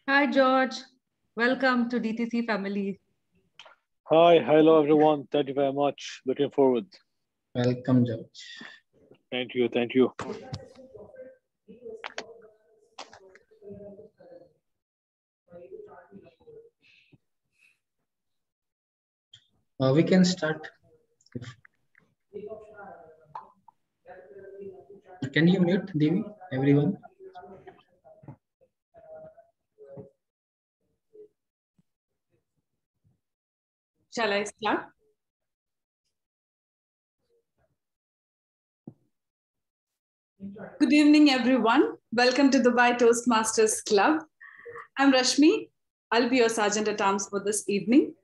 Hi, George. Welcome to DTC family. Hi, hello everyone. Thank you very much. Looking forward. Welcome, George. Thank you, thank you. We can start. Can you mute, Devi, everyone? Shall I start? Good evening, everyone. Welcome to Dubai Toastmasters Club. I'm Rashmi. I'll be your Sergeant at Arms for this evening.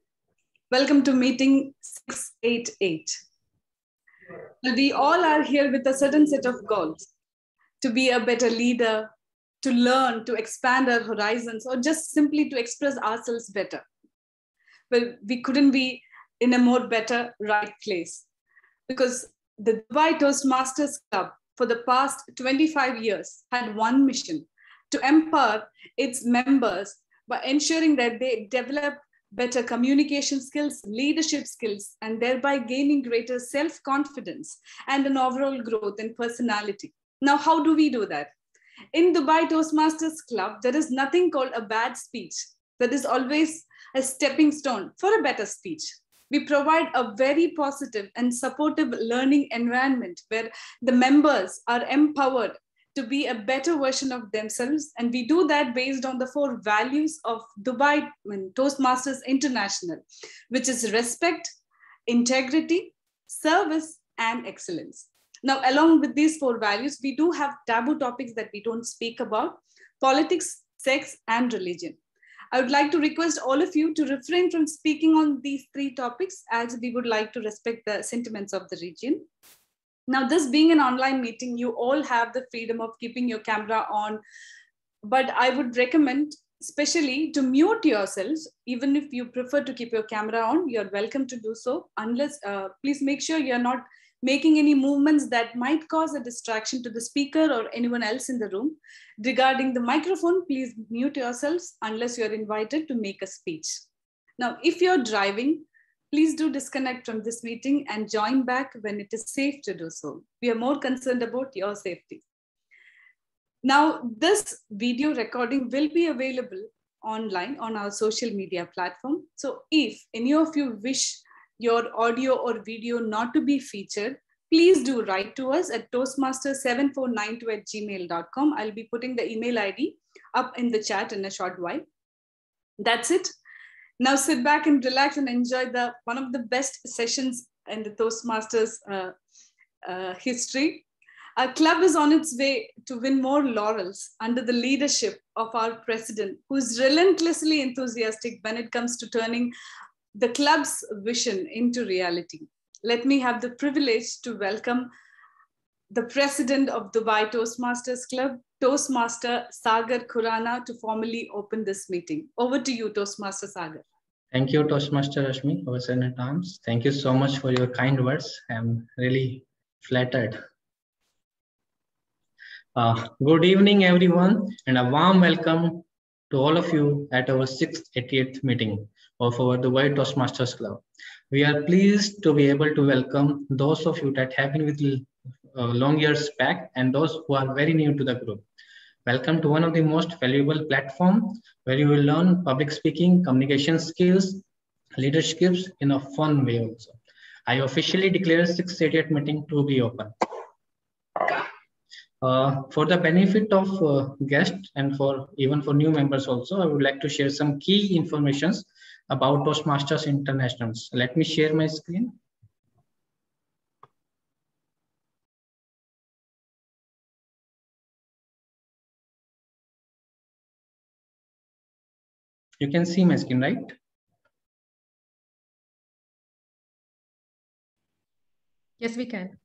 Welcome to meeting 688. We all are here with a certain set of goals: to be a better leader, to learn, to expand our horizons, or just simply to express ourselves better. Well, we couldn't be in a more better right place, because the Dubai Toastmasters Club for the past 25 years had one mission: to empower its members by ensuring that they develop better communication skills, leadership skills, and thereby gaining greater self-confidence and an overall growth in personality. Now, how do we do that? In Dubai Toastmasters Club, there is nothing called a bad speech. There is always a stepping stone for a better speech. We provide a very positive and supportive learning environment where the members are empowered to be a better version of themselves. And we do that based on the 4 values of Dubai Toastmasters International, which is respect, integrity, service, and excellence. Now, along with these 4 values, we do have taboo topics that we don't speak about: politics, sex, and religion. I would like to request all of you to refrain from speaking on these 3 topics, as we would like to respect the sentiments of the region. Now, this being an online meeting, you all have the freedom of keeping your camera on, but I would recommend especially to mute yourselves. Even if you prefer to keep your camera on, you're welcome to do so, unless please make sure you're not making any movements that might cause a distraction to the speaker or anyone else in the room. Regarding the microphone, please mute yourselves unless you're invited to make a speech. Now, if you're driving, please do disconnect from this meeting and join back when it is safe to do so. We are more concerned about your safety. Now, this video recording will be available online on our social media platform. So if any of you wish your audio or video not to be featured, please do write to us at toastmasters7492@gmail.com. I'll be putting the email ID up in the chat in a short while. That's it. Now sit back and relax and enjoy one of the best sessions in the Toastmasters history. Our club is on its way to win more laurels under the leadership of our president, who is relentlessly enthusiastic when it comes to turning the club's vision into reality. Let me have the privilege to welcome the president of Dubai Toastmasters Club, Toastmaster Sagar Khurana, to formally open this meeting. Over to you, Toastmaster Sagar. Thank you, Toastmaster Rashmi, our Sergeant at Arms. Thank you so much for your kind words. I'm really flattered. Good evening, everyone, and a warm welcome to all of you at our 688th meeting of our Dubai Toastmasters Club. We are pleased to be able to welcome those of you that have been with long years back and those who are very new to the group. Welcome to one of the most valuable platforms where you will learn public speaking, communication skills, leadership skills in a fun way also. I officially declare 688 meeting to be open. For the benefit of guests and even for new members also, I would like to share some key informations about Toastmasters International. Let me share my screen. You can see my screen, right? Yes, we can.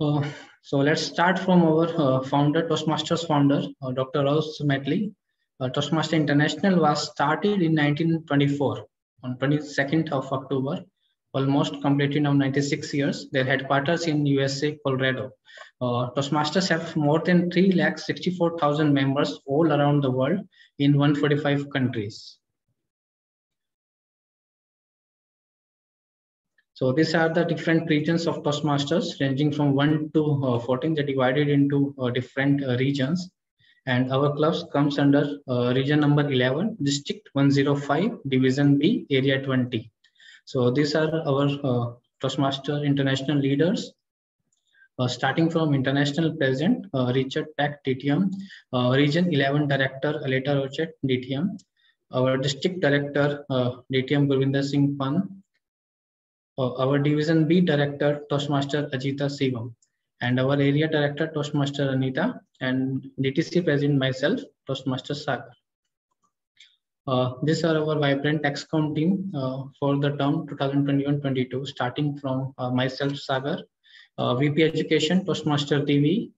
So let's start from our founder, Toastmasters founder, Dr. Ross Matley. Toastmasters International was started in 1924 on 22nd of October almost completed now 96 years. Their headquarters in USA, Colorado. Toastmasters have more than 3,64,000 members all around the world in 145 countries. So these are the different regions of Toastmasters, ranging from 1 to 14. They're divided into different regions. And our clubs comes under region number 11, district 105, division B, area 20. So these are our Toastmaster international leaders. Starting from international president, Richard Peck, DTM, region 11 director, Aleta Rochet, DTM, our district director, DTM Gurvinder Singh Pan, our division B director, Toastmaster Ajita Sivam, and our area director, Toastmaster Anita, and DTC president myself, Toastmaster Sagar. These are our vibrant XCOM team for the term 2021-22, starting from myself, Sagar, VP Education, Toastmaster TV,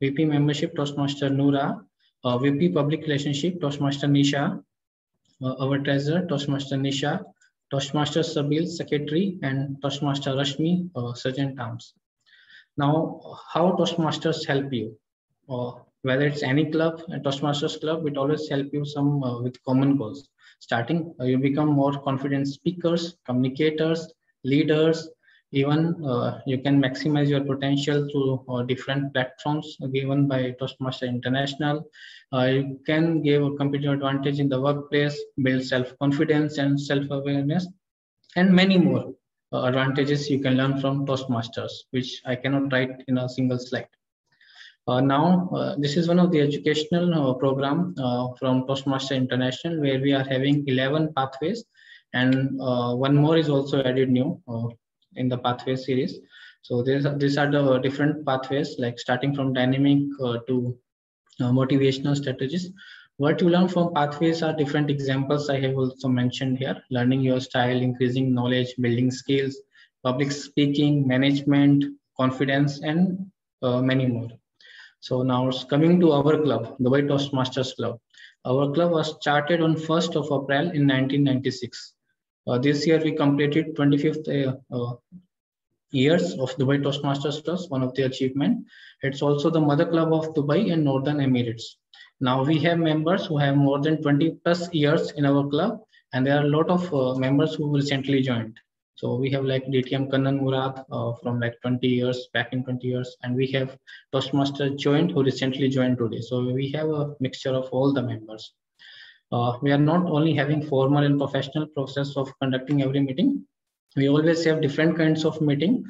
VP Membership, Toastmaster Noora, VP Public Relationship, Toastmaster Nisha, our Treasurer, Toastmaster Nisha, Toastmaster Sabil, Secretary, and Toastmaster Rashmi, Sergeant Arms. Now, how Toastmasters help you? Whether it's any club, a Toastmasters club, it always help you some with common goals. Starting, you become more confident speakers, communicators, leaders. Even you can maximize your potential through different platforms given by Toastmaster International. You can give a competitive advantage in the workplace, build self-confidence and self-awareness, and many more advantages you can learn from Toastmasters, which I cannot write in a single slide. This is one of the educational program from Toastmaster International, where we are having 11 pathways, and one more is also added new in the pathway series. So these are the different pathways, like starting from dynamic to motivational strategies. What you learn from pathways are different examples I have also mentioned here: learning your style, increasing knowledge, building skills, public speaking, management, confidence, and many more. So now coming to our club, the Dubai Toastmasters Club. Our club was started on 1st of April in 1996. This year we completed 25th years of Dubai Toastmasters Club, one of the achievement. It's also the mother club of Dubai and Northern Emirates. Now we have members who have more than 20 plus years in our club, and there are a lot of members who recently joined. So we have like DTM Kannan Murad from like 20 years, back in 20 years, and we have Toastmaster joined who recently joined today. So we have a mixture of all the members. We are not only having formal and professional process of conducting every meeting. We always have different kinds of meeting.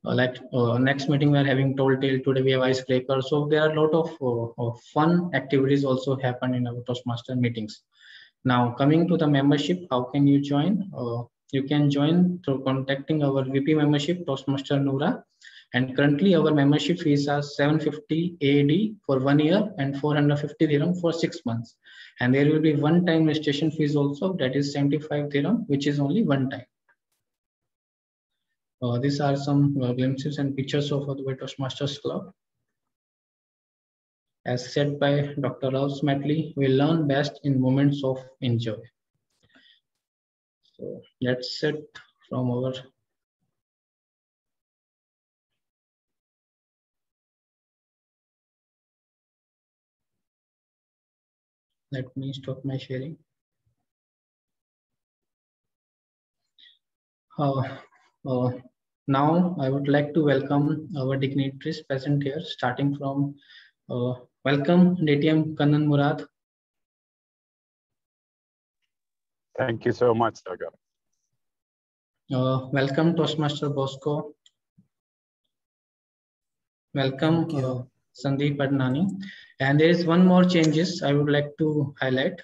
Next meeting we are having Tall Tale, today we have Icebreaker. So there are a lot of fun activities also happen in our Toastmaster meetings. Now coming to the membership, how can you join? You can join through contacting our VP membership, Toastmaster Noora. And currently our membership fees are 750 AED for 1 year and 450 dirham for 6 months. And there will be one-time registration fees also, that is 75 dirham, which is only one time. These are some glimpses and pictures of the Dubai Toastmasters Club. As said by Dr. Ralph Smetley, we learn best in moments of enjoy. So that's it from our. Let me stop my sharing. Now I would like to welcome our dignitaries present here, starting from welcome DTM Kannan Murad. Thank you so much, Sagar. Welcome Toastmaster Bosco. Welcome Sandeep Adnani. And there is one more changes I would like to highlight.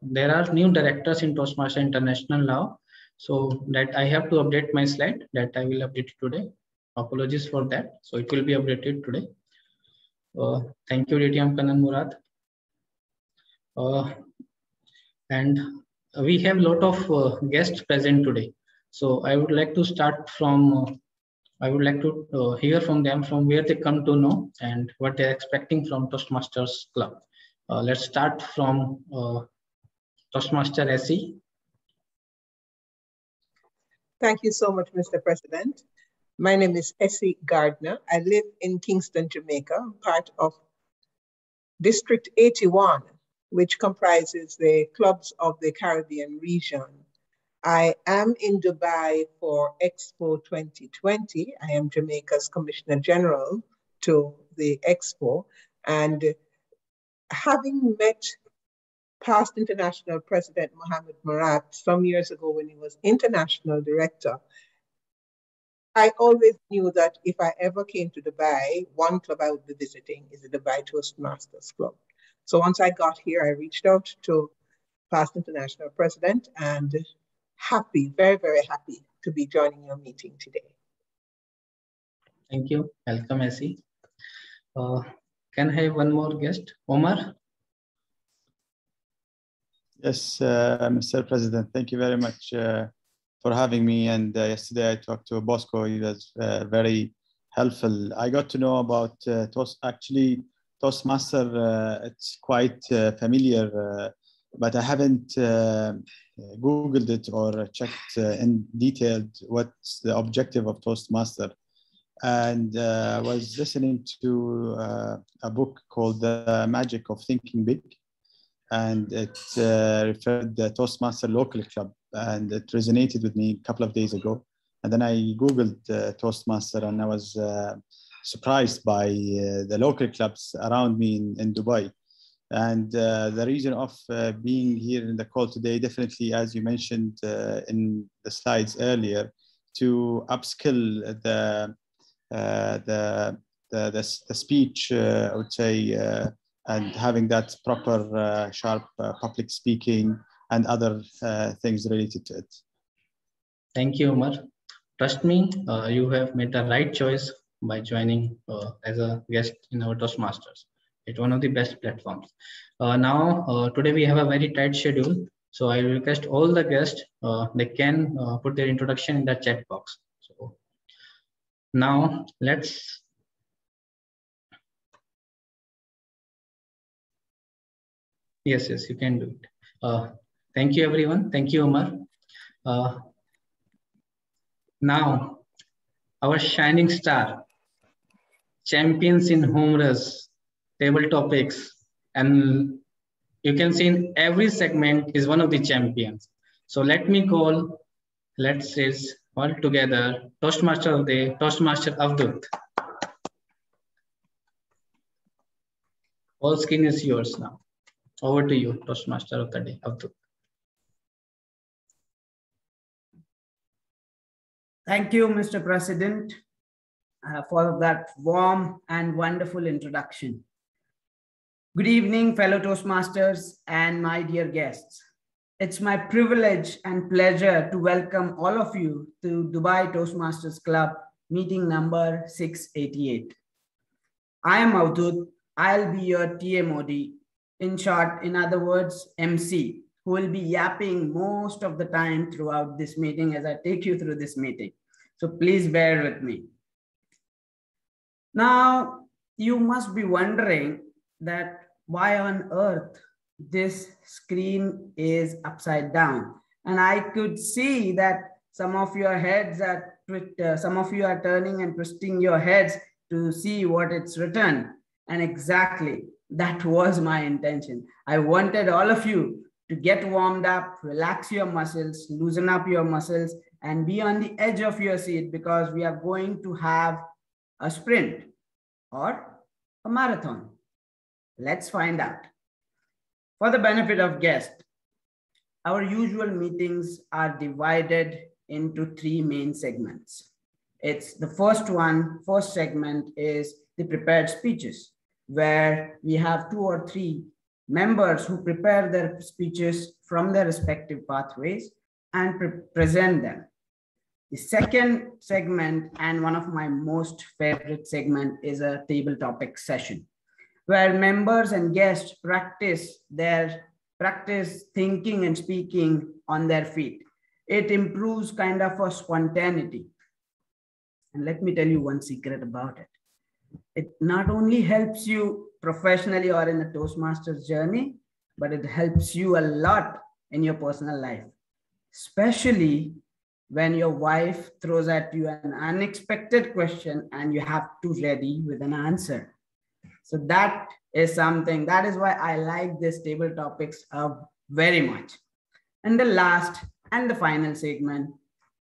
There are new directors in Toastmaster International now. So that I have to update my slide, that I will update today. Apologies for that. So it will be updated today. Thank you, DTM Kannan Murad. And we have a lot of guests present today. So I would like to start from, I would like to hear from them, from where they come to know and what they're expecting from Toastmasters Club. Let's start from Toastmaster SE. Thank you so much, Mr. President. My name is Essie Gardner. I live in Kingston, Jamaica, part of District 81, which comprises the clubs of the Caribbean region. I am in Dubai for Expo 2020. I am Jamaica's Commissioner General to the Expo. And having met past International President Mohammed Murat some years ago when he was International Director, I always knew that if I ever came to Dubai, one club I would be visiting is the Dubai Toastmasters Club. So once I got here, I reached out to past International President and happy, very, very happy to be joining your meeting today. Thank you. Welcome, Essie. Can I have one more guest? Omar? Yes, Mr. President, thank you very much for having me. And yesterday I talked to Bosco. He was very helpful. I got to know about Toastmaster. It's quite familiar, but I haven't Googled it or checked in detail what's the objective of Toastmaster. And I was listening to a book called The Magic of Thinking Big. And it referred the Toastmaster Local Club, and it resonated with me a couple of days ago. And then I Googled Toastmaster, and I was surprised by the local clubs around me in Dubai. And the reason of being here in the call today, definitely, as you mentioned in the slides earlier, to upskill the speech, I would say, and having that proper, sharp public speaking and other things related to it. Thank you, Omar. Trust me, you have made the right choice by joining as a guest in our Toastmasters. It's one of the best platforms. Today we have a very tight schedule. So I request all the guests, they can put their introduction in the chat box. So now let's Yes, you can do it. Thank you, everyone. Thank you, Omar. Now, our shining star, champions in home runs, table topics, and you can see in every segment is one of the champions. So let's say all together, Toastmaster of the Day, Toastmaster Avdut. All screen is yours now. Over to you, Toastmaster of the Day, Avdut. Thank you, Mr. President, for that warm and wonderful introduction. Good evening, fellow Toastmasters and my dear guests. It's my privilege and pleasure to welcome all of you to Dubai Toastmasters Club meeting number 688. I am Avdut. I'll be your TMOD. In short, in other words, MC, who will be yapping most of the time throughout this meeting as I take you through this meeting. So please bear with me. Now, you must be wondering that why on earth this screen is upside down. And I could see that some of your heads are, some of you are turning and twisting your heads to see what it's written. And exactly, that was my intention. I wanted all of you to get warmed up, relax your muscles, loosen up your muscles, and be on the edge of your seat because we are going to have a sprint or a marathon. Let's find out. For the benefit of guests, our usual meetings are divided into three main segments. It's the first segment is the prepared speeches, where we have 2 or 3 members who prepare their speeches from their respective pathways and present them. The second segment, and one of my most favorite segment, is a table topic session, where members and guests practice thinking and speaking on their feet. It improves kind of a spontaneity. And let me tell you one secret about it. It not only helps you professionally or in a Toastmasters journey, but it helps you a lot in your personal life, especially when your wife throws at you an unexpected question and you have to ready with an answer. So that is something, that is why I like this table topics very much. And the last and the final segment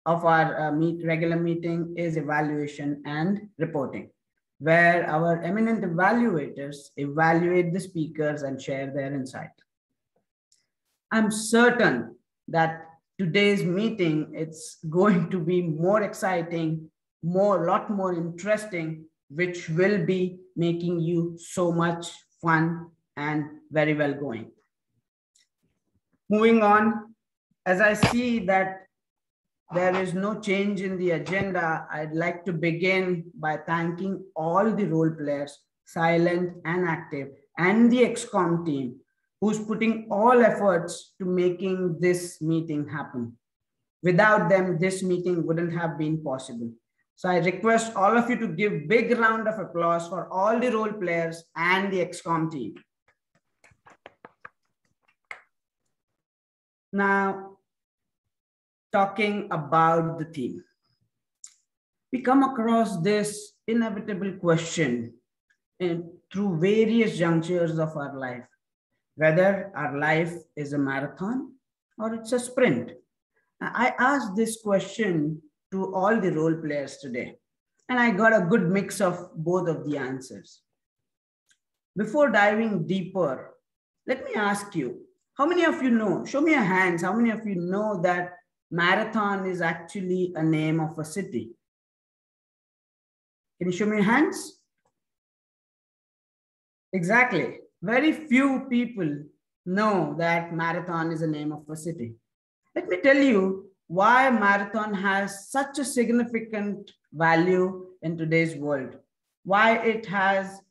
of our regular meeting is evaluation and reporting, where our eminent evaluators evaluate the speakers and share their insight. I'm certain that today's meeting, it's going to be more exciting, lot more interesting, which will be making you so much fun and very well going. Moving on, as I see that there is no change in the agenda, I'd like to begin by thanking all the role players, silent and active, and the XCOM team, who's putting all efforts to making this meeting happen. Without them, this meeting wouldn't have been possible. So I request all of you to give big round of applause for all the role players and the XCOM team. Now, talking about the theme, we come across this inevitable question through various junctures of our life, whether our life is a marathon or it's a sprint. I asked this question to all the role players today, and I got a good mix of both of the answers. Before diving deeper, let me ask you, how many of you know, show me your hands, how many of you know that Marathon is actually a name of a city? Can you show me your hands? Exactly. Very few people know that Marathon is a name of a city. Let me tell you why Marathon has such a significant value in today's world, why it has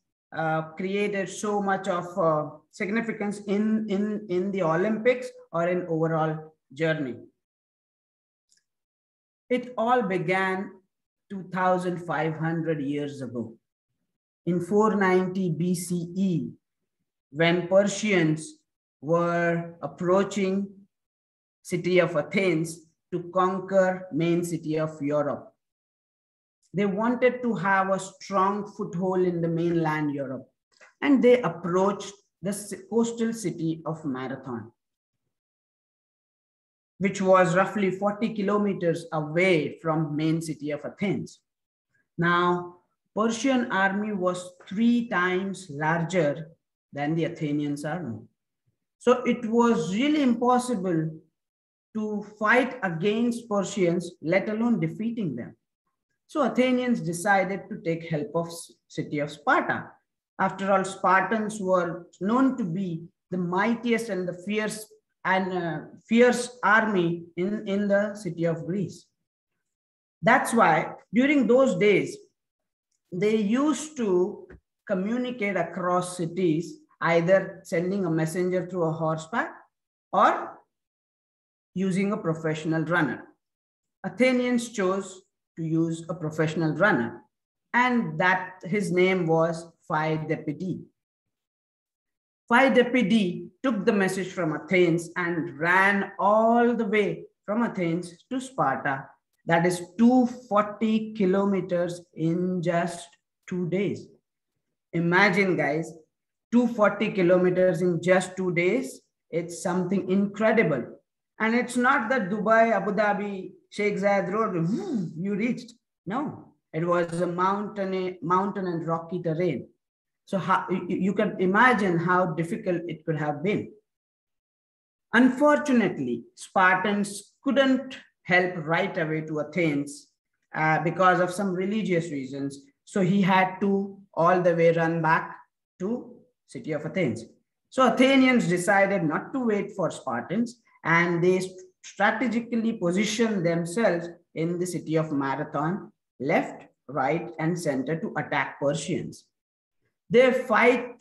created so much of significance in the Olympics or in overall journey. It all began 2,500 years ago. In 490 BCE, when Persians were approaching city of Athens to conquer main city of Europe. They wanted to have a strong foothold in the mainland Europe, and they approached the coastal city of Marathon, which was roughly 40 kilometers away from main city of Athens. Now, Persian army was 3 times larger than the Athenians army. So it was really impossible to fight against Persians, let alone defeating them. So Athenians decided to take help of city of Sparta. After all, Spartans were known to be the mightiest and the fierce army in the city of Greece. That's why during those days, they used to communicate across cities, either sending a messenger through a horseback or using a professional runner. Athenians chose to use a professional runner, and that his name was Phaidippides. Phaidippides took the message from Athens and ran all the way from Athens to Sparta. That is 240 kilometers in just 2 days. Imagine, guys, 240 kilometers in just 2 days. It's something incredible. And it's not the Dubai, Abu Dhabi, Sheikh Zayed road, you reached. No, it was a mountain and rocky terrain. So you can imagine how difficult it could have been. Unfortunately, Spartans couldn't help right away to Athens because of some religious reasons. So he had to all the way run back to city of Athens. So Athenians decided not to wait for Spartans, and they strategically positioned themselves in the city of Marathon, left, right, and center to attack Persians. They fought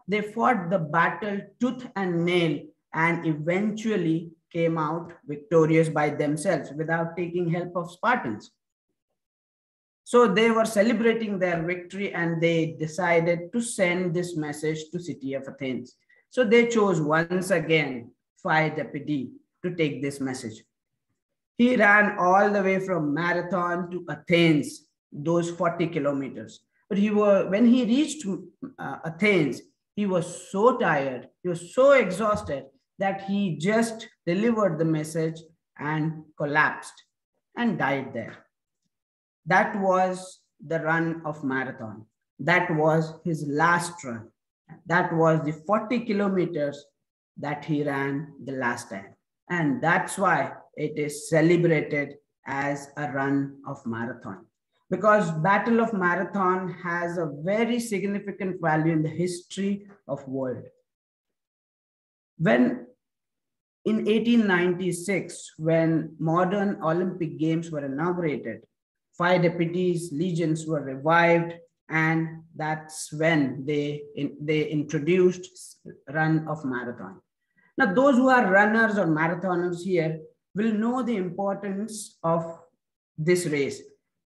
the battle tooth and nail, and eventually came out victorious by themselves without taking help of Spartans. So they were celebrating their victory, and they decided to send this message to city of Athens. So they chose once again Phaidippides to take this message. He ran all the way from Marathon to Athens, those 40 kilometers. But when he reached Athens, he was so tired, he was so exhausted that he just delivered the message and collapsed and died there. That was the run of Marathon. That was his last run. That was the 40 kilometers that he ran the last time. And that's why it is celebrated as a run of marathon. Because Battle of Marathon has a very significant value in the history of world. When in 1896, when modern Olympic Games were inaugurated, 5 deputies legions were revived, and that's when they introduced run of marathon. Now, those who are runners or marathoners here will know the importance of this race.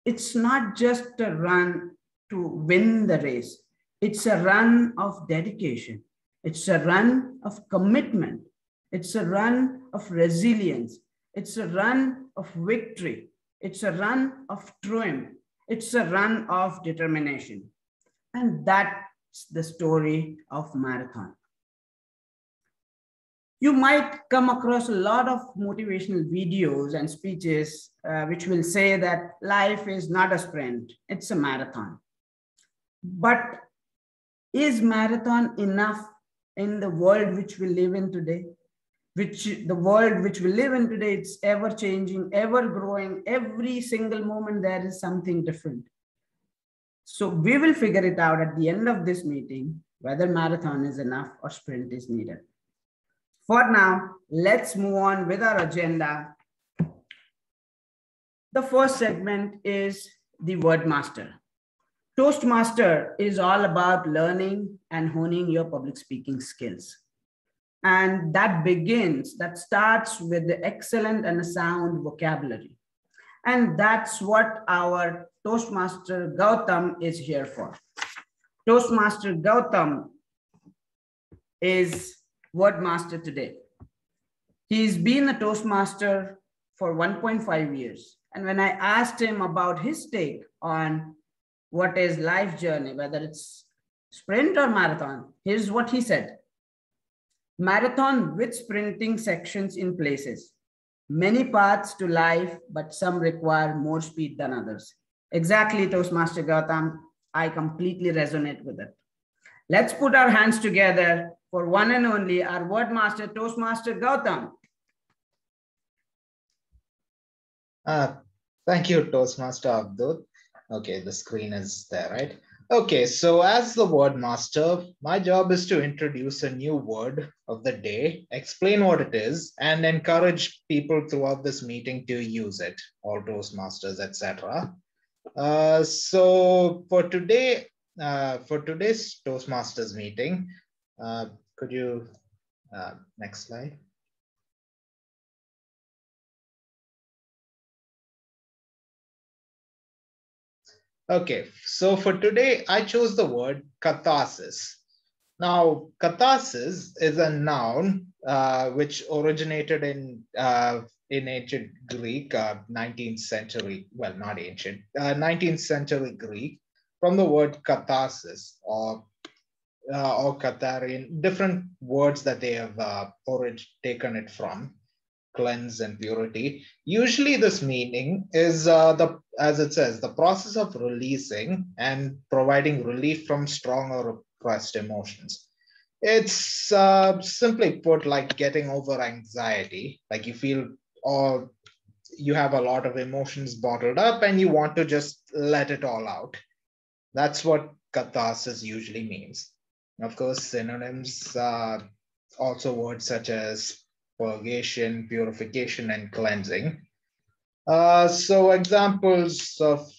It's not just a run to win the race. It's a run of dedication. It's a run of commitment. It's a run of resilience. It's a run of victory. It's a run of triumph. It's a run of determination. And that's the story of marathon. You might come across a lot of motivational videos and speeches which will say that life is not a sprint, it's a marathon. But is marathon enough in the world which we live in today? The world which we live in today, it's ever changing, ever growing. Every single moment there is something different. So we will figure it out at the end of this meeting, whether marathon is enough or sprint is needed. For now, let's move on with our agenda. The first segment is the word master. Toastmaster is all about learning and honing your public speaking skills. And that starts with the excellent and sound vocabulary. And that's what our Toastmaster Gautam is here for. Toastmaster Gautam is word master today. He's been a Toastmaster for 1.5 years. And when I asked him about his take on what is life journey, whether it's sprint or marathon, here's what he said. Marathon with sprinting sections in places. Many paths to life, but some require more speed than others. Exactly, Toastmaster Gautam. I completely resonate with it. Let's put our hands together for one and only our word master, Toastmaster Gautam. Thank you, Toastmaster Abdul. Okay, the screen is there, right? Okay, so as the word master, my job is to introduce a new word of the day, explain what it is, and encourage people throughout this meeting to use it, all Toastmasters, etc. So for today, for today's Toastmasters meeting, could you, next slide. Okay, so for today, I chose the word catharsis. Now, catharsis is a noun which originated in ancient Greek, 19th century, well, not ancient, 19th century Greek, from the word catharsis or Catharian, different words that they have taken it from. Cleanse and purity. Usually this meaning is, as it says, the process of releasing and providing relief from strong or repressed emotions. It's simply put like getting over anxiety, like you feel or you have a lot of emotions bottled up and you want to just let it all out. That's what catharsis usually means. Of course, synonyms, also words such as purgation, purification, and cleansing. So examples of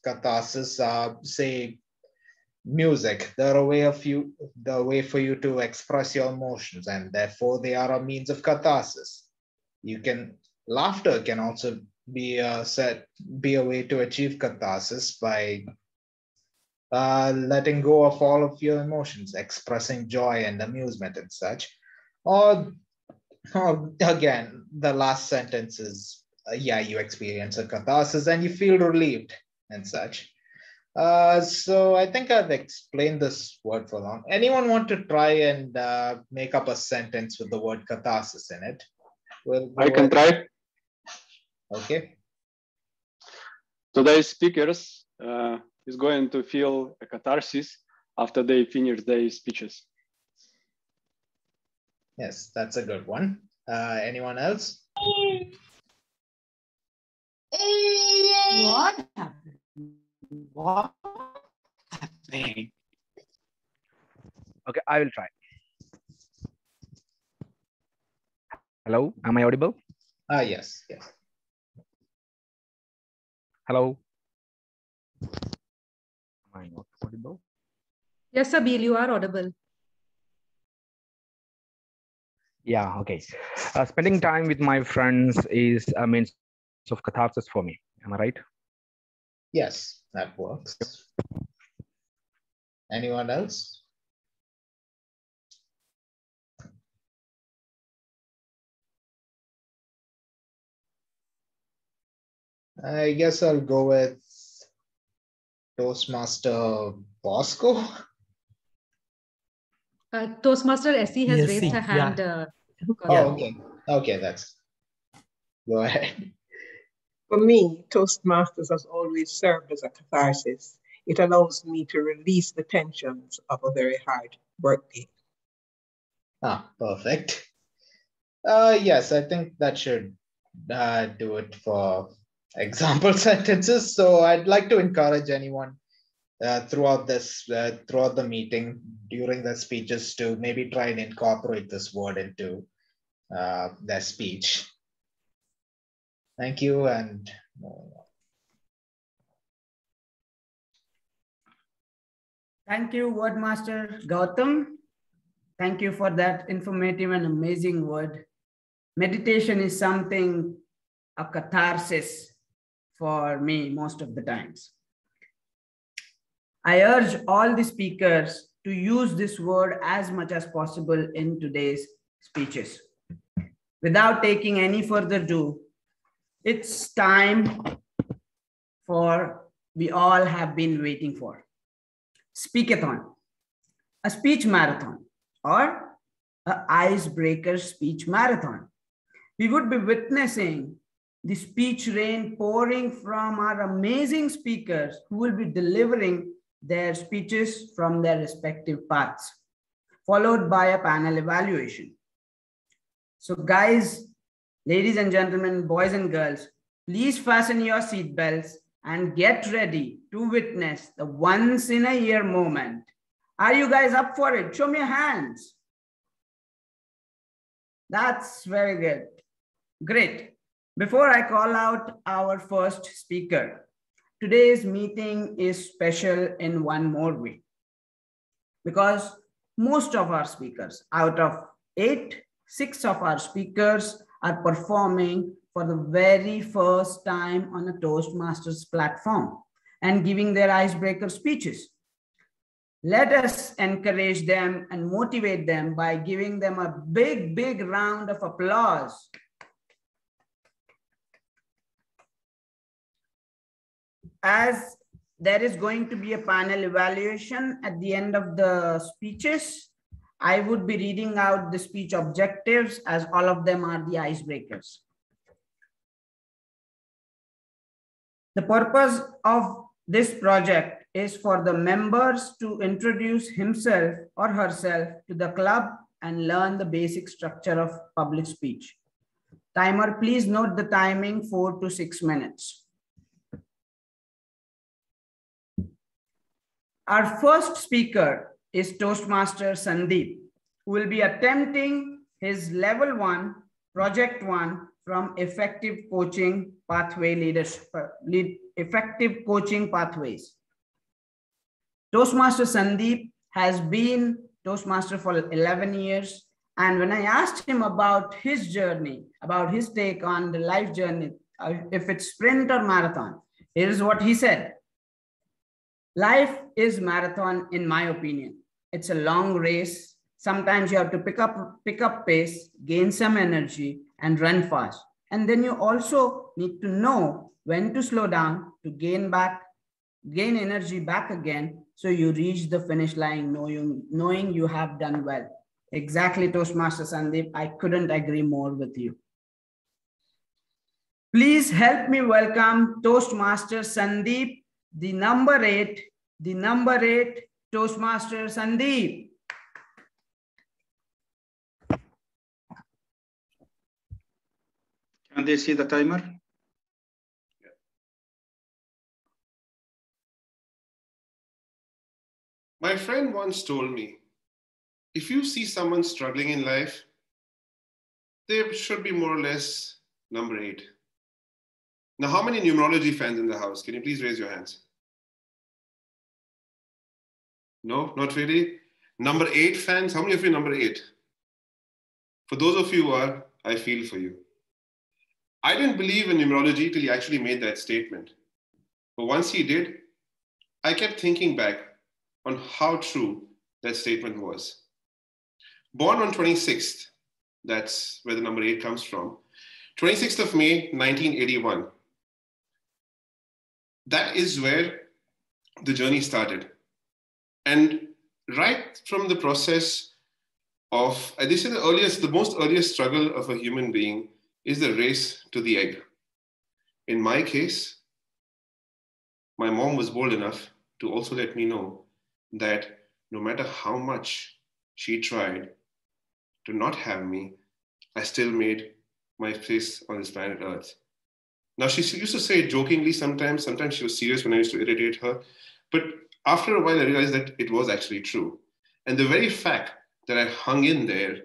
catharsis are, say, music. They're a way for you to express your emotions, and therefore they are a means of catharsis. Laughter can also be a way to achieve catharsis by letting go of all of your emotions, expressing joy and amusement and such. Or again, the last sentence is yeah, you experience a catharsis and you feel relieved and such. So I think I've explained this word for long. Anyone want to try and make up a sentence with the word catharsis in it? I can try. Okay. Today's speakers is going to feel a catharsis after they finish their speeches. Yes, that's a good one. Anyone else? What happened? What happened? Okay, I will try. Hello, am I audible? Yes, yes. Hello. Am I not audible? Yes, Abil, you are audible. Yeah, okay. Spending time with my friends is a means of catharsis for me. Am I right? Yes, that works. Anyone else? I guess I'll go with Toastmaster Bosco. Toastmaster Essie has raised her hand. Okay. Okay, that's. Go ahead. For me, Toastmasters has always served as a catharsis. It allows me to release the tensions of a very hard workday. Perfect. Yes, I think that should do it for example sentences. So I'd like to encourage anyone throughout the meeting during the speeches to maybe try and incorporate this word into their speech. Thank you, and Thank you, Wordmaster Gautam. Thank you for that informative and amazing word. Meditation is something, a catharsis for me most of the times. I urge all the speakers to use this word as much as possible in today's speeches. Without taking any further ado, it's time for we all have been waiting for. Speakathon, a speech marathon, or an icebreaker speech marathon. We would be witnessing the speech rain pouring from our amazing speakers who will be delivering their speeches from their respective paths, followed by a panel evaluation. So guys, ladies and gentlemen, boys and girls, please fasten your seatbelts and get ready to witness the once-in-a-year moment. Are you guys up for it? Show me your hands. That's very good. Great. Before I call out our first speaker, today's meeting is special in one more way. Because most of our speakers, out of 6 of our speakers are performing for the very first time on a Toastmasters platform and giving their icebreaker speeches. Let us encourage them and motivate them by giving them a big, big round of applause. As there is going to be a panel evaluation at the end of the speeches, I would be reading out the speech objectives as all of them are the icebreakers. The purpose of this project is for the members to introduce himself or herself to the club and learn the basic structure of public speech. Timer, please note the timing, 4 to 6 minutes. Our first speaker is Toastmaster Sandeep, who will be attempting his level 1, project 1 from effective coaching pathway leadership, effective coaching pathways. Toastmaster Sandeep has been Toastmaster for 11 years. And when I asked him about his journey, about his take on the life journey, if it's sprint or marathon, here's what he said. Life is marathon, in my opinion. It's a long race. Sometimes you have to pick up pace, gain some energy, and run fast. And then you also need to know when to slow down to gain energy back again, so you reach the finish line knowing you have done well. Exactly, Toastmaster Sandeep. I couldn't agree more with you. Please help me welcome Toastmaster Sandeep, the number 8 Toastmaster Sandeep. Can they see the timer? My friend once told me, if you see someone struggling in life, they should be more or less number 8. Now, how many numerology fans in the house? Can you please raise your hands? No, not really. Number 8 fans, how many of you are number 8? For those of you who are, I feel for you. I didn't believe in numerology till he actually made that statement. But once he did, I kept thinking back on how true that statement was. Born on 26th, that's where the number 8 comes from, 26th of May, 1981. That is where the journey started. And right from the process of, they say the most earliest struggle of a human being is the race to the egg. In my case, my mom was bold enough to also let me know that no matter how much she tried to not have me, I still made my place on this planet Earth. Now, she used to say it jokingly sometimes she was serious when I used to irritate her, but after a while I realized that it was actually true. And the very fact that I hung in there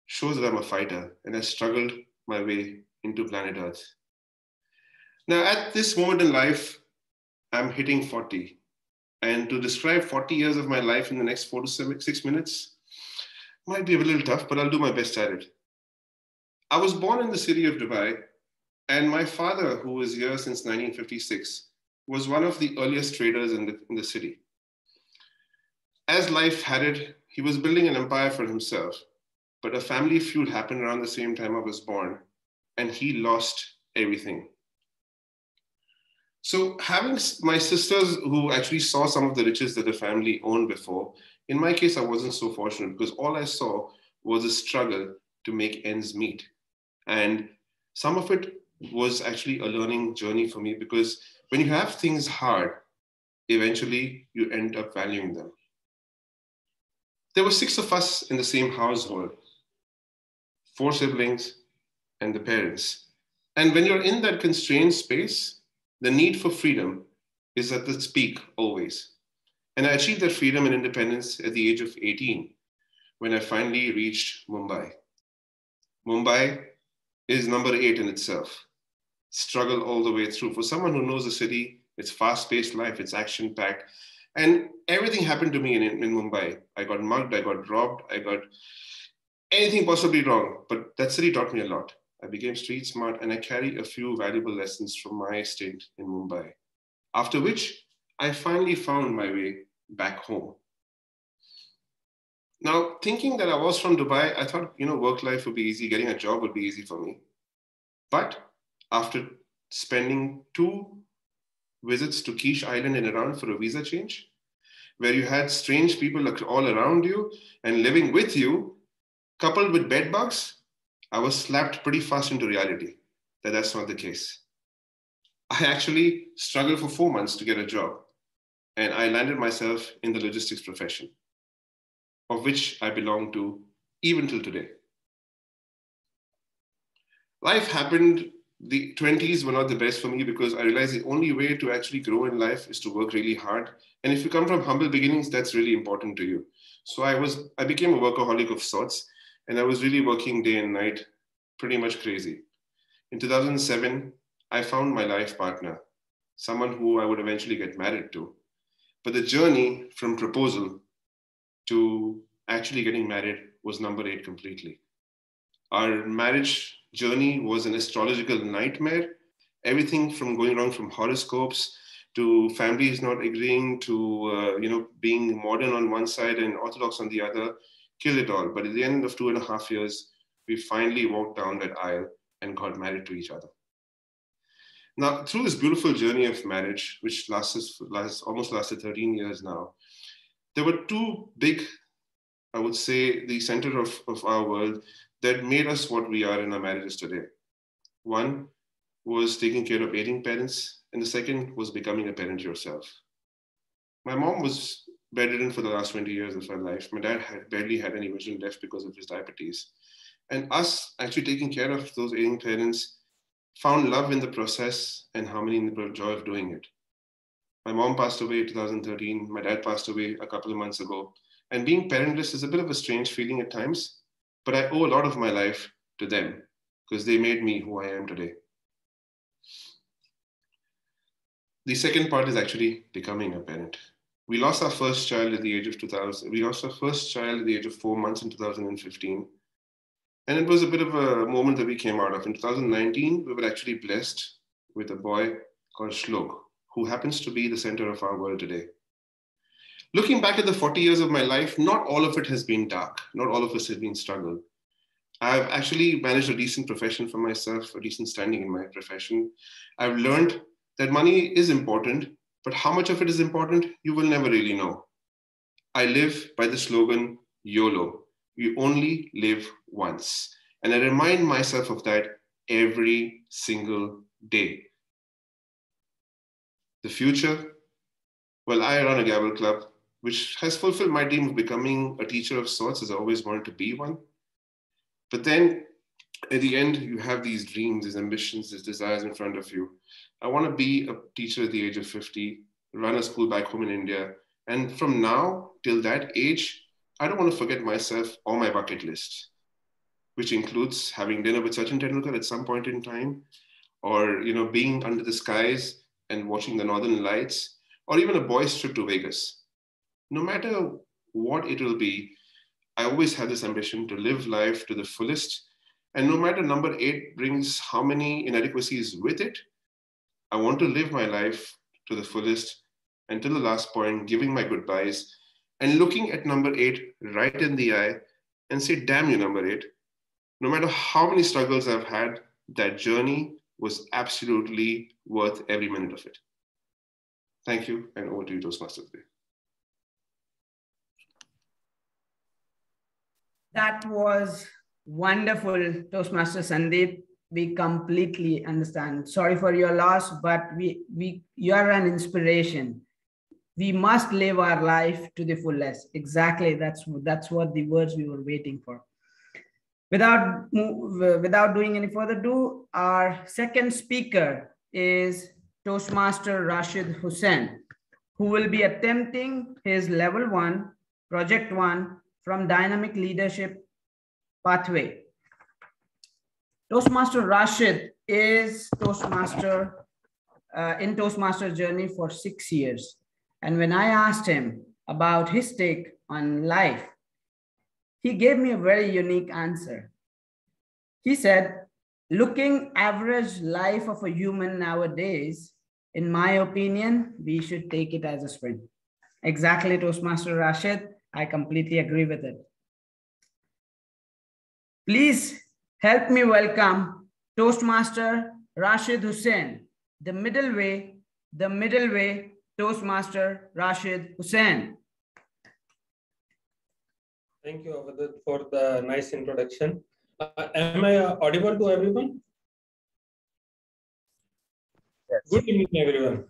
shows that I'm a fighter and I struggled my way into planet Earth. Now, at this moment in life, I'm hitting 40. And to describe 40 years of my life in the next 4 to 6 minutes might be a little tough, but I'll do my best at it. I was born in the city of Dubai, and my father, who was here since 1956, was one of the earliest traders in the city. As life had it, he was building an empire for himself, but a family feud happened around the same time I was born, and he lost everything. So having my sisters who actually saw some of the riches that the family owned before, in my case, I wasn't so fortunate because all I saw was a struggle to make ends meet. And some of it was actually a learning journey for me because when you have things hard, eventually you end up valuing them. There were 6 of us in the same household, 4 siblings and the parents. And when you're in that constrained space, the need for freedom is at its peak always. And I achieved that freedom and independence at the age of 18 when I finally reached Mumbai. Mumbai is number 8 in itself. Struggle all the way through. For someone who knows the city, it's fast-paced life, it's action-packed. And everything happened to me in Mumbai. I got mugged, I got robbed, I got anything possibly wrong. But that city taught me a lot. I became street smart and I carry a few valuable lessons from my stint in Mumbai. After which, I finally found my way back home. Now, thinking that I was from Dubai, I thought, work life would be easy, getting a job would be easy for me. But after spending 2 visits to Quiche Island in Iran for a visa change, where you had strange people all around you and living with you, coupled with bed bugs, I was slapped pretty fast into reality that that's not the case. I actually struggled for 4 months to get a job, and I landed myself in the logistics profession, of which I belong to even till today. Life happened. The 20s were not the best for me because I realized the only way to actually grow in life is to work really hard. And if you come from humble beginnings, that's really important to you. So I became a workaholic of sorts, and I was really working day and night, pretty much crazy. In 2007, I found my life partner, someone who I would eventually get married to. But the journey from proposal to actually getting married was number 8 completely. Our marriage journey was an astrological nightmare. Everything from going wrong from horoscopes to families not agreeing to being modern on one side and orthodox on the other, killed it all. But at the end of 2.5 years, we finally walked down that aisle and got married to each other. Now, through this beautiful journey of marriage, which almost lasted 13 years now, there were two big, I would say, the center of our world that made us what we are in our marriages today. One was taking care of aging parents, and the second was becoming a parent yourself. My mom was bedridden for the last 20 years of her life. My dad had barely had any vision left because of his diabetes. And us actually taking care of those aging parents found love in the process and harmony in the joy of doing it. My mom passed away in 2013. My dad passed away a couple of months ago. And being parentless is a bit of a strange feeling at times, but I owe a lot of my life to them because they made me who I am today. The second part is actually becoming a parent. We lost our first child at the age of 2000. We lost our first child at the age of 4 months in 2015. And it was a bit of a moment that we came out of. In 2019, we were actually blessed with a boy called Shlok, who happens to be the center of our world today. Looking back at the 40 years of my life, not all of it has been dark. Not all of us have been struggle. I've actually managed a decent profession for myself, a decent standing in my profession. I've learned that money is important, but how much of it is important, you will never really know. I live by the slogan, YOLO. You only live once. And I remind myself of that every single day. The future, well, I run a Gavel Club, which has fulfilled my dream of becoming a teacher of sorts, as I always wanted to be one. But then at the end, you have these dreams, these ambitions, these desires in front of you. I want to be a teacher at the age of 50, run a school back home in India. And from now till that age, I don't want to forget myself or my bucket list, which includes having dinner with Sachin Tendulkar at some point in time, or being under the skies and watching the Northern Lights, or even a boys' trip to Vegas. No matter what it will be, I always have this ambition to live life to the fullest. And no matter number 8 brings how many inadequacies with it, I want to live my life to the fullest until the last point, giving my goodbyes and looking at number 8 right in the eye and say, damn you, number 8. No matter how many struggles I've had, that journey was absolutely worth every minute of it. Thank you, and over to you, Toastmasters. That was wonderful, Toastmaster Sandeep. We completely understand. Sorry for your loss, but you are an inspiration. We must live our life to the fullest. Exactly, that's what the words we were waiting for. Without doing any further ado, our second speaker is Toastmaster Rashid Hussain, who will be attempting his level 1, project 1 from Dynamic Leadership Pathway. Toastmaster Rashid is in Toastmaster journey for 6 years. And when I asked him about his take on life, he gave me a very unique answer. He said, looking average life of a human nowadays, in my opinion, we should take it as a sprint. Exactly, Toastmaster Rashid. I completely agree with it. Please help me welcome Toastmaster Rashid Hussain, the middle way, Toastmaster Rashid Hussain. Thank you, Avadut, for the nice introduction. Am I audible to everyone? Yes. Good evening, everyone.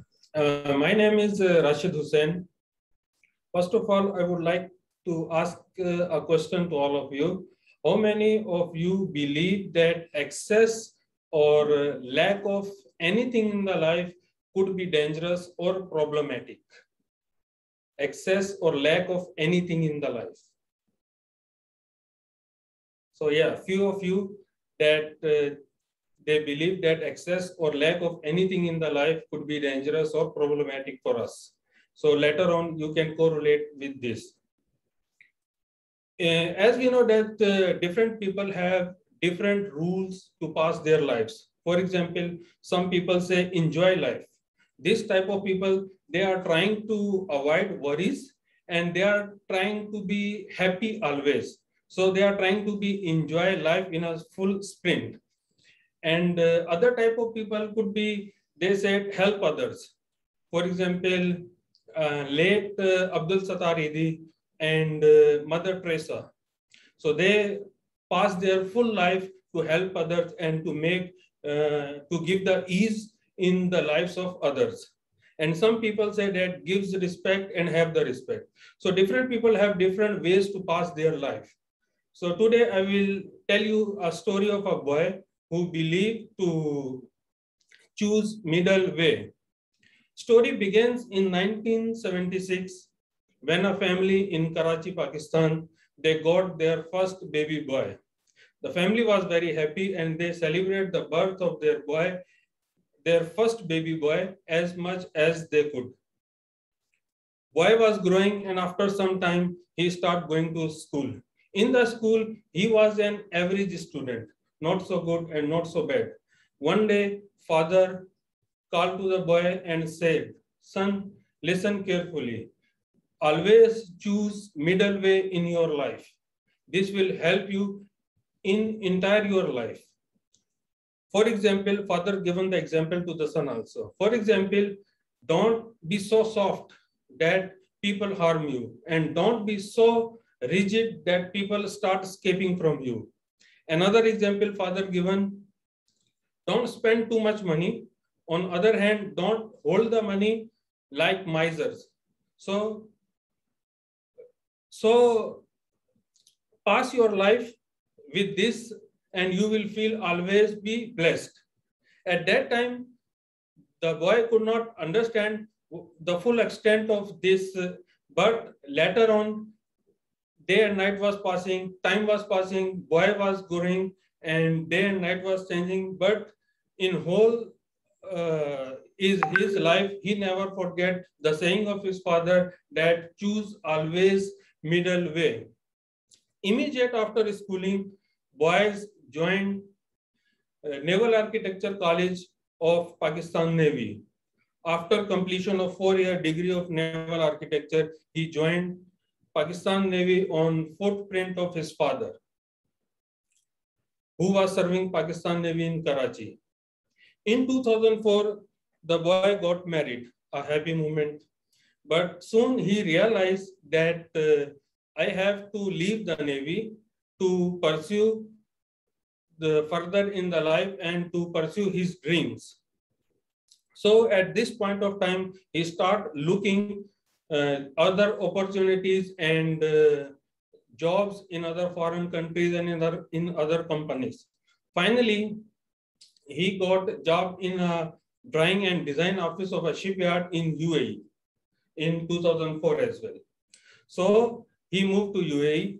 My name is Rashid Hussain. First of all, I would like to ask a question to all of you. How many of you believe that excess or lack of anything in the life could be dangerous or problematic? Excess or lack of anything in the life. So yeah, few of you that they believe that excess or lack of anything in the life could be dangerous or problematic for us. So later on, you can correlate with this. As we know that different people have different rules to pass their lives. For example, some people say enjoy life. This type of people, they are trying to avoid worries and they are trying to be happy always. So they are trying to enjoy life in a full sprint. And other type of people could be, they said, help others. For example, late Abdul Sattar Idi and Mother Teresa. So they passed their full life to help others and to make, to give the ease in the lives of others. And some people say that gives respect and have the respect. So different people have different ways to pass their life. So today I will tell you a story of a boy who believed to choose middle way. Story begins in 1976 when a family in Karachi, Pakistan, they got their first baby boy. The family was very happy and they celebrated the birth of their boy, their first baby boy, as much as they could. Boy was growing and after some time, he started going to school. In the school, he was an average student, not so good and not so bad. One day, father called to the boy and said, son, listen carefully. Always choose middle way in your life. This will help you in entire your life. For example, father given the example to the son also. For example, don't be so soft that people harm you, and don't be so rigid that people start escaping from you. Another example father given, don't spend too much money. On other hand, don't hold the money like misers. So pass your life with this and you will feel always be blessed. At that time, the boy could not understand the full extent of this, but later on, day and night was passing, time was passing, boy was growing, and day and night was changing. But in whole is his life, he never forget the saying of his father that choose always middle way. Immediate after schooling, boys joined Naval Architecture College of Pakistan Navy. After completion of 4-year degree of naval architecture, he joined Pakistan Navy on footprint of his father, who was serving Pakistan Navy in Karachi. In 2004, the boy got married, a happy moment. But soon he realized that I have to leave the Navy to pursue the further in the life and to pursue his dreams. So at this point of time, he started looking other opportunities and jobs in other foreign countries and in other companies. Finally, he got a job in a drawing and design office of a shipyard in UAE in 2004 as well. So he moved to UAE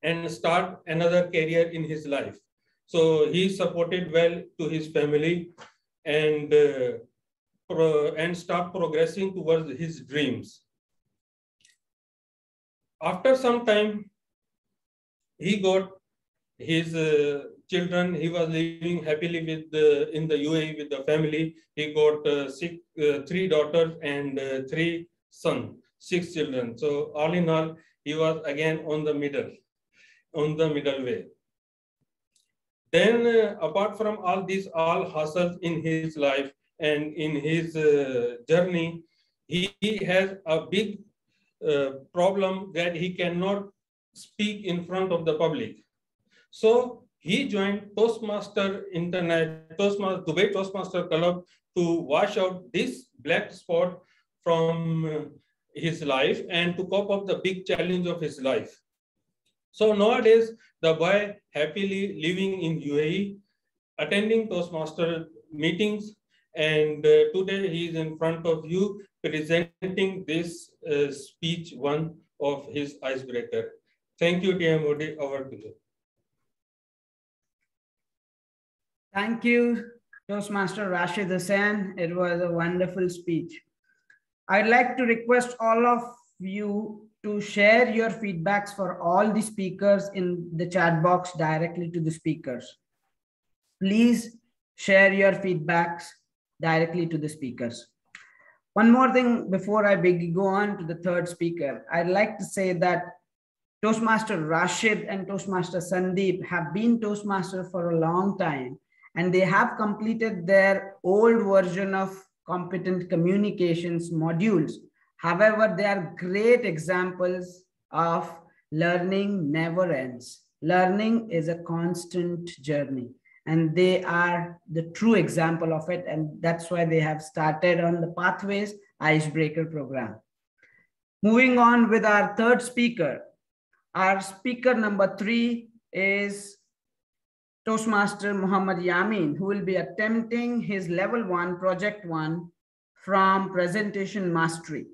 and start another career in his life. So he supported well to his family and start progressing towards his dreams. After some time, he got his children. He was living happily with in the UAE with the family. He got 3 daughters and 3 sons, 6 children. So all in all, he was again on the middle way. Then apart from all these hustles in his life and in his journey, he has a big problem that he cannot speak in front of the public. So he joined Toastmaster Dubai Toastmaster Club to wash out this black spot from his life and to cope up the big challenge of his life. So nowadays, the boy happily living in UAE, attending Toastmaster meetings, and today he is in front of you presenting this speech one of his icebreaker. Thank you, dear Modi. Over to you. Thank you, Toastmaster Rashid Hussain. It was a wonderful speech. I'd like to request all of you to share your feedbacks for all the speakers in the chat box directly to the speakers. Please share your feedbacks directly to the speakers. One more thing before I go on to the third speaker, I'd like to say that Toastmaster Rashid and Toastmaster Sandeep have been Toastmaster for a long time. and they have completed their old version of competent communications modules. However, they are great examples of learning never ends. Learning is a constant journey, and they are the true example of it. And that's why they have started on the Pathways Icebreaker program. Moving on with our third speaker. Our speaker number 3 is Toastmaster Muhammad Yamin, who will be attempting his level 1, project 1 from presentation mastery.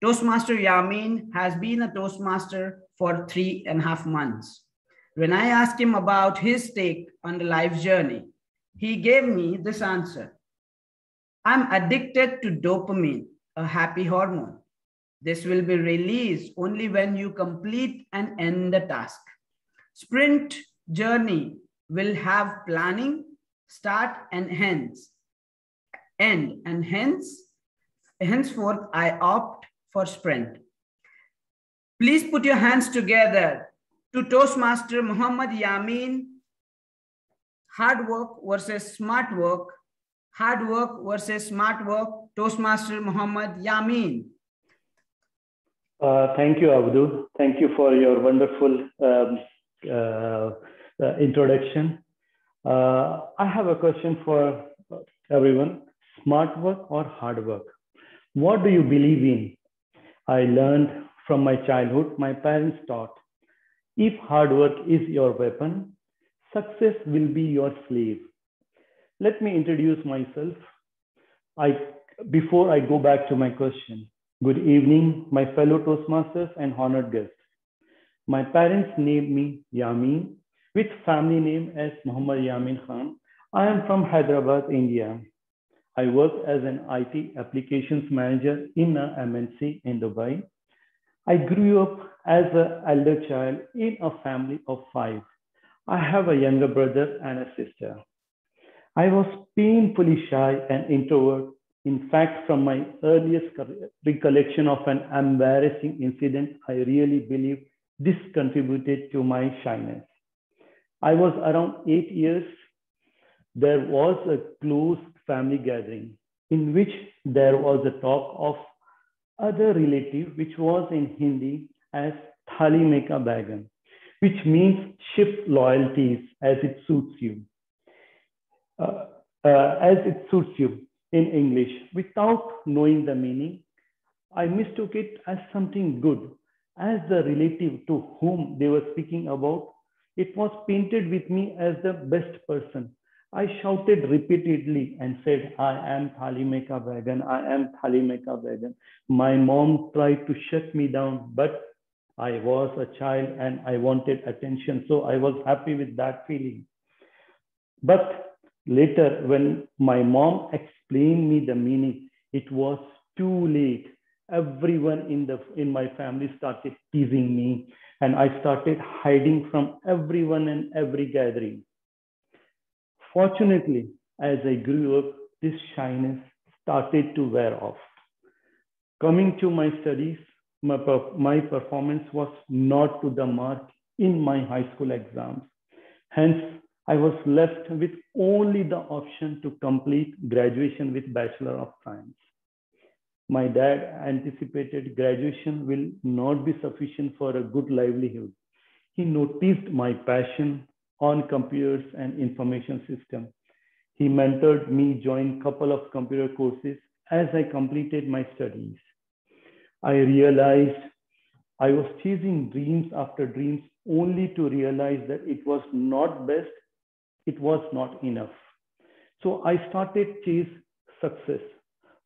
Toastmaster Yamin has been a Toastmaster for 3.5 months. When I asked him about his take on the life journey, he gave me this answer. I'm addicted to dopamine, a happy hormone. This will be released only when you complete and end the task. Sprint journey will have planning, start and hence, end, and henceforth I opt for sprint. Please put your hands together to Toastmaster Muhammad Yamin. Hard work versus smart work. Hard work versus smart work. Toastmaster Muhammad Yamin. Thank you, Abdul. Thank you for your wonderful introduction. I have a question for everyone. Smart work or hard work? What do you believe in? I learned from my childhood, my parents taught, if hard work is your weapon, success will be your slave. Let me introduce myself. Before I go back to my question. Good evening, my fellow Toastmasters and honored guests. My parents named me Yamin, with family name as Muhammad Yamin Khan. I am from Hyderabad, India. I work as an IT applications manager in a MNC in Dubai. I grew up as an elder child in a family of 5. I have a younger brother and a sister. I was painfully shy and introvert. In fact, from my earliest recollection of an embarrassing incident, I really believe this contributed to my shyness. I was around 8 years. There was a close family gathering in which there was a talk of other relative, which was in Hindi as Thali Meka Bagan, which means shift loyalties as it suits you. In English. Without knowing the meaning, I mistook it as something good, as the relative to whom they were speaking about. It was painted with me as the best person. I shouted repeatedly and said, I am Thali Meka Bagan, I am Thali Meka Bagan. My mom tried to shut me down, but I was a child and I wanted attention, so I was happy with that feeling. But later, when my mom explained me the meaning, it was too late. Everyone in my family started teasing me, and I started hiding from everyone and every gathering. Fortunately, as I grew up, this shyness started to wear off. Coming to my studies, my performance was not to the mark in my high school exams. Hence, I was left with only the option to complete graduation with Bachelor of Science. My dad anticipated graduation will not be sufficient for a good livelihood. He noticed my passion on computers and information system. He mentored me join a couple of computer courses as I completed my studies. I realized I was chasing dreams after dreams only to realize that it was not best. It was not enough. So I started chase success.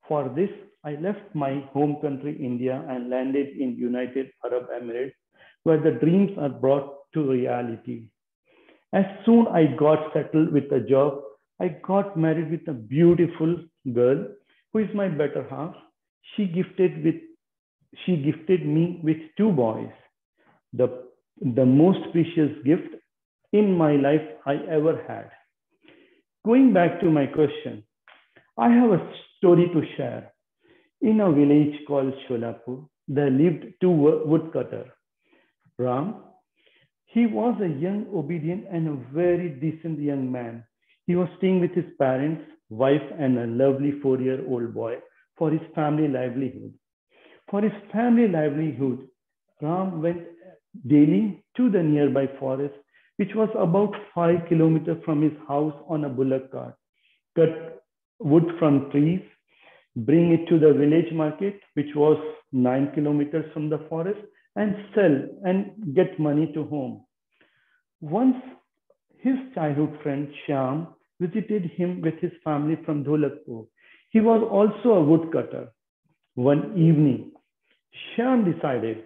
For this, I left my home country, India, and landed in United Arab Emirates, where the dreams are brought to reality. As soon as I got settled with a job, I got married with a beautiful girl who is my better half. She gifted me with 2 boys, the most precious gift in my life I ever had. Going back to my question, I have a story to share. In a village called Sholapur, there lived 2 woodcutters. Ram, he was a young, obedient, and a very decent young man He was staying with his parents, wife, and a lovely 4-year-old boy for his family livelihood. For his family livelihood, Ram went daily to the nearby forest, which was about 5 kilometers from his house on a bullock cart, cut wood from trees, bring it to the village market, which was 9 kilometers from the forest, and sell and get money to home. Once his childhood friend Shyam visited him with his family from Dholakpur. He was also a woodcutter. One evening, Shyam decided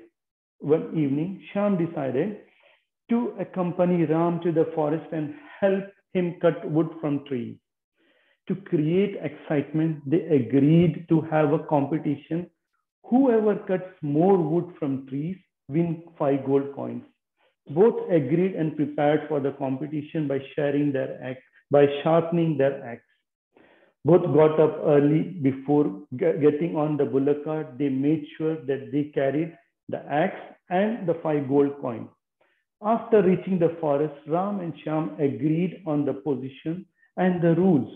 to accompany Ram to the forest and help him cut wood from trees. To create excitement, they agreed to have a competition. Whoever cuts more wood from trees wins 5 gold coins. Both agreed and prepared for the competition by sharpening their axe. Both got up early. Before getting on the bullock cart. They made sure that they carried the axe and the 5 gold coins. After reaching the forest, Ram and Shyam agreed on the position and the rules.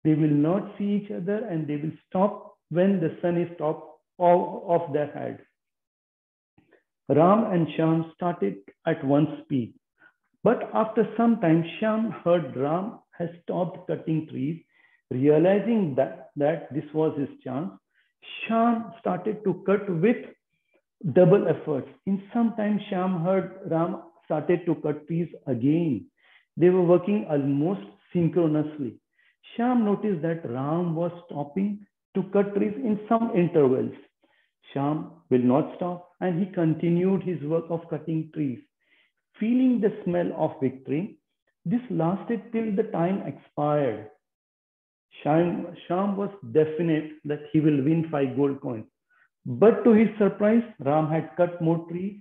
They will not see each other and they will stop when the sun is top of their head. Ram and Shyam started at one speed. But after some time, Shyam heard Ram has stopped cutting trees. Realizing that this was his chance, Shyam started to cut with double efforts. In some time, Shyam heard Ram started to cut trees again. They were working almost synchronously. Shyam noticed that Ram was stopping to cut trees in some intervals. Shyam will not stop, and he continued his work of cutting trees. Feeling the smell of victory, this lasted till the time expired. Shyam was definite that he will win 5 gold coins. But to his surprise, Ram had cut more trees.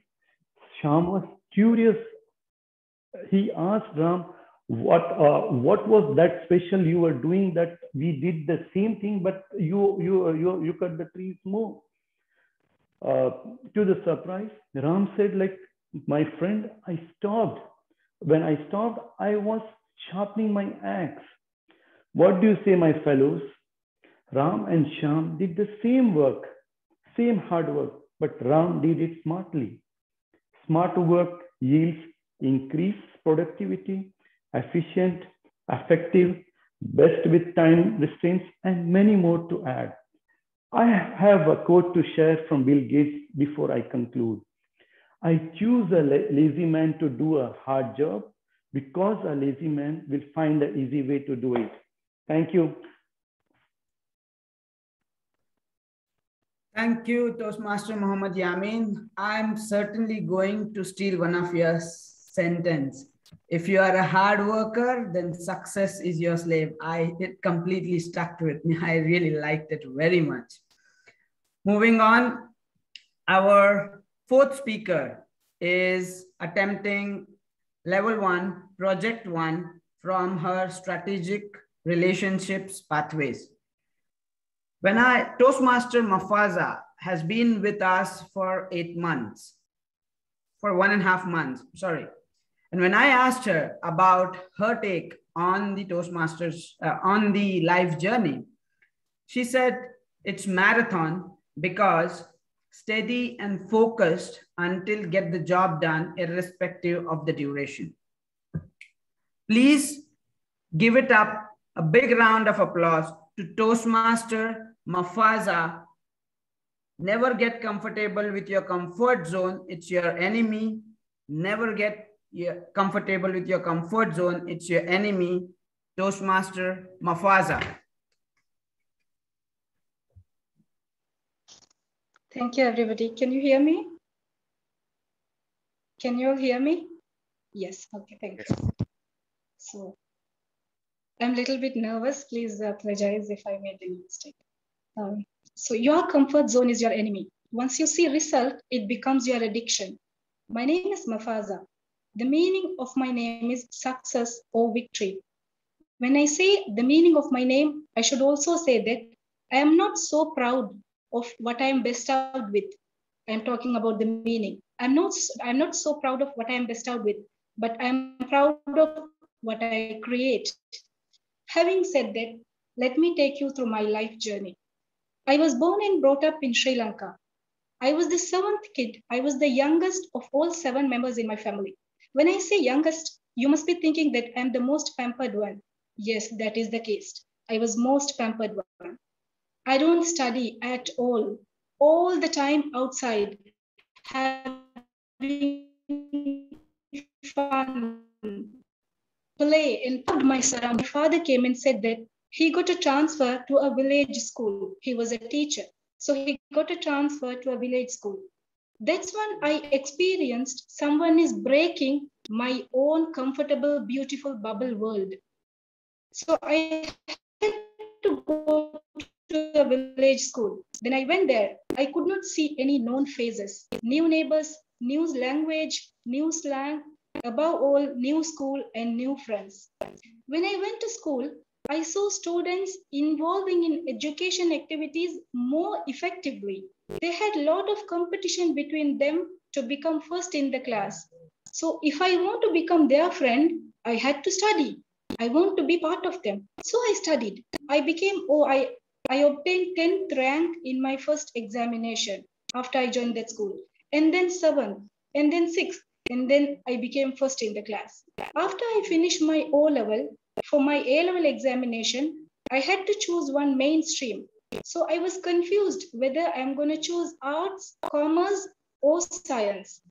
Shyam was curious. He asked Ram, what was that special you were doing that we did the same thing, but you cut the trees more? To the surprise, Ram said, like, my friend, I stopped. When I stopped, I was sharpening my axe. What do you say, my fellows? Ram and Shyam did the same work, same hard work, but Ram did it smartly. Smart work yields increased productivity, efficient, effective, best with time restraints, and many more to add. I have a quote to share from Bill Gates before I conclude. I choose a lazy man to do a hard job because a lazy man will find an easy way to do it. Thank you. Thank you, Toastmaster Muhammad Yamin. I'm certainly going to steal one of your sentence. If you are a hard worker, then success is your slave. It completely stuck with me. I really liked it very much. Moving on, our fourth speaker is attempting level 1, project 1 from her strategic relationships pathways. Toastmaster Mafaza has been with us for 8 months, for 1.5 months, sorry. And when I asked her about her take on the Toastmasters, on the life journey, she said it's marathon because steady and focused until get the job done, irrespective of the duration. Please give it up a big round of applause to Toastmaster Mafaza. Never get comfortable with your comfort zone. It's your enemy. Never get comfortable with your comfort zone. It's your enemy. Toastmaster Mafaza. Thank you, everybody. Can you hear me? Can you all hear me? Yes. Okay, thank you. So I'm a little bit nervous. Please apologize if I made any mistake. So your comfort zone is your enemy. Once you see result, it becomes your addiction. My name is Mafaza. The meaning of my name is success or victory. When I say the meaning of my name, I should also say that I am not so proud of what I am bestowed with. I am talking about the meaning. I'm not so proud of what I am bestowed with, but I am proud of what I create. Having said that, let me take you through my life journey. I was born and brought up in Sri Lanka. I was the 7th kid. I was the youngest of all 7 members in my family. When I say youngest, you must be thinking that I'm the most pampered one. Yes, that is the case. I was most pampered one. I don't study at all the time outside, having fun, play, and loved my surroundings. My father came and said that he got a transfer to a village school. He was a teacher. So he got a transfer to a village school. That's when I experienced someone is breaking my own comfortable, beautiful bubble world. So I had to go to a village school. Then I went there. I could not see any known faces, new neighbors, new language, new slang, above all, new school and new friends. When I went to school, I saw students involving in education activities more effectively. They had a lot of competition between them to become first in the class. So if I want to become their friend, I had to study. I want to be part of them. So I studied. I obtained 10th rank in my first examination after I joined that school. And then 7th, and then 6th, and then I became first in the class. After I finished my O-level, for my A-level examination, I had to choose one mainstream. So I was confused whether I'm going to choose arts, commerce, or science.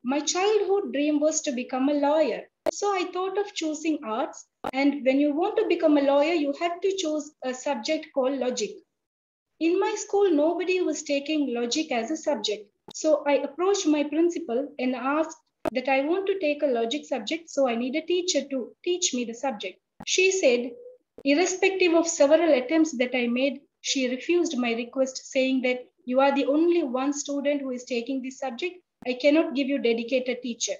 My childhood dream was to become a lawyer. So I thought of choosing arts. And when you want to become a lawyer, you have to choose a subject called logic. In my school, nobody was taking logic as a subject. So I approached my principal and asked that I want to take a logic subject, so I need a teacher to teach me the subject. She said, irrespective of several attempts that I made, she refused my request, saying that you are the only one student who is taking this subject. I cannot give you a dedicated teacher.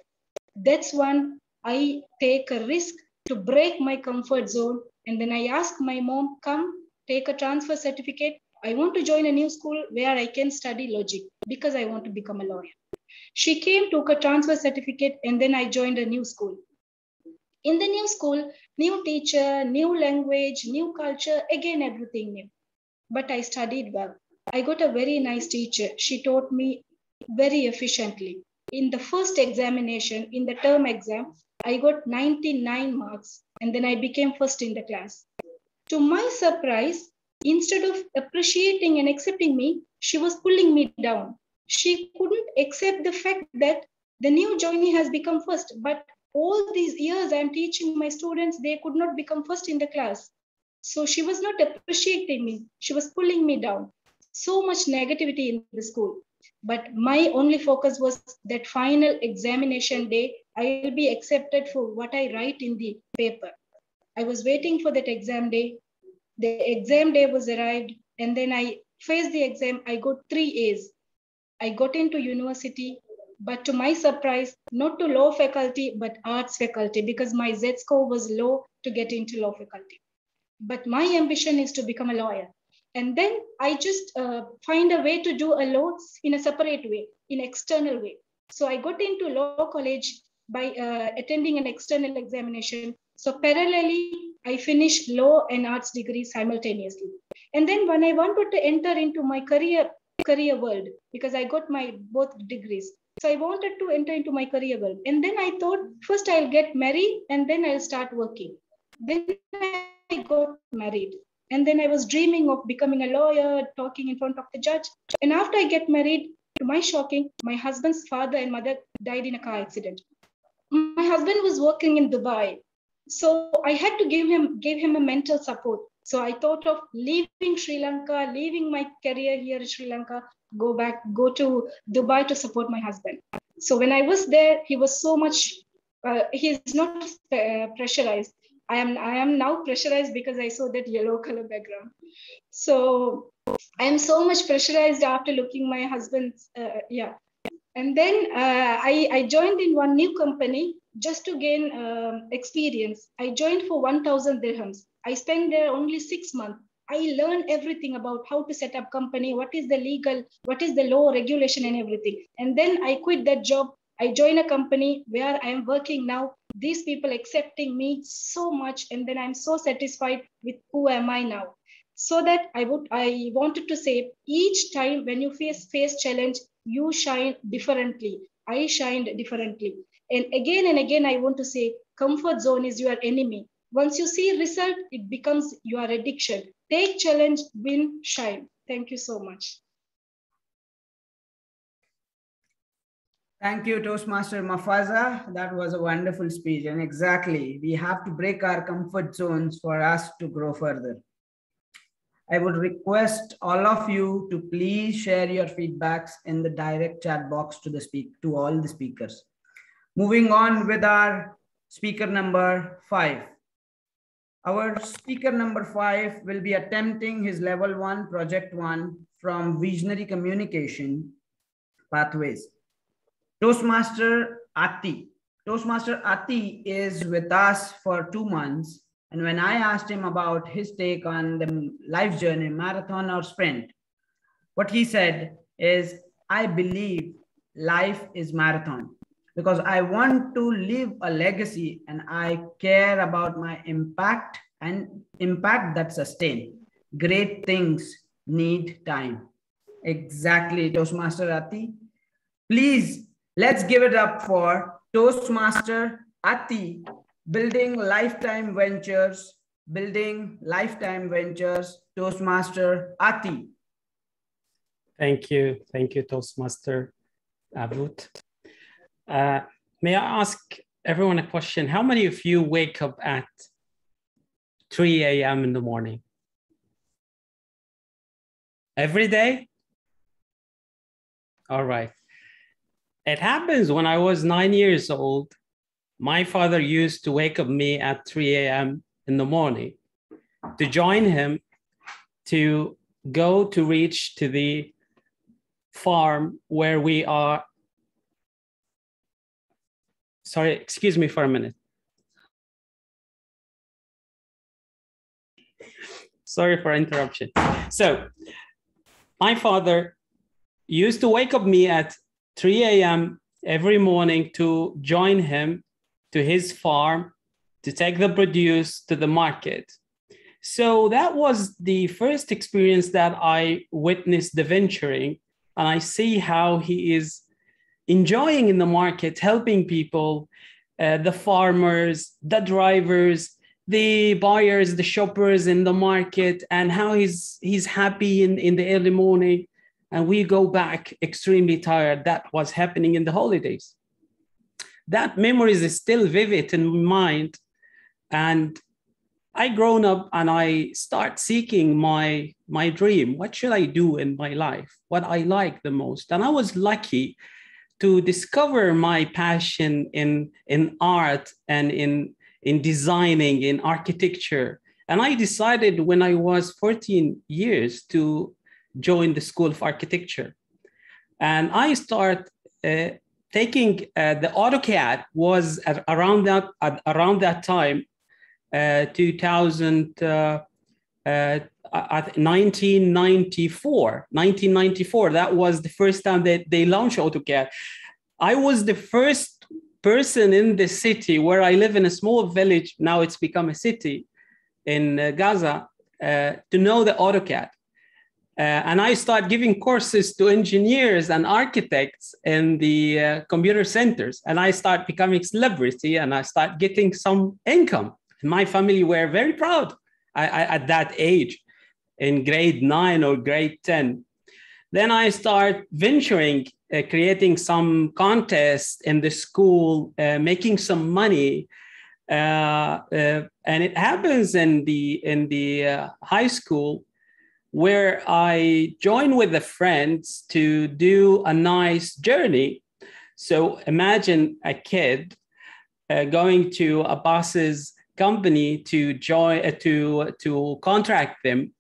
That's when I take a risk to break my comfort zone. And then I ask my mom, come take a transfer certificate. I want to join a new school where I can study logic because I want to become a lawyer. She came, took a transfer certificate, and then I joined a new school. In the new school, new teacher, new language, new culture, again, everything new. But I studied well. I got a very nice teacher. She taught me very efficiently. In the first examination, in the term exam, I got 99 marks, and then I became first in the class. To my surprise, instead of appreciating and accepting me, she was pulling me down. She couldn't accept the fact that the new joinee has become first, but all these years I'm teaching my students, they could not become first in the class. So she was not appreciating me. She was pulling me down. So much negativity in the school. But my only focus was that final examination day, I will be accepted for what I write in the paper. I was waiting for that exam day. The exam day was arrived, and then I faced the exam. I got 3 A's. I got into university, but to my surprise, not to law faculty, but arts faculty, because my Z score was low to get into law faculty. But my ambition is to become a lawyer. And then I just find a way to do a law in a separate way, in external way. So I got into law college by attending an external examination. So parallelly, I finished law and arts degree simultaneously. And then when I wanted to enter into my career world, because I got my both degrees. So I wanted to enter into my career world. And then I thought, first I'll get married and then I'll start working. Then I got married. And then I was dreaming of becoming a lawyer, talking in front of the judge. And after I get married, to my shocking, my husband's father and mother died in a car accident. My husband was working in Dubai. So I had to give him a mental support. So I thought of leaving Sri Lanka, leaving my career here in Sri Lanka, go to Dubai to support my husband. So when I was there, he was so much, he's not pressurized. I am now pressurized because I saw that yellow color background. So I am so much pressurized after looking my husband's, And then I joined in one new company just to gain experience. I joined for 1,000 dirhams. I spent there only 6 months. I learned everything about how to set up company, what is the legal, what is the law, regulation and everything. And then I quit that job. I joined a company where I am working now these people accepting me so much, and then I'm so satisfied with who am I now. So that I wanted to say, each time when you face challenge, you shine differently. I shined differently. And again, I want to say, comfort zone is your enemy. Once you see result, it becomes your addiction. Take challenge, win, shine. Thank you so much. Thank you, Toastmaster Mafaza. That was a wonderful speech. And exactly, we have to break our comfort zones for us to grow further. I would request all of you to please share your feedbacks in the direct chat box to all the speakers. Moving on with our speaker number 5. Our speaker number 5 will be attempting his level 1, project 1 from Visionary Communication Pathways. Toastmaster Ati. Toastmaster Ati is with us for 2 months. And when I asked him about his take on the life journey, marathon or sprint, what he said is, I believe life is marathon because I want to leave a legacy and I care about my impact and impact that sustain. Great things need time. Exactly, Toastmaster Ati. Please, let's give it up for Toastmaster Ati, building lifetime ventures, Toastmaster Ati. Thank you, Toastmaster Abut. May I ask everyone a question? How many of you wake up at 3 a.m. in the morning? Every day? All right. It happens when I was 9 years old. My father used to wake up me at 3 a.m. in the morning to join him to go to reach to the farm where we are. Sorry, excuse me for a minute. Sorry for interruption. So my father used to wake up me at 3 a.m. every morning to join him to his farm to take the produce to the market. So that was the first experience that I witnessed the venturing, and I see how he is enjoying in the market, helping people, the farmers, the drivers, the buyers, the shoppers in the market, and how he's happy in the early morning. And we go back extremely tired. That was happening in the holidays. That memory is still vivid in my mind. And I grown up and I start seeking my dream. What should I do in my life? What I like the most? And I was lucky to discover my passion in art and in designing, in architecture. And I decided when I was 14 years to join the School of Architecture. And I start taking the AutoCAD was around that time, 1994. That was the first time that they launched AutoCAD. I was the first person in the city where I live in a small village. Now it's become a city in Gaza to know the AutoCAD. And I start giving courses to engineers and architects in the computer centers. And I start becoming a celebrity and I start getting some income. My family were very proud at that age in grade 9 or grade 10. Then I start venturing, creating some contests in the school, making some money. And it happens in the high school where I join with the friends to do a nice journey. So imagine a kid going to a boss's company to join to contract them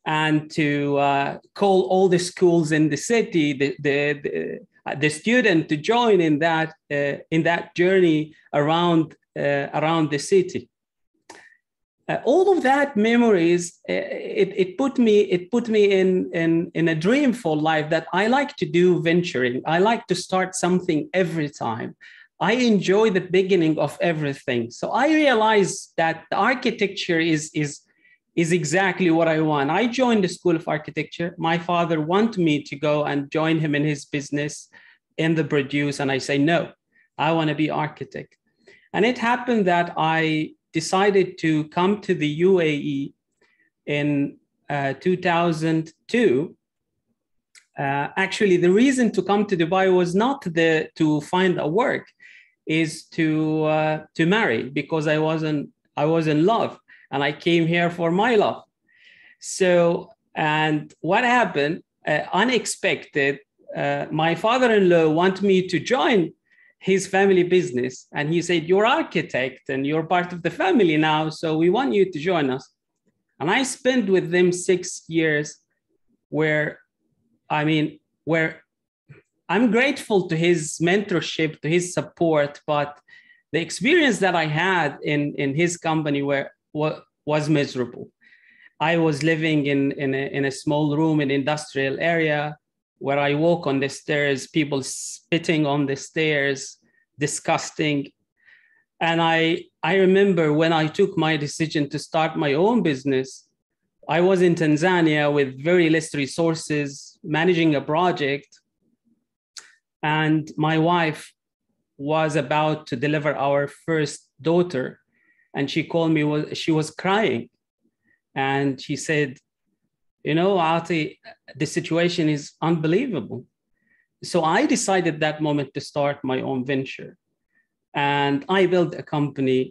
and to call all the schools in the city, the student to join in that journey around the city. All of that memories, it put me in a dreamful life that I like to do venturing. I like to start something every time. I enjoy the beginning of everything. So I realized that the architecture is exactly what I want. I joined the School of Architecture. My father wanted me to go and join him in his business in the produce. And I say, no, I want to be architect. And it happened that I decided to come to the UAE in 2002. Actually, the reason to come to Dubai was not to find a work, is to marry, because I was in love, and I came here for my love. So, and what happened? Unexpected. My father-in-law wanted me to join his family business, and he said, "You're architect, and you're part of the family now, so we want you to join us." And I spent with them 6 years, where I'm grateful to his mentorship, to his support, but the experience that I had in his company was miserable. I was living in a small room in industrial area where I walk on the stairs, people spitting on the stairs, disgusting. And I remember when I took my decision to start my own business, I was in Tanzania with very less resources, managing a project. And my wife was about to deliver our first daughter. And she called me, she was crying. And she said, "You know, Ati, the situation is unbelievable." So I decided that moment to start my own venture. And I built a company.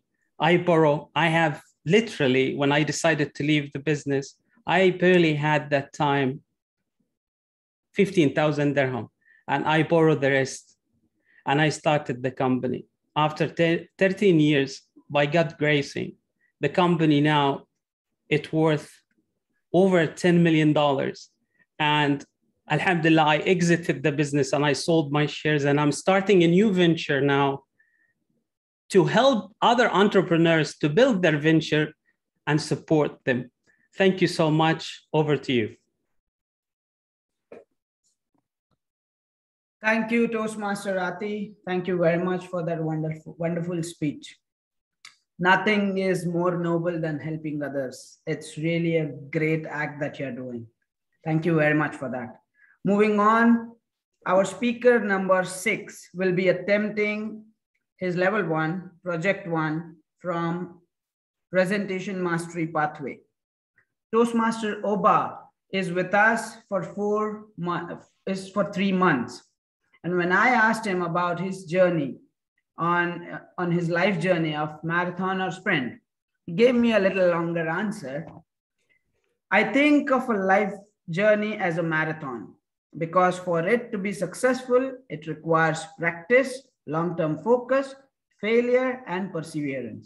I have literally, when I decided to leave the business, I barely had that time 15,000 dirham. And I borrowed the rest. And I started the company. After 13 years, by God gracing, the company now, it's worth over $10 million. And alhamdulillah, I exited the business and I sold my shares, and I'm starting a new venture now to help other entrepreneurs to build their venture and support them. Thank you so much. Over to you. Thank you, Toastmaster Ati. Thank you very much for that wonderful speech. Nothing is more noble than helping others. It's really a great act that you're doing. Thank you very much for that. Moving on, our speaker number 6 will be attempting his level 1, project 1 from presentation mastery pathway. Toastmaster Oba is with us for 3 months. And when I asked him about his journey on his life journey of marathon or sprint, he gave me a little longer answer. I think of a life journey as a marathon, because for it to be successful, it requires practice, long-term focus, failure, and perseverance.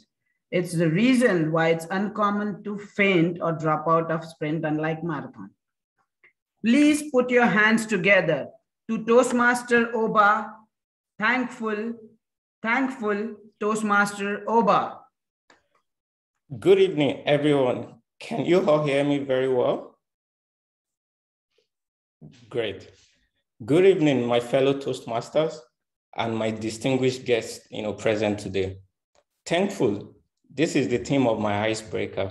It's the reason why it's uncommon to faint or drop out of sprint, unlike marathon. Please put your hands together to Toastmaster Oba. Thankful Toastmaster Oba. Good evening, everyone. Can you all hear me very well? Great. Good evening, my fellow Toastmasters and my distinguished guests present today. Thankful, this is the theme of my icebreaker.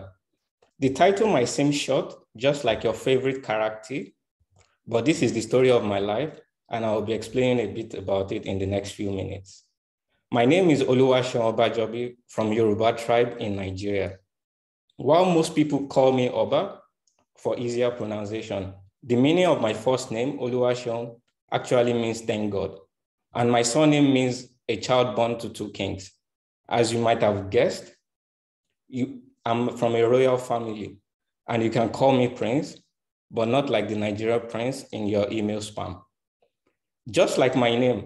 The title might seem short, just like your favorite character, but this is the story of my life, and I'll be explaining a bit about it in the next few minutes. My name is Oluwaseun Obajobi from Yoruba tribe in Nigeria. While most people call me Oba for easier pronunciation, the meaning of my first name, Oluwaseun, actually means thank God. And my surname means a child born to 2 kings. As you might have guessed, I'm from a royal family, and you can call me Prince, but not like the Nigerian Prince in your email spam. Just like my name,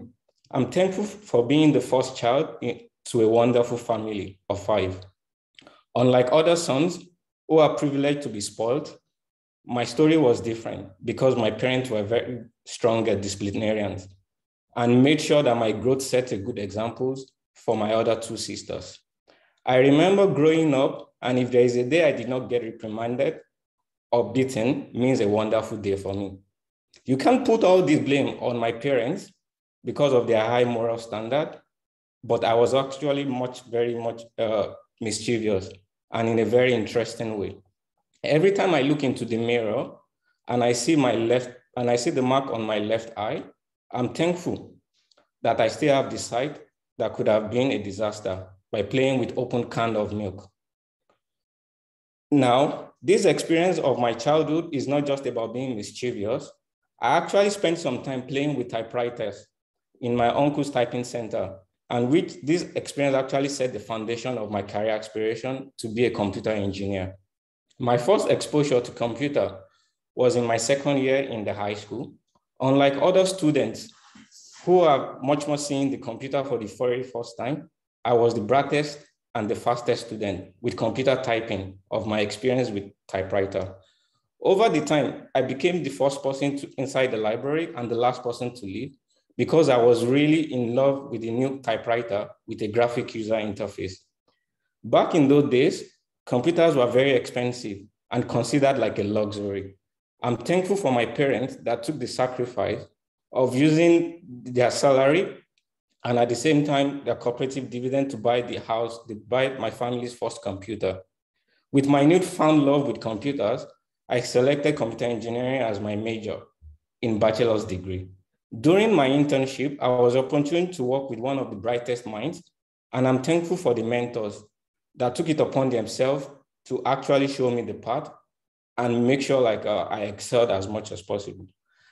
I'm thankful for being the first child to a wonderful family of 5. Unlike other sons who are privileged to be spoiled, my story was different because my parents were very strong disciplinarians and made sure that my growth set a good examples for my other 2 sisters. I remember growing up, and if there is a day I did not get reprimanded or beaten, means a wonderful day for me. You can't put all this blame on my parents because of their high moral standard, but I was actually very much mischievous and in a very interesting way. Every time I look into the mirror and I see the mark on my left eye, I'm thankful that I still have the sight that could have been a disaster by playing with open can of milk. Now, this experience of my childhood is not just about being mischievous. I actually spent some time playing with typewriters in my uncle's typing center, and this experience actually set the foundation of my career aspiration to be a computer engineer. My first exposure to computer was in my second year in the high school. Unlike other students who are much more seeing the computer for the very first time, I was the brightest and the fastest student with computer typing of my experience with typewriter. Over the time, I became the first person inside the library and the last person to leave because I was really in love with the new typewriter with a graphic user interface. Back in those days, computers were very expensive and considered like a luxury. I'm thankful for my parents that took the sacrifice of using their salary and at the same time, their cooperative dividend to buy my family's first computer. With my newfound love with computers, I selected computer engineering as my major in bachelor's degree. During my internship, I was opportunity to work with one of the brightest minds, and I'm thankful for the mentors that took it upon themselves to actually show me the path and make sure I excelled as much as possible.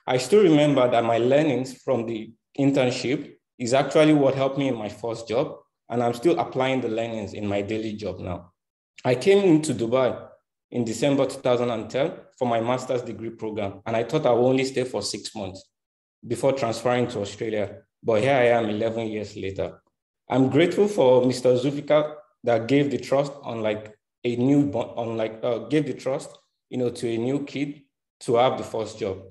I still remember that my learnings from the internship is actually what helped me in my first job, and I'm still applying the learnings in my daily job now. I came into Dubai in December 2010 for my master's degree program, and I thought I would only stay for 6 months before transferring to Australia, but here I am 11 years later. I'm grateful for Mr. Zulfikar that gave the trust gave the trust, to a new kid to have the first job,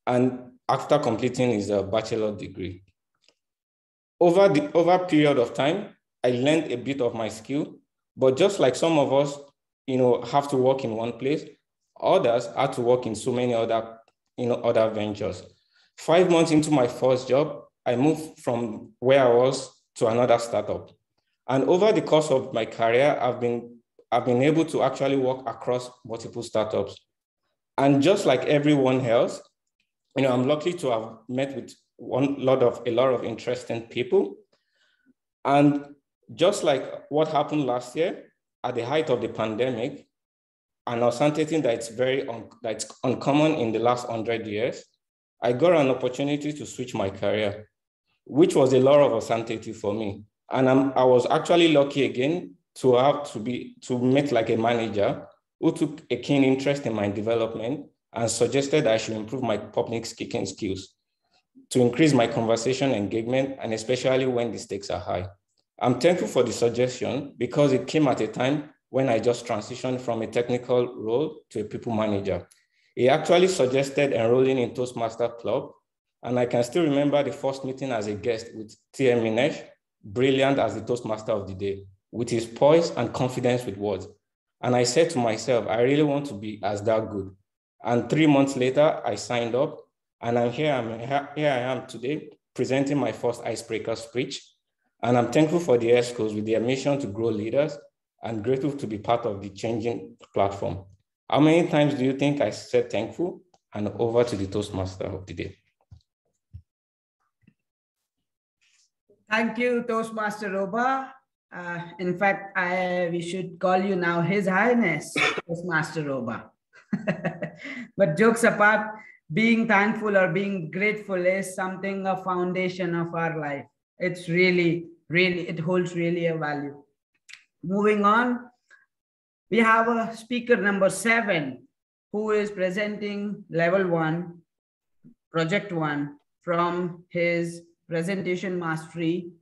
and after completing his bachelor degree. Over a period of time, I learned a bit of my skill, but just like some of us, have to work in one place, others had to work in so many other ventures. 5 months into my first job, I moved from where I was to another startup. And over the course of my career, I've been able to actually work across multiple startups. And just like everyone else, I'm lucky to have met with a lot of interesting people. And just like what happened last year, at the height of the pandemic, and uncertainty that's that's uncommon in the last 100 years, I got an opportunity to switch my career, which was a lot of uncertainty for me. And I was actually lucky again to meet like a manager who took a keen interest in my development and suggested I should improve my public speaking skills to increase my conversation engagement, and especially when the stakes are high. I'm thankful for the suggestion because it came at a time when I just transitioned from a technical role to a people manager. He actually suggested enrolling in Toastmasters Club, and I can still remember the first meeting as a guest with TM Minesh, brilliant as the Toastmaster of the day, with his poise and confidence with words. And I said to myself, I really want to be as that good. And 3 months later, I signed up, and here I am today, presenting my first icebreaker speech. And I'm thankful for the ESCOs with their mission to grow leaders, and grateful to be part of the changing platform. How many times do you think I said thankful? And over to the Toastmaster of the day. Thank you, Toastmaster Roba. In fact, we should call you now His Highness, Toastmaster Roba. But jokes apart, being thankful or being grateful is something, a foundation of our life. It's really, it holds really a value. Moving on, we have a speaker number 7 who is presenting level 1, project 1 from his presentation mastery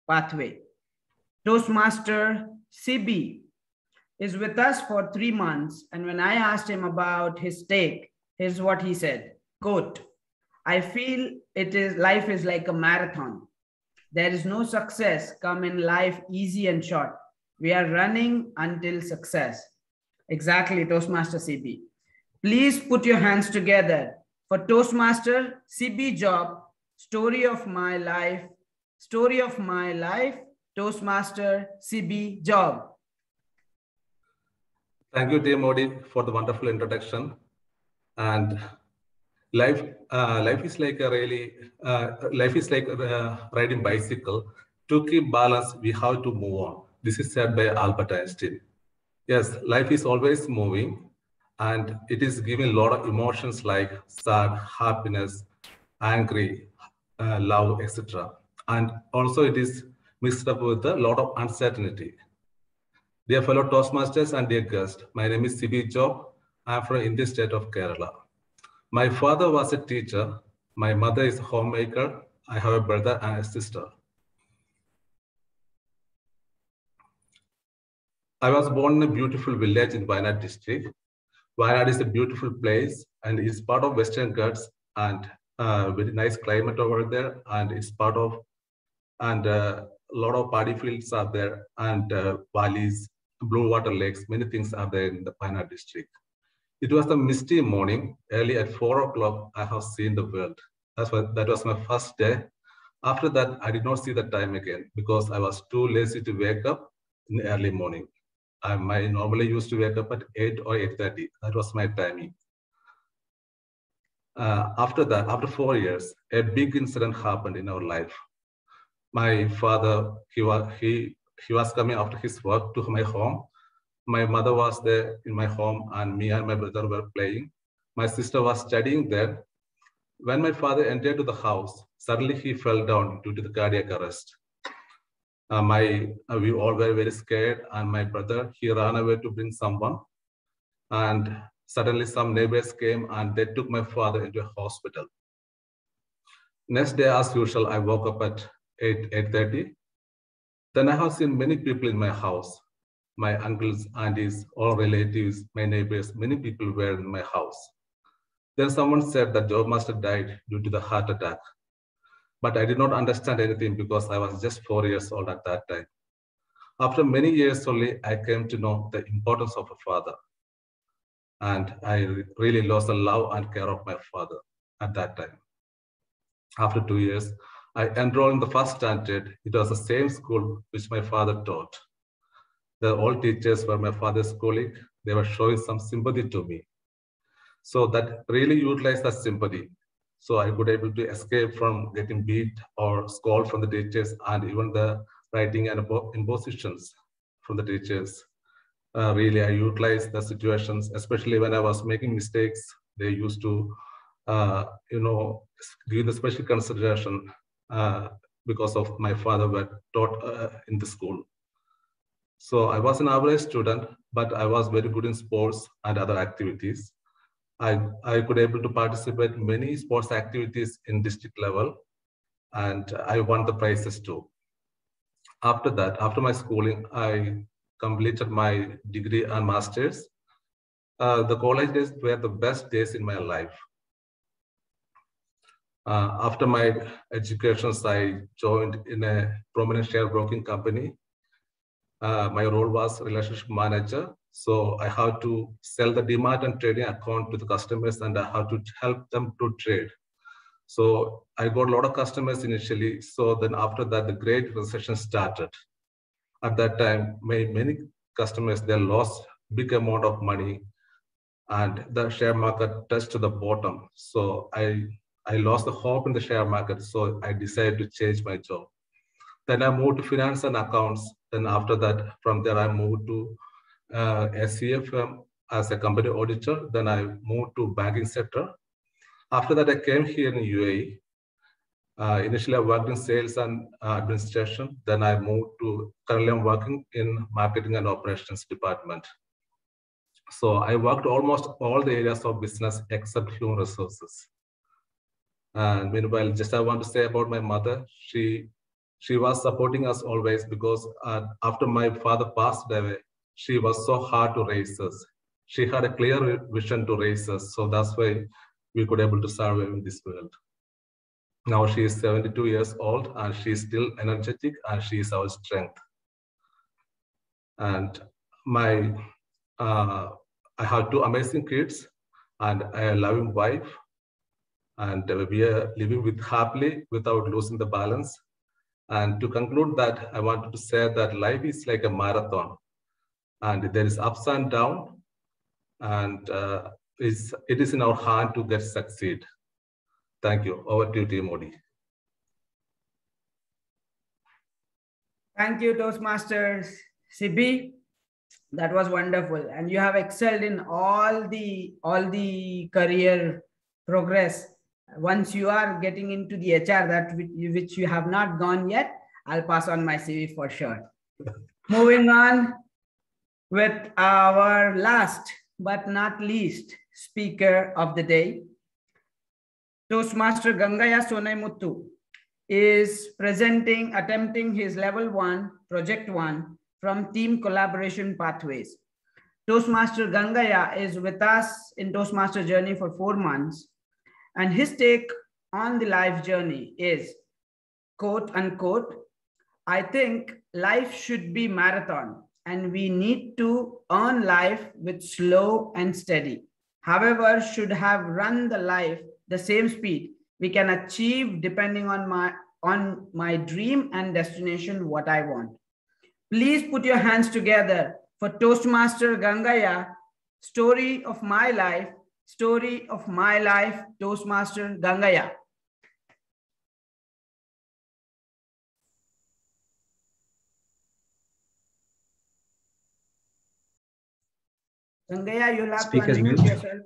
pathway. Toastmaster CB is with us for 3 months. And when I asked him about his take, here's what he said, quote, I feel life is like a marathon. There is no success come in life easy and short. We are running until success. Exactly, Toastmaster CB. Please put your hands together for Toastmaster CB Job, story of my life Story of my life, Toastmaster CB Job. Thank you, Dear Modi, for the wonderful introduction. And life is like riding bicycle. To keep balance, we have to move on. This is said by Albert Einstein. Yes, life is always moving, and it is giving a lot of emotions like sad, happiness, angry, love, etc. And also it is mixed up with a lot of uncertainty. Dear fellow Toastmasters and dear guests, my name is CB Job. I am from Indian state of Kerala. My father was a teacher. My mother is a homemaker. I have a brother and a sister. I was born in a beautiful village in Wayanad district. Wayanad is a beautiful place and it's part of Western Ghats and very nice climate over there. And it's part of, and a lot of paddy fields are there and valleys, blue water lakes, many things are there in the Wayanad district. It was a misty morning, early at 4 o'clock, I have seen the world. That was my first day. After that, I did not see the time again because I was too lazy to wake up in the early morning. I normally used to wake up at 8 or 8:30. That was my timing. After that, after 4 years, a big incident happened in our life. My father, he was coming after his work to my home. My mother was there in my home and me and my brother were playing. My sister was studying there. When my father entered to the house, suddenly he fell down due to the cardiac arrest. We all were very scared and my brother, he ran away to bring someone. And suddenly some neighbors came and they took my father into a hospital. Next day, as usual, I woke up at 8:30. Then I have seen many people in my house. My uncles, aunties, all relatives, my neighbors, many people were in my house. Then someone said that Job Master died due to the heart attack. But I did not understand anything because I was just 4 years old at that time. After many years only, I came to know the importance of a father. And I really lost the love and care of my father at that time. After 2 years, I enrolled in the first standard. It was the same school which my father taught. The old teachers were my father's colleague. They were showing some sympathy to me. So that really utilized that sympathy. So I could able to escape from getting beat or scolded from the teachers and even the writing and impositions from the teachers. Really, I utilized the situations, especially when I was making mistakes. They used to, give the special consideration because of my father were taught in the school. So I was an average student, but I was very good in sports and other activities. I could able to participate in many sports activities in district level, and I won the prizes too. After that, after my schooling, I completed my degree and master's. The college days were the best days in my life. After my educations, I joined in a prominent share broking company. My role was relationship manager. So I have to sell the demand and trading account to the customers and I have to help them to trade. So I got a lot of customers initially. So then after that, the Great Recession started. At that time, many customers, they lost big amount of money and the share market touched to the bottom. So I lost the hope in the share market. So I decided to change my job. Then I moved to finance and accounts. Then after that, from there, I moved to a CFM as a company auditor. Then I moved to banking sector. After that, I came here in UAE. Initially, I worked in sales and administration. Then I moved to, currently I'm working in marketing and operations department. So I worked almost all the areas of business except human resources. And meanwhile, just I want to say about my mother, she was supporting us always because after my father passed away, she was so hard to raise us. She had a clear vision to raise us. So that's why we could able to survive in this world. Now she is 72 years old and she is still energetic and she is our strength. And I have 2 amazing kids and a loving wife. And we are living with happily without losing the balance. And to conclude that, I wanted to say that life is like a marathon, and there is ups and downs, and it is in our hand to get succeed. Thank you. Over to you, Team Modi. Thank you, Toastmasters. Sibi, that was wonderful, and you have excelled in all the career progress. Once you are getting into the HR, that which you have not gone yet, I'll pass on my CV for sure. Moving on with our last but not least speaker of the day, Toastmaster Gangaya Sonaimuthu is attempting his level 1, project 1 from Team Collaboration Pathways. Toastmaster Gangaya is with us in Toastmaster journey for 4 months, and his take on the life journey is, quote unquote, I think life should be marathon and we need to earn life with slow and steady. However, should have run the life the same speed we can achieve depending on my dream and destination, what I want. Please put your hands together for Toastmaster Gangaya, story of my life, Toastmaster Gangaya. Gangaya, you'll have to unmute yourself.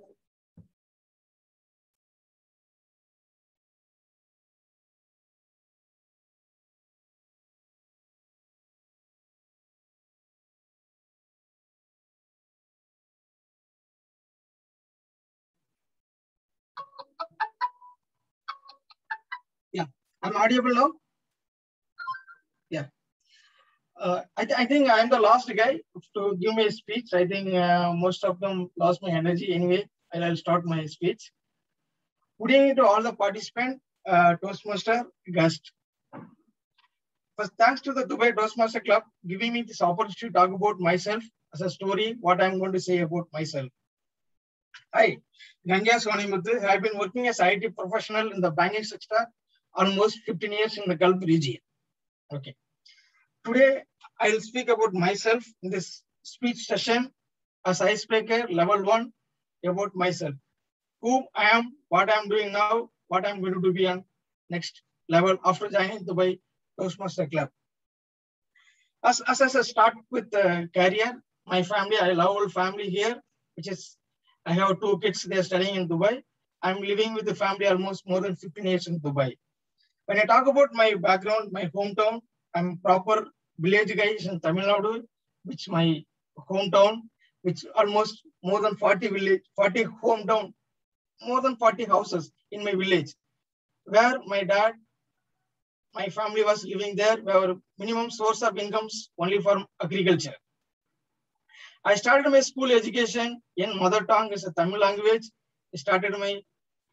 Yeah, I'm audible now. Yeah. I think I'm the last guy to give me a speech. I think most of them lost my energy anyway. I'll start my speech. Good evening to all the participants, Toastmaster guest. First, thanks to the Dubai Toastmaster Club giving me this opportunity to talk about myself as a story, what I'm going to say about myself. Hi, Gangaya Sonaimuthu. I've been working as an IT professional in the banking sector almost 15 years in the Gulf region. Okay. Today, I'll speak about myself in this speech session as icebreaker level 1 about myself, who I am, what I'm doing now, what I'm going to do beyond next level after joining Dubai Toastmaster Club. As I start with the career, my family, I love our family here, which is, I have 2 kids, they're studying in Dubai. I'm living with the family almost more than 15 years in Dubai. When I talk about my background, my hometown, I'm proper village guy in Tamil Nadu, which my hometown, which almost more than 40 hometown, more than 40 houses in my village, where my dad, my family was living there, where minimum source of incomes only from agriculture. I started my school education in mother tongue as a Tamil language. I started my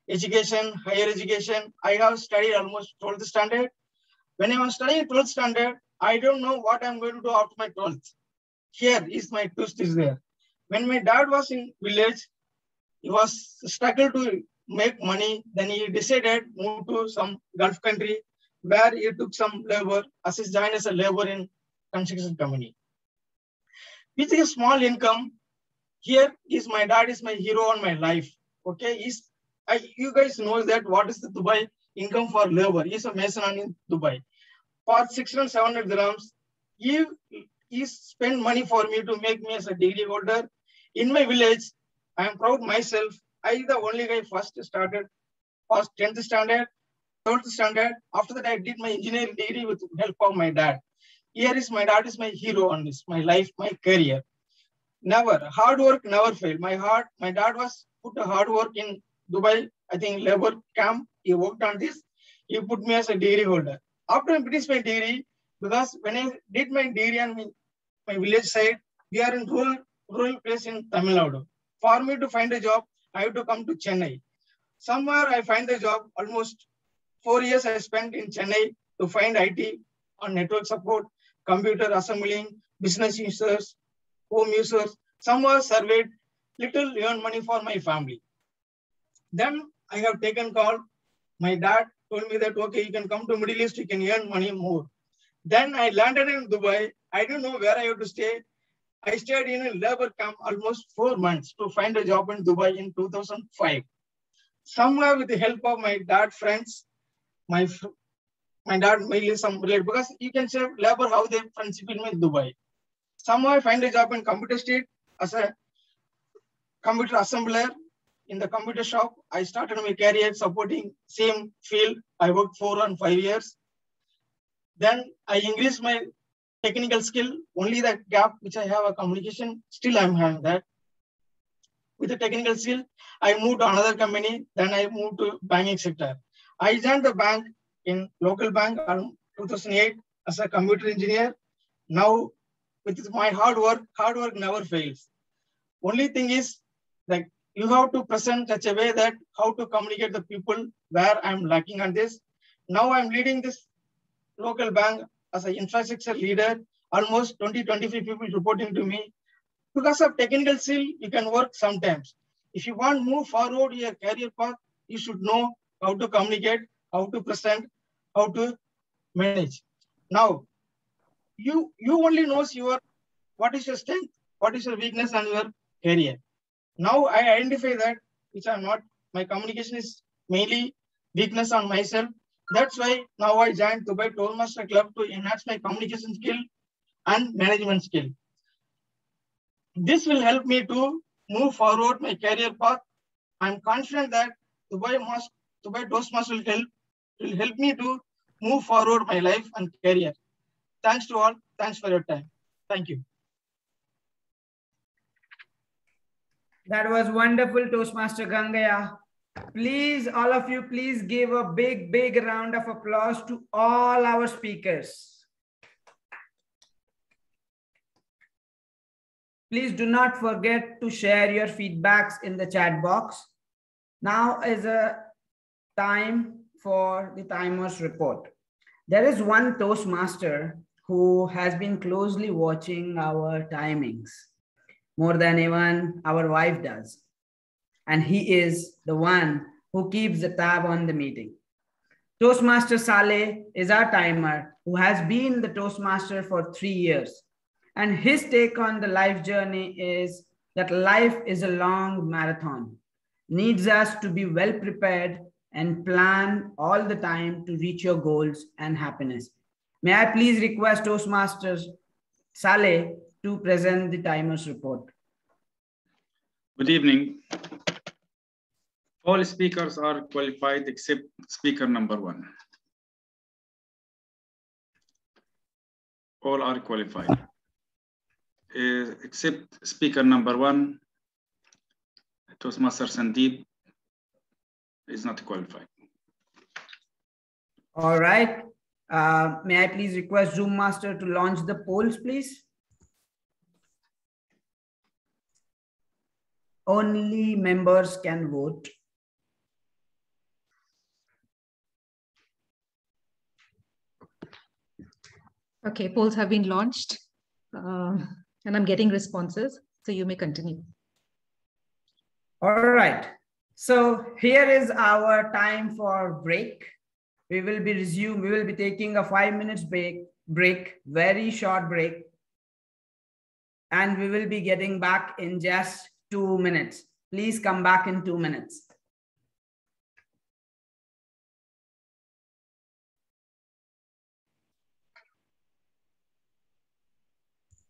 education, higher education. I have studied almost 12th standard. When I was studying 12th standard, I don't know what I'm going to do after my 12th. Here is my twist is there. When my dad was in village, he was struggled to make money. Then he decided move to some Gulf country where he took some labor, joined as a labor in construction company. With a small income, here is my dad is my hero on my life. Okay, you guys know that what is the Dubai income for labor? He's a mason in Dubai. For 600, 700 dirhams, he spent money for me to make me as a degree holder. In my village, I am proud myself. I the only guy first started, first 10th standard, 12th standard. After that, I did my engineering degree with help of my dad. Here is my dad is my hero on this, my life, my career. Never, hard work never failed. My dad was put a hard work in Dubai, I think labor camp. He worked on this. He put me as a degree holder. After I finished my degree, because when I did my degree on my village side, we are in rural place in Tamil Nadu. For me to find a job, I have to come to Chennai. Somewhere I find a job. Almost 4 years I spent in Chennai to find IT on network support, computer assembling, business users, home users. Somewhere surveyed, little earn money for my family. Then I have taken call. My dad told me that, okay, you can come to Middle East, you can earn money more. Then I landed in Dubai. I don't know where I have to stay. I stayed in a labor camp almost 4 months to find a job in Dubai in 2005. Somehow with the help of my dad friends, my dad mainly some related, because you can say labor how they friendship in Dubai. Somehow I find a job in computer state as a computer assembler in the computer shop. I started my career supporting same field. I worked 4 and 5 years. Then I increased my technical skill. Only that gap which I have a communication, still I'm having that. With the technical skill, I moved to another company. Then I moved to banking sector. I joined the bank in local bank in 2008 as a computer engineer. Now, with my hard work never fails. Only thing is that you have to present such a way that how to communicate the people where I'm lacking on this. Now I'm leading this local bank as an infrastructure leader, almost 20-25 people reporting to me. Because of technical skill, you can work sometimes. If you want to move forward your career path, you should know how to communicate, how to present, how to manage. Now, you only knows what is your strength, what is your weakness and your career. Now I identify that which I'm not. My communication is mainly weakness on myself. That's why now I joined Dubai Toastmaster Club to enhance my communication skill and management skill. This will help me to move forward my career path. I'm confident that Dubai Toastmaster will help me to move forward my life and career. Thanks to all. Thanks for your time. Thank you. That was wonderful, Toastmaster Gangaya. Please, all of you, please give a big, big round of applause to all our speakers. Please do not forget to share your feedbacks in the chat box. Now is a time for the timers report. There is one Toastmaster who has been closely watching our timings, more than even our wife does. And he is the one who keeps the tab on the meeting. Toastmaster Saleh is our timer who has been the Toastmaster for 3 years. And his take on the life journey is that life is a long marathon, needs us to be well prepared and plan all the time to reach your goals and happiness. May I please request Toastmasters Saleh to present the timers report. Good evening. All speakers are qualified except speaker number 1. All are qualified. Except speaker number 1, Toastmaster Sandeep is not qualified. All right. May I please request Zoom Master to launch the polls, please? Only members can vote. Okay, polls have been launched and I'm getting responses, so you may continue. All right. So here is our time for break. We will be taking a 5 minutes break, very short break. And we will be getting back in just 2 minutes. Please come back in 2 minutes.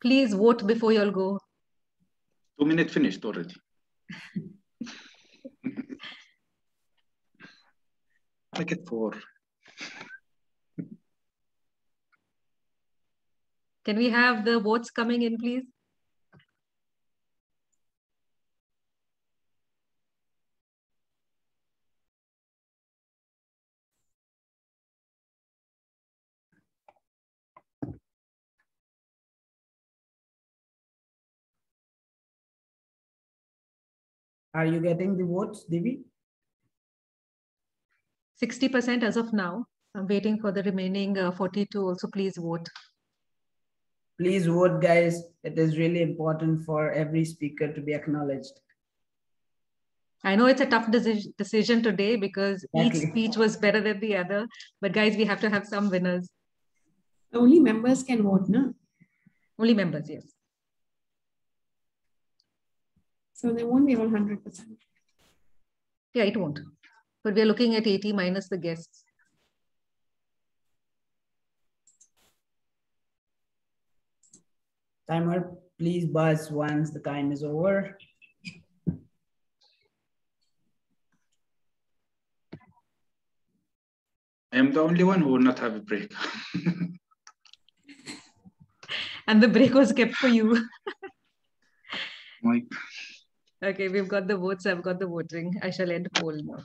Please vote before you all go. 2 minutes finished already. Make it 4. Can we have the votes coming in, please? Are you getting the votes, Divi? 60% as of now. I'm waiting for the remaining 42. Also, please vote. Please vote, guys. It is really important for every speaker to be acknowledged. I know it's a tough decision today because Exactly. each speech was better than the other. But guys, we have to have some winners. Only members can vote, no? Only members, yes. So they won't be all 100%. Yeah, it won't. But we are looking at 80 minus the guests. Timer, please buzz once the time is over. I am the only one who will not have a break. And the break was kept for you. Mike. Okay, we've got the votes. I've got the voting. I shall end poll now.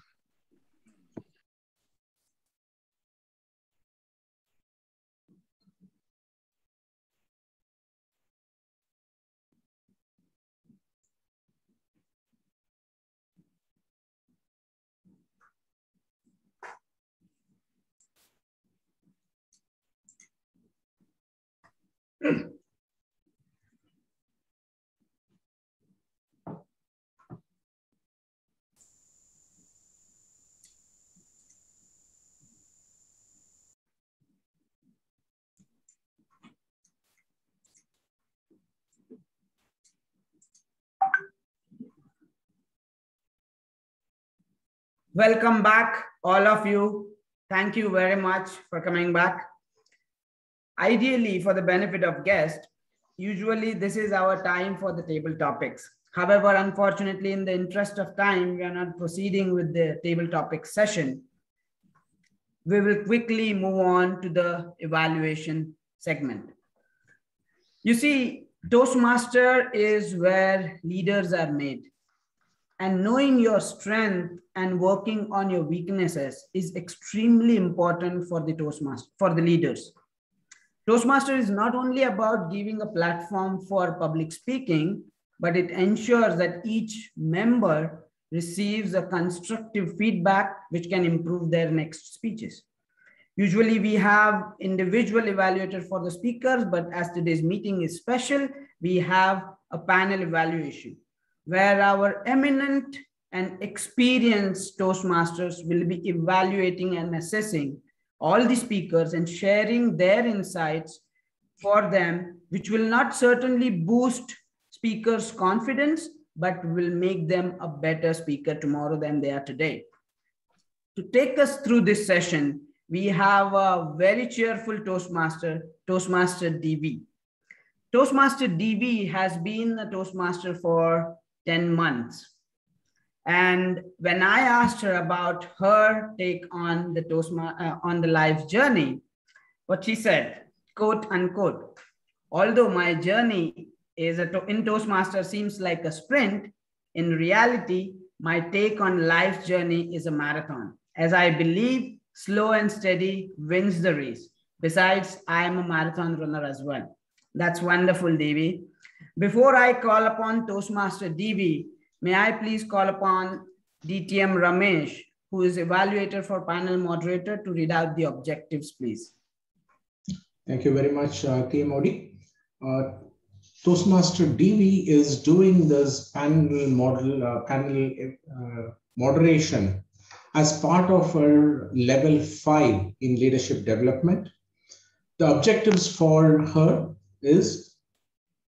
Welcome back, all of you. Thank you very much for coming back. Ideally, for the benefit of guests, usually this is our time for the table topics. However, unfortunately, in the interest of time, we are not proceeding with the table topics session. We will quickly move on to the evaluation segment. You see, Toastmaster is where leaders are made. And knowing your strength and working on your weaknesses is extremely important for the Toastmaster, for the leaders. Toastmaster is not only about giving a platform for public speaking, but it ensures that each member receives a constructive feedback which can improve their next speeches. Usually we have individual evaluators for the speakers, but as today's meeting is special, we have a panel evaluation where our eminent and experienced Toastmasters will be evaluating and assessing all the speakers and sharing their insights for them, which will not certainly boost speakers' confidence, but will make them a better speaker tomorrow than they are today. To take us through this session, we have a very cheerful Toastmaster, Toastmaster DV. Toastmaster DV has been a Toastmaster for 10 months. And when I asked her about her take on the on the life journey, what she said, quote unquote, although my journey is in Toastmaster seems like a sprint, in reality, my take on life journey is a marathon, as I believe slow and steady wins the race. Besides, I am a marathon runner as well. That's wonderful, DV. Before I call upon Toastmaster DV, may I please call upon DTM Ramesh, who is evaluator for panel moderator, to read out the objectives, please. Thank you very much, TM Toastmaster DV is doing this panel moderation as part of her level 5 in leadership development. The objectives for her is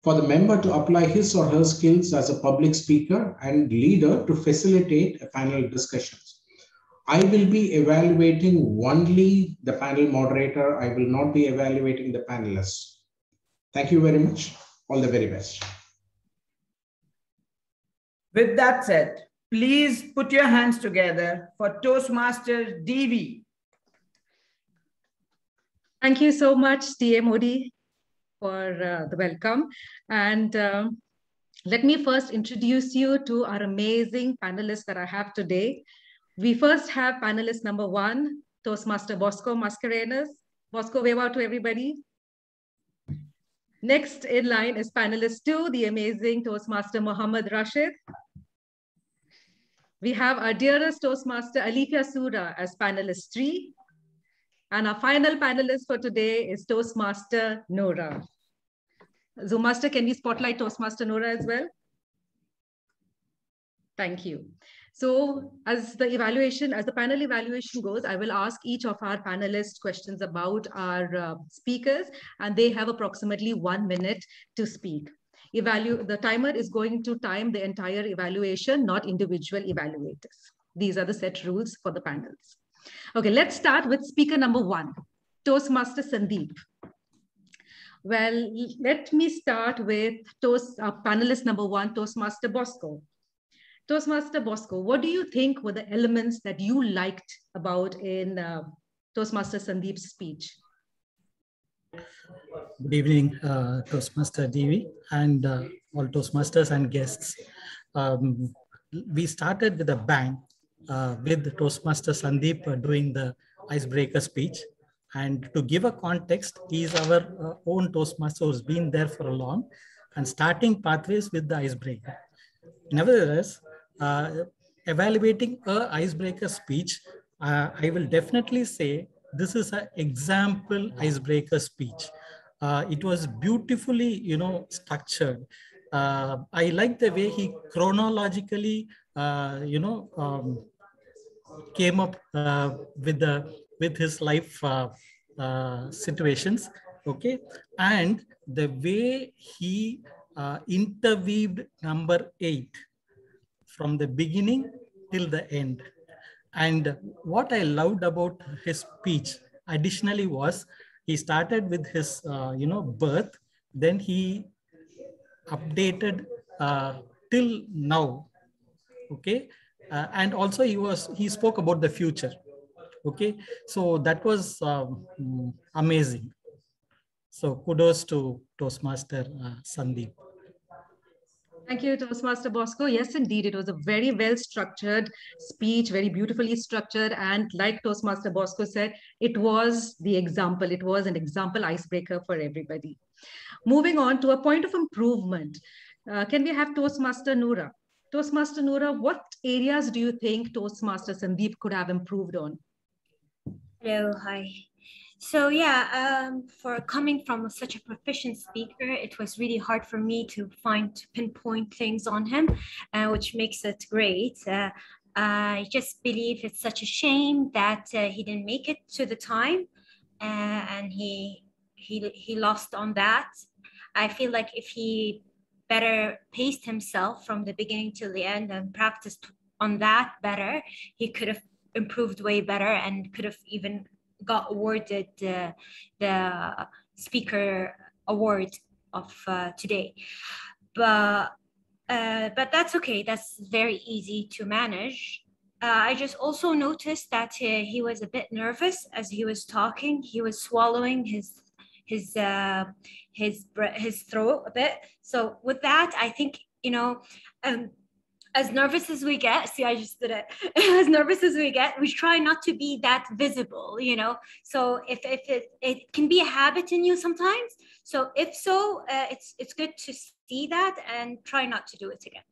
for the member to apply his or her skills as a public speaker and leader to facilitate a panel discussions. I will be evaluating only the panel moderator. I will not be evaluating the panelists. Thank you very much. All the very best. With that said, please put your hands together for Toastmaster DV. Thank you so much, TM Modi, for the welcome. And let me first introduce you to our amazing panelists that I have today. We first have panelist number 1, Toastmaster Bosco Mascarenas. Bosco, wave out to everybody. Next in line is panelist 2, the amazing Toastmaster Mohammad Rashid. We have our dearest Toastmaster Alifia Sura as panelist 3. And our final panelist for today is Toastmaster Nora. Zoom Master, can we spotlight Toastmaster Nora as well? Thank you. So as the panel evaluation goes, I will ask each of our panelists questions about our speakers, and they have approximately 1 minute to speak. The timer is going to time the entire evaluation, not individual evaluators. These are the set rules for the panels. Okay, let's start with speaker number 1, Toastmaster Sandeep. Well, let me start with panelist number 1, Toastmaster Bosco. Toastmaster Bosco, what do you think were the elements that you liked about in Toastmaster Sandeep's speech? Good evening, Toastmaster Devi and all Toastmasters and guests. We started with a bang with Toastmaster Sandeep doing the icebreaker speech. And to give a context, he is our own Toastmaster who's been there for a long and starting pathways with the icebreaker. Nevertheless, evaluating a icebreaker speech, I will definitely say this is an example icebreaker speech. It was beautifully, structured. I like the way he chronologically, came up with his life situations. Okay, and the way he interweaved number 8 from the beginning till the end. And what I loved about his speech additionally was he started with his birth, then he updated till now. Okay, and also he spoke about the future. Okay, so that was amazing. So kudos to Toastmaster Sandeep. Thank you, Toastmaster Bosco. Yes, indeed, it was a very well-structured speech, very beautifully structured. And like Toastmaster Bosco said, it was the example. It was an example icebreaker for everybody. Moving on to a point of improvement. Can we have Toastmaster Noora? Toastmaster Noora, what areas do you think Toastmaster Sandeep could have improved on? Hello, hi. So yeah, for coming from such a proficient speaker, it was really hard for me to pinpoint things on him, which makes it great. I just believe it's such a shame that he didn't make it to the time, and he lost on that. I feel like if he better paced himself from the beginning till the end and practiced on that better, he could have improved way better and could have even got awarded the speaker award of today. But that's okay. That's very easy to manage. I just also noticed that he was a bit nervous as he was talking. He was swallowing his throat a bit. So with that, I think, as nervous as we get, see, I just did it. As nervous as we get, we try not to be that visible, So if it can be a habit in you sometimes. So if so, it's good to see that and try not to do it again.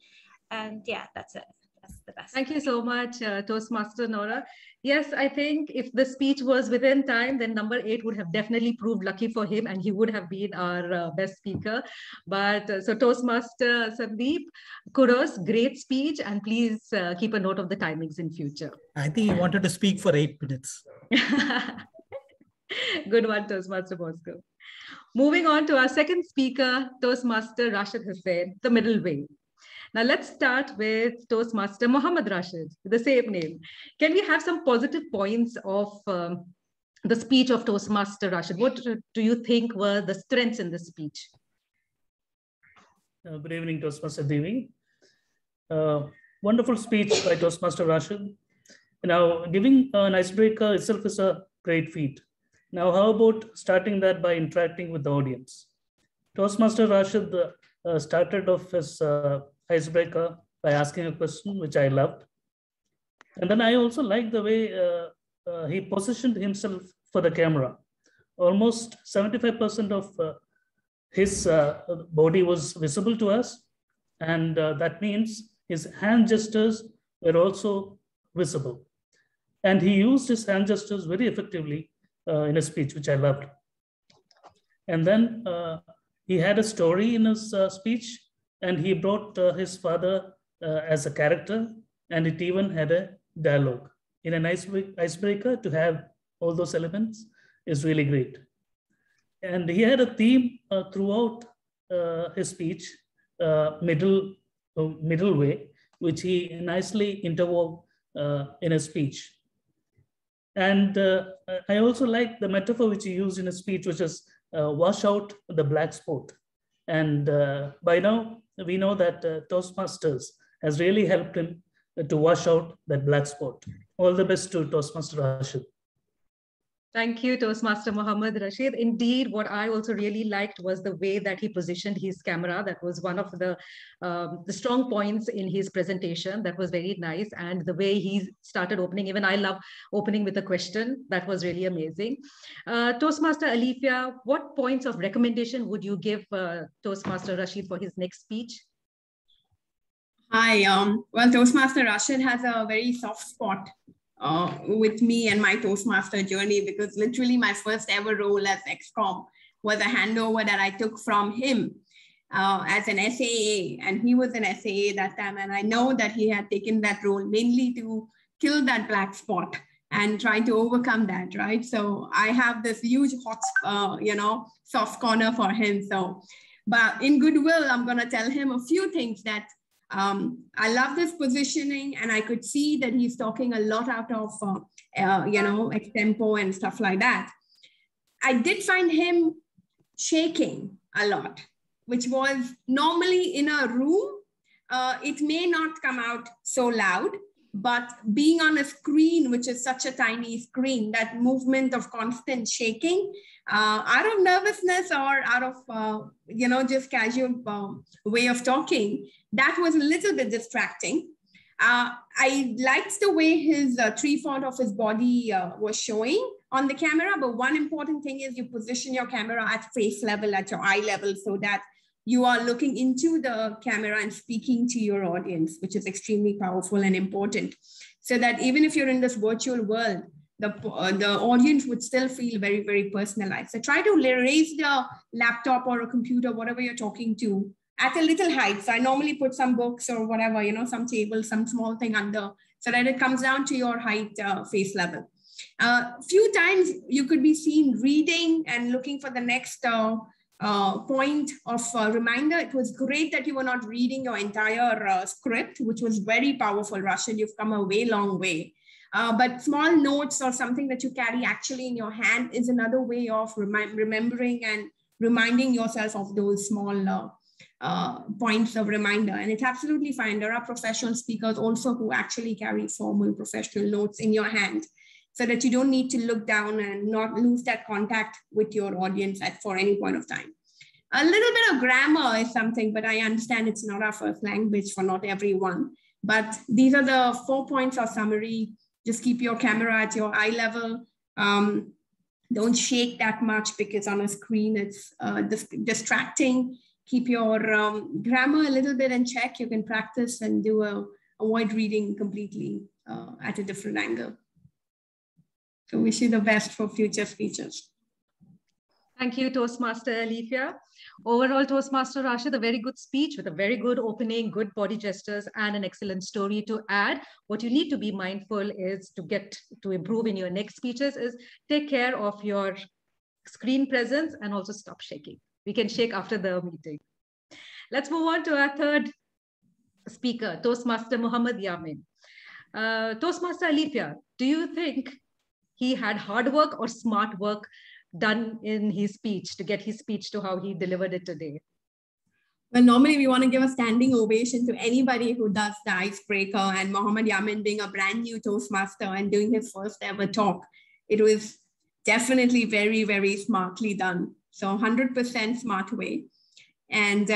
And yeah, that's it. That's the best. Thank you so much, Toastmaster Noora. Yes, I think if the speech was within time, then number 8 would have definitely proved lucky for him and he would have been our best speaker. But so Toastmaster Sandeep, kudos, great speech, and please keep a note of the timings in future. I think he wanted to speak for 8 minutes. Good one, Toastmaster Bosco. Moving on to our second speaker, Toastmaster Rashid Hussain, the middle way. Now let's start with Toastmaster Mohammed Rashid, the same name. Can we have some positive points of the speech of Toastmaster Rashid? What do you think were the strengths in the speech? Good evening, Toastmaster Devi. Wonderful speech by Toastmaster Rashid. Now, giving an icebreaker itself is a great feat. Now, how about starting that by interacting with the audience? Toastmaster Rashid started off his icebreaker by asking a question, which I loved. And then I also liked the way he positioned himself for the camera. Almost 75% of his body was visible to us. And that means his hand gestures were also visible. And he used his hand gestures very effectively in his speech, which I loved. And then he had a story in his speech, and he brought his father as a character, and it even had a dialogue. In an icebreaker, to have all those elements is really great. And he had a theme throughout his speech, middle way, which he nicely interwove in his speech. And I also like the metaphor which he used in his speech, which is wash out the black spot. And by now, we know that Toastmasters has really helped him to wash out that black spot. All the best to Toastmaster Rashid. Thank you, Toastmaster Mohammed Rashid. Indeed, what I also really liked was the way that he positioned his camera. That was one of the strong points in his presentation. That was very nice. And the way he started opening, even I love opening with a question. That was really amazing. Toastmaster Alifia, what points of recommendation would you give Toastmaster Rashid for his next speech? Hi, well, Toastmaster Rashid has a very soft spot with me and my Toastmaster journey, because literally my first ever role as XCOM was a handover that I took from him as an SAA, and he was an SAA that time. And I know that he had taken that role mainly to kill that black spot and try to overcome that, right? So I have this huge hot, soft corner for him. So, but in goodwill, I'm gonna tell him a few things that I love this positioning, and I could see that he's talking a lot out of, extempo and stuff like that. I did find him shaking a lot, which was normally in a room. It may not come out so loud, but being on a screen, which is such a tiny screen, that movement of constant shaking, out of nervousness or out of, just casual way of talking, that was a little bit distracting. I liked the way his three-fourths of his body was showing on the camera, but one important thing is you position your camera at face level, at your eye level, so that you are looking into the camera and speaking to your audience, which is extremely powerful and important. So that even if you're in this virtual world, the audience would still feel very, very personalized. So try to raise the laptop or a computer, whatever you're talking to, at a little height. So I normally put some books or whatever, some table, some small thing under, so that it comes down to your height, face level. Few times you could be seen reading and looking for the next point of reminder. It was great that you were not reading your entire script, which was very powerful, Rashid. You've come a long way. But small notes or something that you carry actually in your hand is another way of remembering and reminding yourself of those small points of reminder. And it's absolutely fine. There are professional speakers also who actually carry formal professional notes in your hand, so that you don't need to look down and not lose that contact with your audience for any point of time. A little bit of grammar is something, but I understand it's not our first language for not everyone. But these are the 4 points of summary. Just keep your camera at your eye level. Don't shake that much, because on a screen it's distracting. Keep your grammar a little bit in check. You can practice and avoid reading completely at a different angle. So wish you the best for future speeches. Thank you, Toastmaster Alifia. Overall, Toastmaster Rashid, a very good speech with a very good opening, good body gestures, and an excellent story to add. What you need to be mindful is to improve in your next speeches is take care of your screen presence and also stop shaking. We can shake after the meeting. Let's move on to our third speaker, Toastmaster Mohammed Yamin. Toastmaster Alifia, do you think he had hard work or smart work done in his speech to get his speech to how he delivered it today? Well, normally we want to give a standing ovation to anybody who does the icebreaker, and Mohammed Yamin being a brand new Toastmaster and doing his first ever talk, it was definitely very, very smartly done. So 100% smart way. And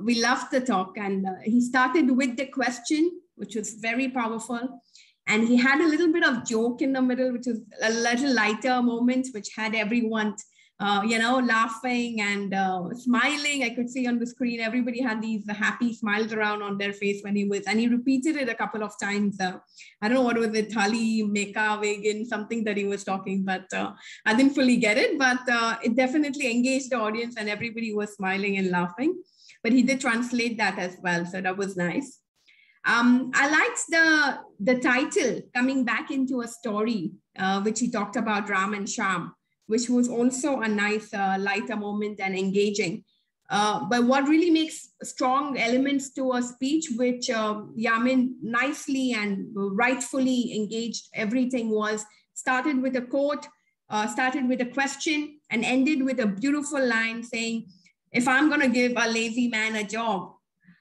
we loved the talk, and he started with the question, which was very powerful. And he had a little bit of joke in the middle, which was a little lighter moment, which had everyone, laughing and smiling. I could see on the screen, everybody had these happy smiles around on their face when he was, and he repeated it a couple of times. I don't know what was it, Thali, Meka, Vegan, something that he was talking, but I didn't fully get it, but it definitely engaged the audience and everybody was smiling and laughing. But he did translate that as well, so that was nice. I liked the title, coming back into a story, which he talked about Ram and Sham, which was also a nice lighter moment and engaging. But what really makes strong elements to a speech, which Yamin nicely and rightfully engaged everything, was started with a quote, started with a question, and ended with a beautiful line saying, if I'm going to give a lazy man a job,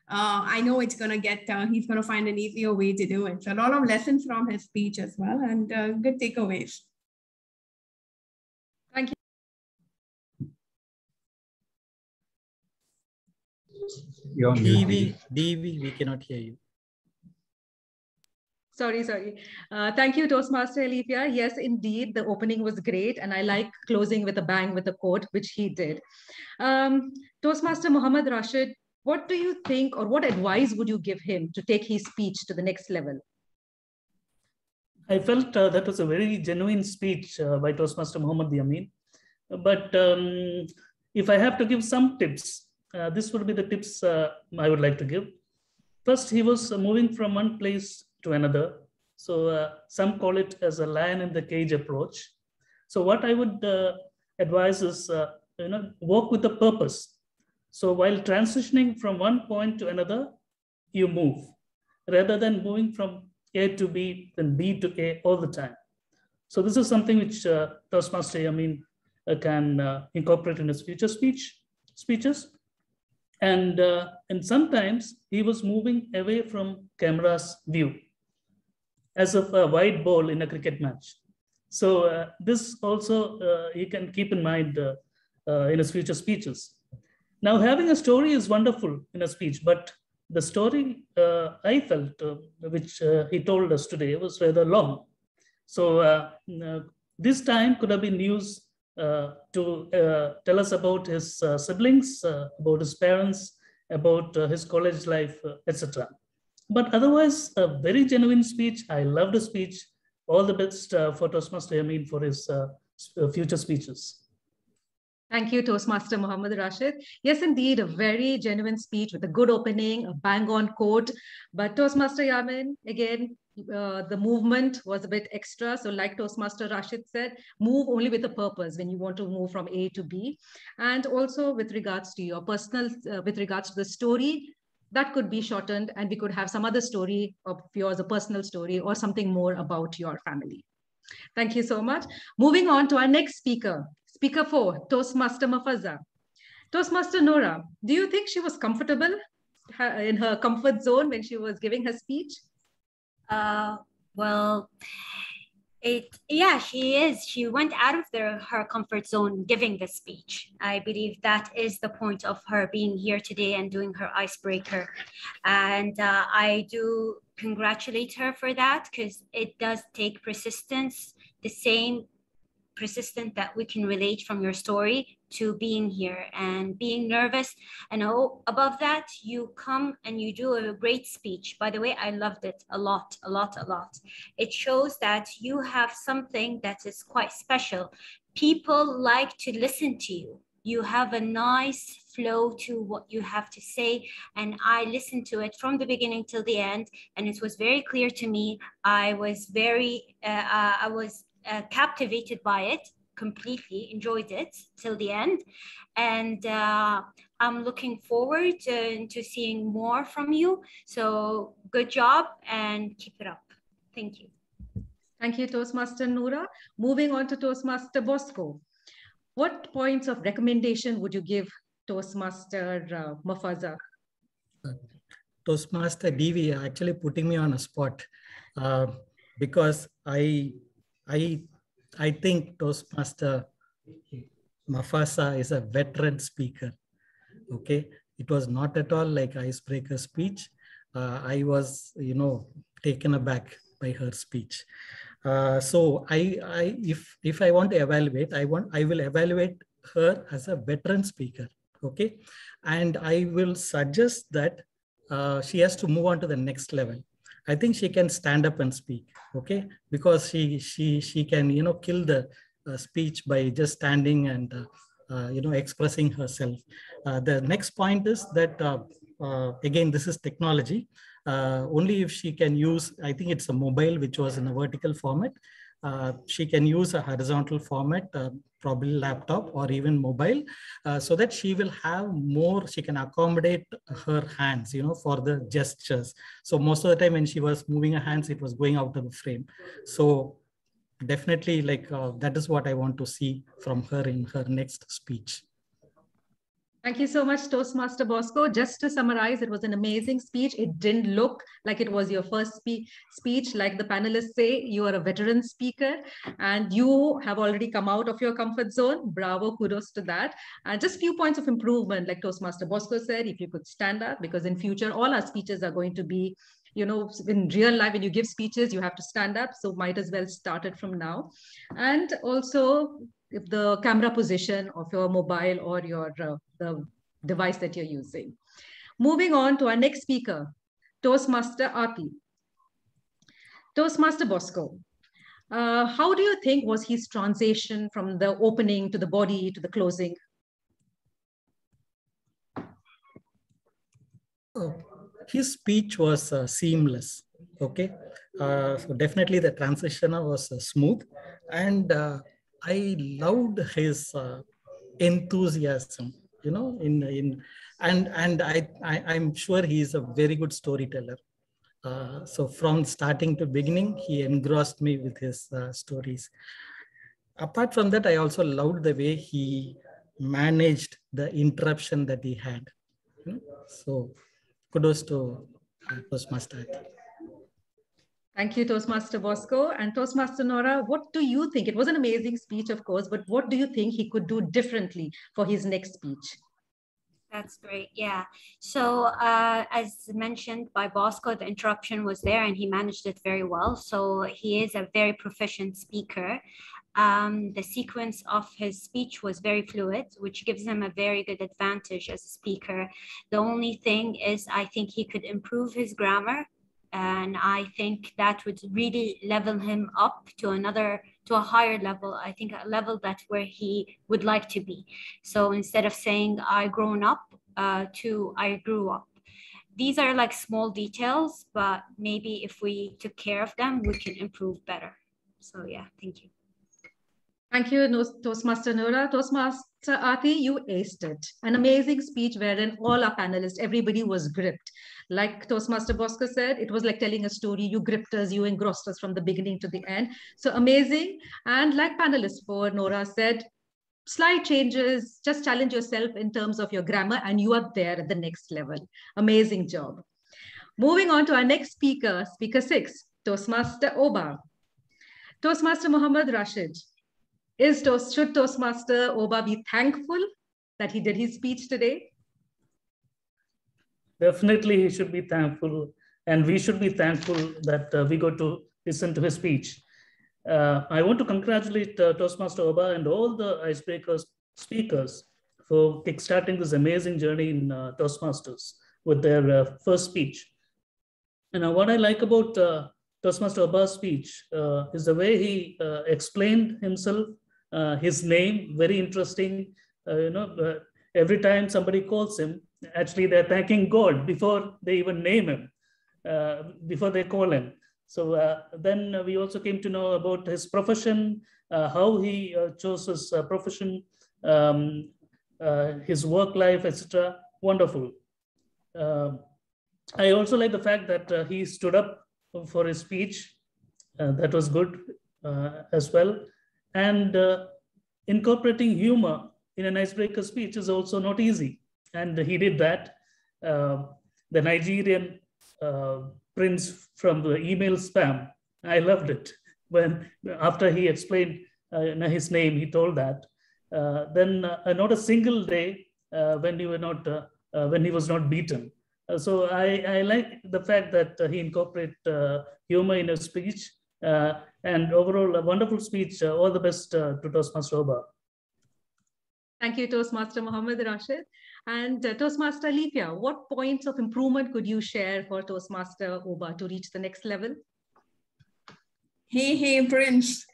I know it's going to get, he's going to find an easier way to do it. So a lot of lessons from his speech as well, and good takeaways. Thank you. DV, we cannot hear you. Sorry. Thank you, Toastmaster Alethea. Yes, indeed, the opening was great. And I like closing with a bang with a quote, which he did. Toastmaster Mohammad Rashid, what do you think, or what advice would you give him to take his speech to the next level? I felt that was a very genuine speech by Toastmaster Muhammad Yamin. But if I have to give some tips, this would be the tips I would like to give. First, he was moving from one place to another. So some call it as a lion in the cage approach. So what I would advise is, work with a purpose. So while transitioning from one point to another, you move, rather than moving from A to B, then B to A all the time. So this is something which Toastmaster Yamin can incorporate in his future speeches. And sometimes he was moving away from camera's view, as of a wide ball in a cricket match. So this also he can keep in mind in his future speeches. Now, having a story is wonderful in a speech, but the story I felt, which he told us today, was rather long. So this time could have been used to tell us about his siblings, about his parents, about his college life, etc. But otherwise, a very genuine speech. I loved the speech. All the best for Toastmaster Yamin for his future speeches. Thank you, Toastmaster Mohammad Rashid. Yes, indeed, a very genuine speech with a good opening, a bang-on quote. But Toastmaster Yamin, again, the movement was a bit extra. So like Toastmaster Rashid said, move only with a purpose when you want to move from A to B. And also with regards to your personal, with regards to the story, that could be shortened and we could have some other story of yours, a personal story or something more about your family. Thank you so much. Moving on to our next speaker. Speaker 4, Toastmaster Mafaza. Toastmaster Nora, do you think she was comfortable in her comfort zone when she was giving her speech? Well, yeah, she is. She went out of her comfort zone giving the speech. I believe that is the point of her being here today and doing her icebreaker. And I do congratulate her for that, because it does take persistence, the same persistent that we can relate from your story to being here and being nervous. And above that, you come and you do a great speech. By the way, I loved it a lot. It shows that you have something that is quite special. People like to listen to you. You have a nice flow to what you have to say. And I listened to it from the beginning till the end. And it was very clear to me. I was captivated by it, completely enjoyed it till the end. And I'm looking forward to seeing more from you. So good job and keep it up. Thank you. Thank you, Toastmaster Noora. Moving on to Toastmaster Bosco. What points of recommendation would you give Toastmaster Mafaza? Toastmaster DV actually putting me on a spot because I think Toastmaster Mafaza is a veteran speaker. Okay, it was not at all like icebreaker speech. I was, taken aback by her speech. So if I want to evaluate, I will evaluate her as a veteran speaker. Okay, and I will suggest that she has to move on to the next level. I think she can stand up and speak, okay, because she can kill the speech by just standing and expressing herself. The next point is that again, this is technology. only if she can use, I think it's a mobile, which was in a vertical format. She can use a horizontal format, probably laptop or even mobile, so that she will have more, she can accommodate her hands, for the gestures. So most of the time when she was moving her hands, it was going out of the frame. So definitely that is what I want to see from her in her next speech. Thank you so much, Toastmaster Bosco. Just to summarize, it was an amazing speech. It didn't look like it was your first speech. Like the panelists say, you are a veteran speaker and you have already come out of your comfort zone. Bravo, kudos to that. And just few points of improvement, like Toastmaster Bosco said, if you could stand up, because in future, all our speeches are going to be, in real life, when you give speeches, you have to stand up. So might as well start it from now. And also, if the camera position of your mobile or your the device that you're using. Moving on to our next speaker, Toastmaster Aati. Toastmaster Bosco, how do you think was his transition from the opening to the body to the closing? His speech was seamless. Okay, so definitely the transition was smooth, and I loved his enthusiasm. And I'm sure he's a very good storyteller. So from starting to beginning, he engrossed me with his stories. Apart from that, I also loved the way he managed the interruption that he had. So kudos to Toastmaster. Thank you, Toastmaster Bosco. And Toastmaster Nora, what do you think? It was an amazing speech, of course, but what do you think he could do differently for his next speech? That's great. Yeah. So as mentioned by Bosco, the interruption was there and he managed it very well. So he is a very proficient speaker. The sequence of his speech was very fluid, which gives him a very good advantage as a speaker. The only thing is, I think he could improve his grammar. And I think that would really level him up to a higher level. I think a level that where he would like to be. So instead of saying I grown up to I grew up. These are like small details, but maybe if we took care of them, we can improve better. So yeah, thank you. Thank you, Toastmaster Nora. Toastmaster Aati, you aced it. An amazing speech wherein all our panelists, everybody was gripped. Like Toastmaster Bosco said, it was like telling a story. You gripped us, you engrossed us from the beginning to the end. So amazing. And like panelist 4, Nora said, slight changes, just challenge yourself in terms of your grammar and you are there at the next level. Amazing job. Moving on to our next speaker, speaker 6, Toastmaster Oba. Toastmaster Muhammad Rashid. Should Toastmaster Oba be thankful that he did his speech today? Definitely, he should be thankful, and we should be thankful that we got to listen to his speech. I want to congratulate Toastmaster Oba and all the Icebreakers speakers for kickstarting this amazing journey in Toastmasters with their first speech. And what I like about Toastmaster Oba's speech is the way he explained himself, his name, very interesting. Every time somebody calls him, actually they're thanking God before they even name him, before they call him. So then we also came to know about his profession, how he chose his profession, his work life, etc. Wonderful. I also like the fact that he stood up for his speech. That was good as well. And incorporating humor in an icebreaker speech is also not easy. And he did that. The Nigerian prince from the email spam, I loved it. When after he explained his name, he told that. Then not a single day when he was not beaten. So I like the fact that he incorporated humor in his speech, and overall a wonderful speech. All the best to Toastmaster Oba. Thank you, Toastmaster Muhammad Rashid. And Toastmaster Alifia, what points of improvement could you share for Toastmaster Oba to reach the next level? Hey, Prince.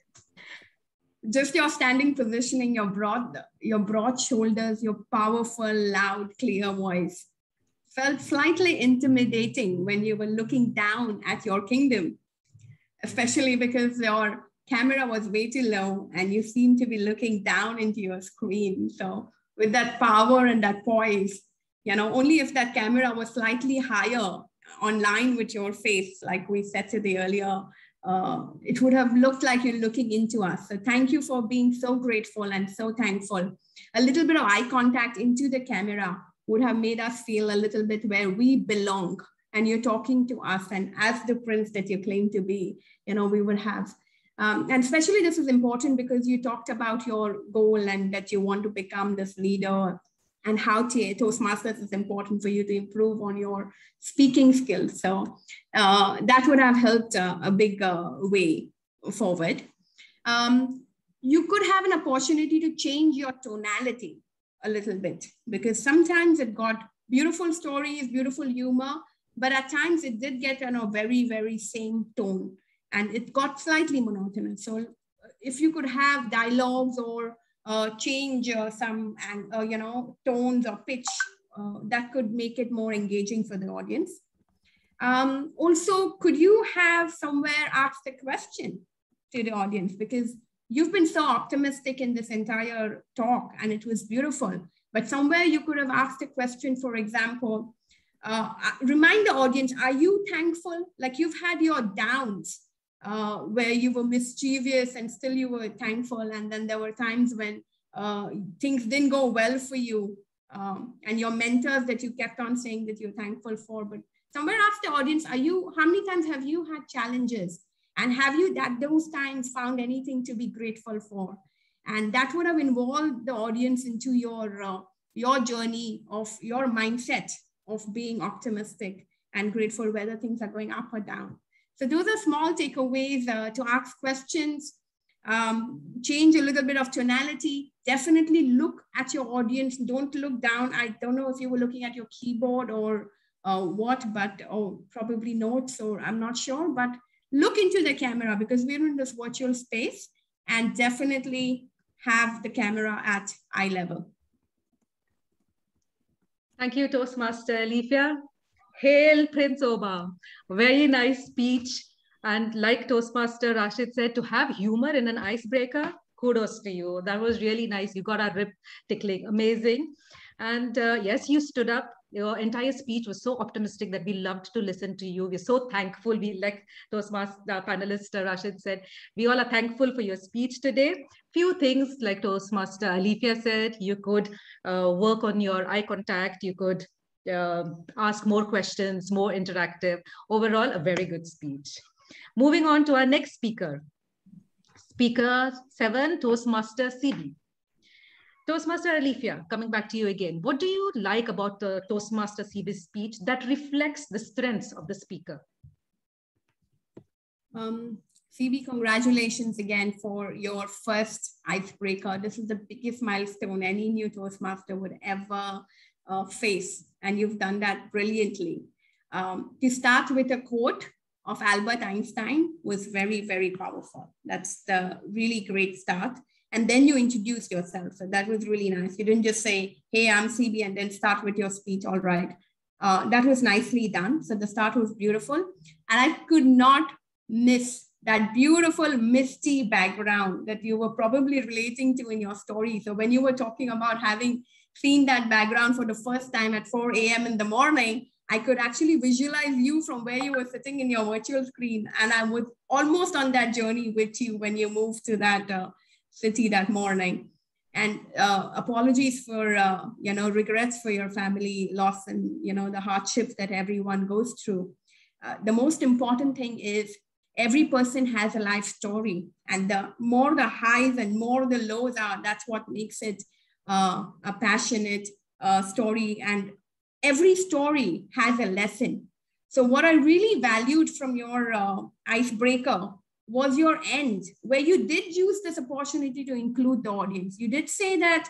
Just your standing positioning, your broad shoulders, your powerful, loud, clear voice. felt slightly intimidating when you were looking down at your kingdom, especially because your camera was way too low and you seemed to be looking down into your screen. So with that power and that poise, you know, only if that camera was slightly higher on line with your face, like we said today earlier, it would have looked like you're looking into us. So thank you for being so grateful and so thankful. A little bit of eye contact into the camera would have made us feel a little bit where we belong, and you're talking to us, and as the prince that you claim to be, you know, we would have. And especially this is important because you talked about your goal and that you want to become this leader, and how Toastmasters is important for you to improve on your speaking skills. So that would have helped a big way forward. You could have an opportunity to change your tonality a little bit, because sometimes it got beautiful stories, beautiful humor, but at times it did get a very, very same tone, and it got slightly monotonous. So if you could have dialogues or change some you know, tones or pitch, that could make it more engaging for the audience. Also, could you have somewhere asked a question to the audience, because you've been so optimistic in this entire talk and it was beautiful, but somewhere you could have asked a question. For example, remind the audience, are you thankful? Like, you've had your downs where you were mischievous and still you were thankful, and then there were times when things didn't go well for you, and your mentors that you kept on saying that you're thankful for. But somewhere ask the audience, how many times have you had challenges, and have you at those times found anything to be grateful for? And that would have involved the audience into your journey of your mindset of being optimistic and grateful, whether things are going up or down. So those are small takeaways to ask questions, change a little bit of tonality, definitely look at your audience, don't look down. I don't know if you were looking at your keyboard or what, but probably notes, or I'm not sure, but look into the camera, because we're in this virtual space, and definitely have the camera at eye level. Thank you, Toastmaster Alifia. Hail Prince Oba. Very nice speech. And like Toastmaster Rashid said, to have humor in an icebreaker, kudos to you. That was really nice. You got our rib tickling. Amazing. And yes, you stood up. Your entire speech was so optimistic that we loved to listen to you. We're so thankful. We, like Toastmaster panelist Rashid said, we all are thankful for your speech today. Few things like Toastmaster Alifia said, you could work on your eye contact. You could ask more questions, more interactive. Overall, a very good speech. Moving on to our next speaker. Speaker 7, Toastmaster CB. Toastmaster Alifia, coming back to you again. What do you like about the Toastmaster CB speech that reflects the strengths of the speaker? CB, congratulations again for your first icebreaker. This is the biggest milestone any new Toastmaster would ever face, and you've done that brilliantly. To start with a quote of Albert Einstein was very, very powerful. That's the really great start. And then you introduced yourself. So that was really nice. You didn't just say, hey, I'm CB, and then start with your speech. All right. That was nicely done. So the start was beautiful. And I could not miss that beautiful misty background that you were probably relating to in your story. So when you were talking about having seen that background for the first time at 4 a.m. in the morning, I could actually visualize you from where you were sitting in your virtual screen. And I was almost on that journey with you when you moved to that city that morning. And apologies for, regrets for your family loss and, the hardships that everyone goes through. The most important thing is every person has a life story, and the more the highs and more the lows are, that's what makes it a passionate story. And every story has a lesson. So what I really valued from your icebreaker was your end, where you did use this opportunity to include the audience. You did say that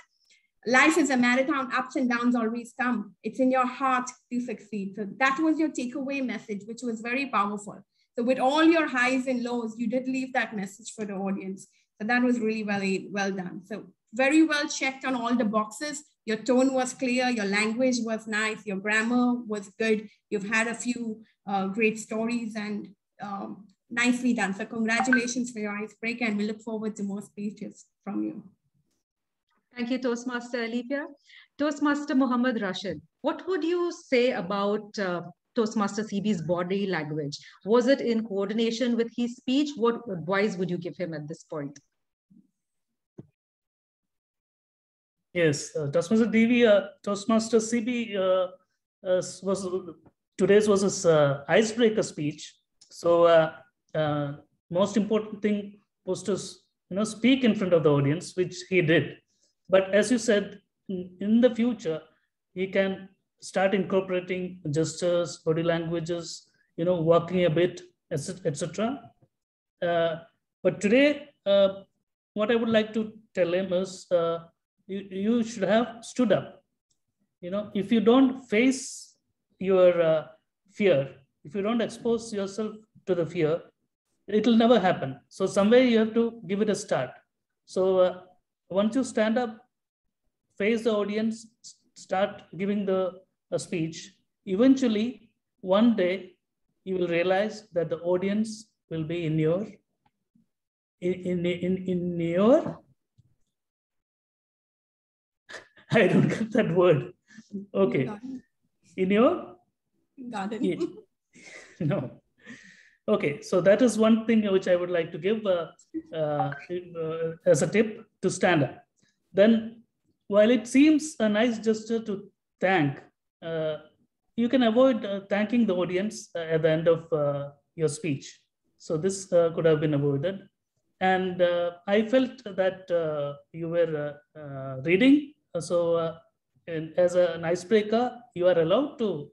life is a marathon, ups and downs always come. It's in your heart to succeed. So that was your takeaway message, which was very powerful. So with all your highs and lows, you did leave that message for the audience. So that was really well done. So very well checked on all the boxes. Your tone was clear, your language was nice, your grammar was good. You've had a few great stories and nicely done. So congratulations for your icebreaker, and we look forward to more speeches from you. Thank you, Toastmaster Alipia. Toastmaster Muhammad Rashid, what would you say about Toastmaster CB's body language? Was it in coordination with his speech? What advice would you give him at this point? Yes, Toastmaster Toastmaster CB today's was his icebreaker speech. So most important thing was to speak in front of the audience, which he did. But as you said, in the future, he can start incorporating gestures, body languages, walking a bit, etc. But today, what I would like to tell him is, you should have stood up. If you don't face your fear, if you don't expose yourself to the fear, it will never happen. So somewhere you have to give it a start. So once you stand up, face the audience, start giving a speech, eventually one day you will realize that the audience will be in your I don't get that word. Okay. In your garden. No. Okay, so that is one thing which I would like to give as a tip to stand up. Then, while it seems a nice gesture to thank, you can avoid thanking the audience at the end of your speech. So this could have been avoided. And I felt that you were reading. So as an icebreaker, you are allowed to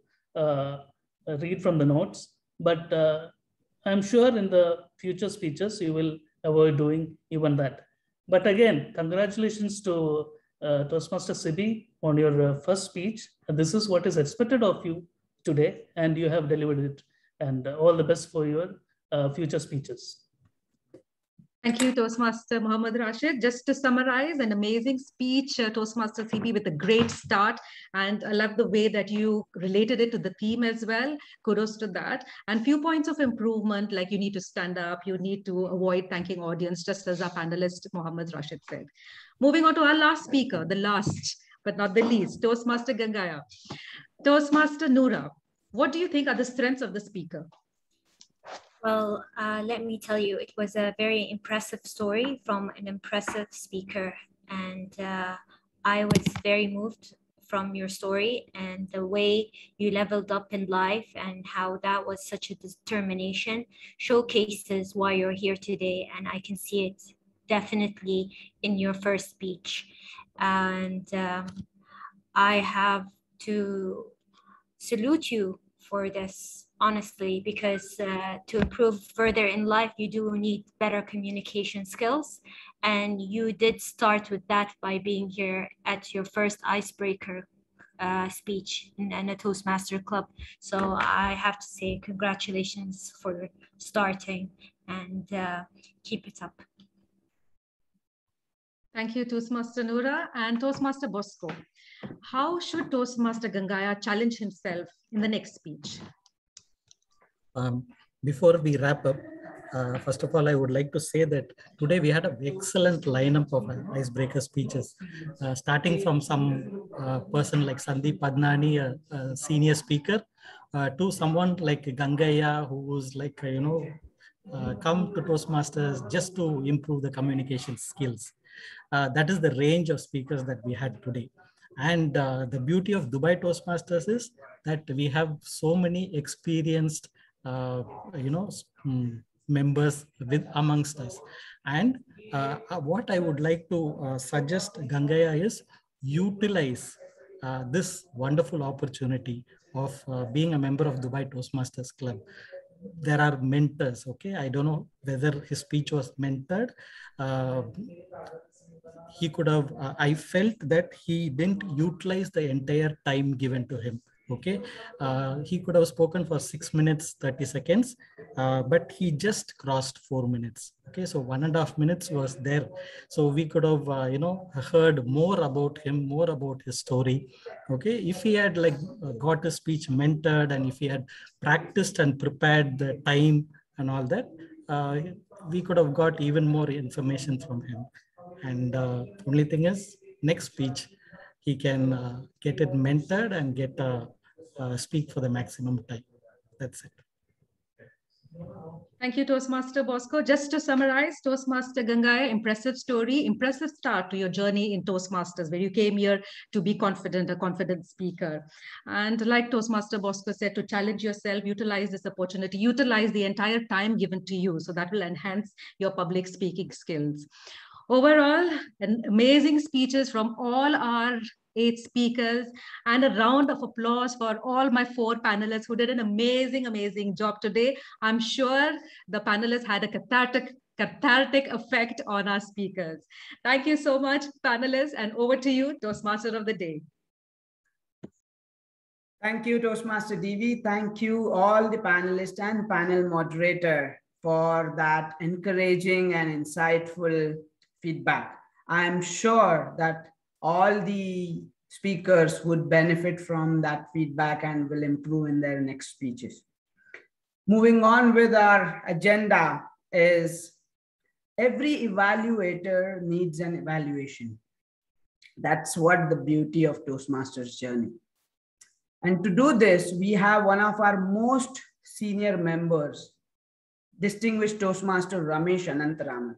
read from the notes, but I'm sure in the future speeches, you will avoid doing even that. But again, congratulations to Toastmaster Sibi on your first speech. This is what is expected of you today, and you have delivered it. And all the best for your future speeches. Thank you, Toastmaster Muhammad Rashid. Just to summarize, an amazing speech, Toastmaster CB, with a great start. And I love the way that you related it to the theme as well. Kudos to that. And few points of improvement, like you need to stand up, you need to avoid thanking audience, just as our panelist Muhammad Rashid said. Moving on to our last speaker, the last but not the least, Toastmaster Gangaya. Toastmaster Noora, what do you think are the strengths of the speaker? Well, let me tell you, it was a very impressive story from an impressive speaker. And I was very moved from your story and the way you leveled up in life and how that was such a determination showcases why you're here today. And I can see it definitely in your first speech. And I have to salute you for this, honestly, because to improve further in life, you do need better communication skills. And you did start with that by being here at your first icebreaker speech in a Toastmaster club. So I have to say congratulations for starting, and keep it up. Thank you, Toastmaster Noora. And Toastmaster Bosco, how should Toastmaster Gangaya challenge himself in the next speech? Before we wrap up, first of all, I would like to say that today we had an excellent lineup of icebreaker speeches, starting from some person like Sandeep Padnani, a senior speaker, to someone like Gangaya, who was like, come to Toastmasters just to improve the communication skills. That is the range of speakers that we had today. And the beauty of Dubai Toastmasters is that we have so many experienced members amongst us. And what I would like to suggest, Gangaya, is utilize this wonderful opportunity of being a member of Dubai Toastmasters Club. There are mentors, okay? I don't know whether his speech was mentored. He could have, I felt that he didn't utilize the entire time given to him. Okay, he could have spoken for 6 minutes, 30 seconds, but he just crossed 4 minutes. Okay, so 1.5 minutes was there. So we could have, heard more about him, more about his story. Okay, if he had got his speech mentored and if he had practiced and prepared the time and all that, we could have got even more information from him. And only thing is, next speech, he can get it mentored and get speak for the maximum time. That's it. Thank you, Toastmaster Bosco. Just to summarize, Toastmaster Gangaya, impressive story, impressive start to your journey in Toastmasters, where you came here to be confident, a confident speaker. And like Toastmaster Bosco said, to challenge yourself, utilize this opportunity, utilize the entire time given to you. So that will enhance your public speaking skills. Overall, amazing speeches from all our 8 speakers, and a round of applause for all my 4 panelists who did an amazing job today. I'm sure the panelists had a cathartic effect on our speakers. Thank you so much, panelists, and over to you, Toastmaster of the Day. Thank you, Toastmaster Devi. Thank you all the panelists and panel moderator for that encouraging and insightful feedback. I'm sure that all the speakers would benefit from that feedback and will improve in their next speeches. Moving on with our agenda is every evaluator needs an evaluation. That's what the beauty of Toastmasters journey. And to do this, we have one of our most senior members, distinguished Toastmaster Ramesh Anantaraman.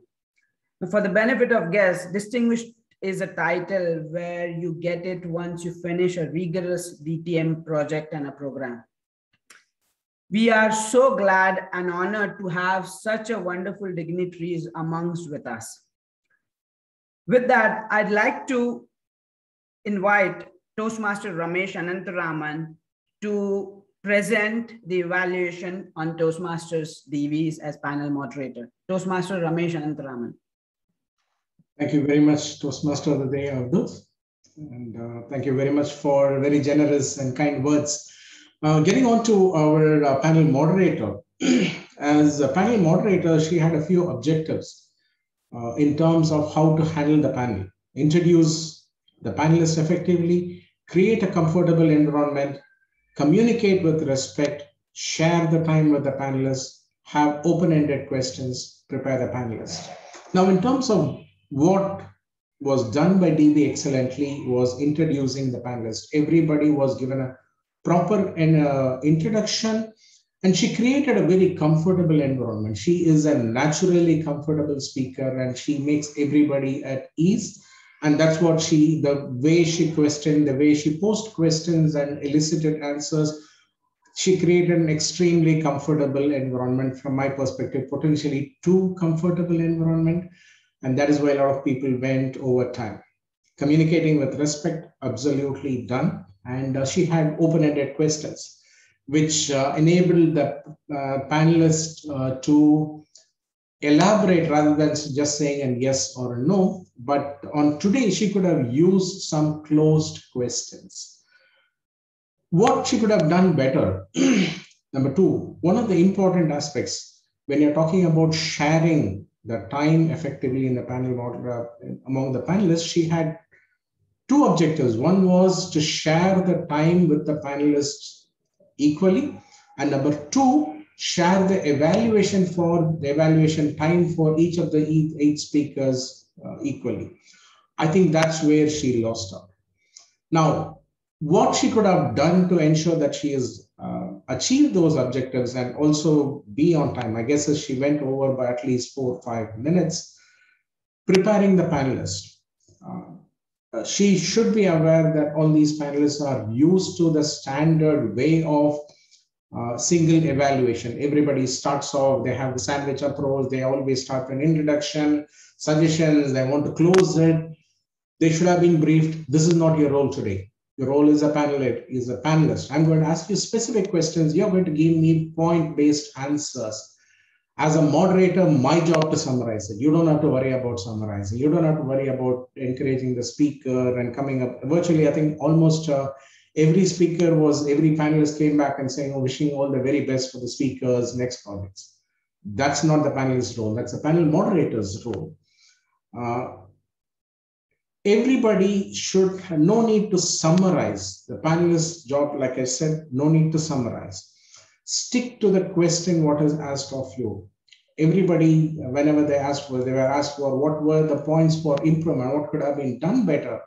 For the benefit of guests, distinguished is a title where you get it once you finish a rigorous DTM project and a program. We are so glad and honored to have such a wonderful dignitaries amongst with us. With that, I'd like to invite Toastmaster Ramesh Anantaraman to present the evaluation on Toastmasters DVs as panel moderator. Toastmaster Ramesh Anantaraman. Thank you very much, Toastmaster of the Day, Abdul. And thank you very much for very generous and kind words. Getting on to our panel moderator. As a panel moderator, she had a few objectives in terms of how to handle the panel. Introduce the panelists effectively, create a comfortable environment, communicate with respect, share the time with the panelists, have open-ended questions, prepare the panelists. Now, in terms of what was done by DB excellently was introducing the panelists. Everybody was given a proper introduction, and she created a very comfortable environment. She is a naturally comfortable speaker, and she makes everybody at ease. And that's what the way she questioned, the way she posed questions and elicited answers, she created an extremely comfortable environment from my perspective, potentially too comfortable environment. And that is why a lot of people went over time. Communicating with respect, absolutely done. And she had open-ended questions, which enabled the panelists to elaborate rather than just saying a yes or a no. But on today, she could have used some closed questions. What she could have done better, number 2, one of the important aspects when you're talking about sharing the time effectively in the panel among the panelists, she had 2 objectives. One was to share the time with the panelists equally, and number 2, share the evaluation time for each of the 8 speakers equally. I think that's where she lost out. Now, what she could have done to ensure that she has achieved those objectives and also be on time, I guess she went over by at least 4 or 5 minutes, preparing the panelists. She should be aware that all these panelists are used to the standard way of single evaluation. Everybody starts off, they have the sandwich approach, they always start an introduction, suggestions, they want to close it. They should have been briefed. This is not your role today. Your role is a panelist. I'm going to ask you specific questions. You're going to give me point-based answers. As a moderator, my job to summarize it. You don't have to worry about summarizing. You don't have to worry about encouraging the speaker and coming up. Virtually, I think almost every panelist came back and saying, oh, wishing all the very best for the speakers, next projects. That's not the panelist role. That's the panel moderator's role. Everybody should have no need to summarize. The panelist's job, like I said, no need to summarize. Stick to the question what is asked of you. Everybody, whenever they were asked for what were the points for improvement, what could have been done better.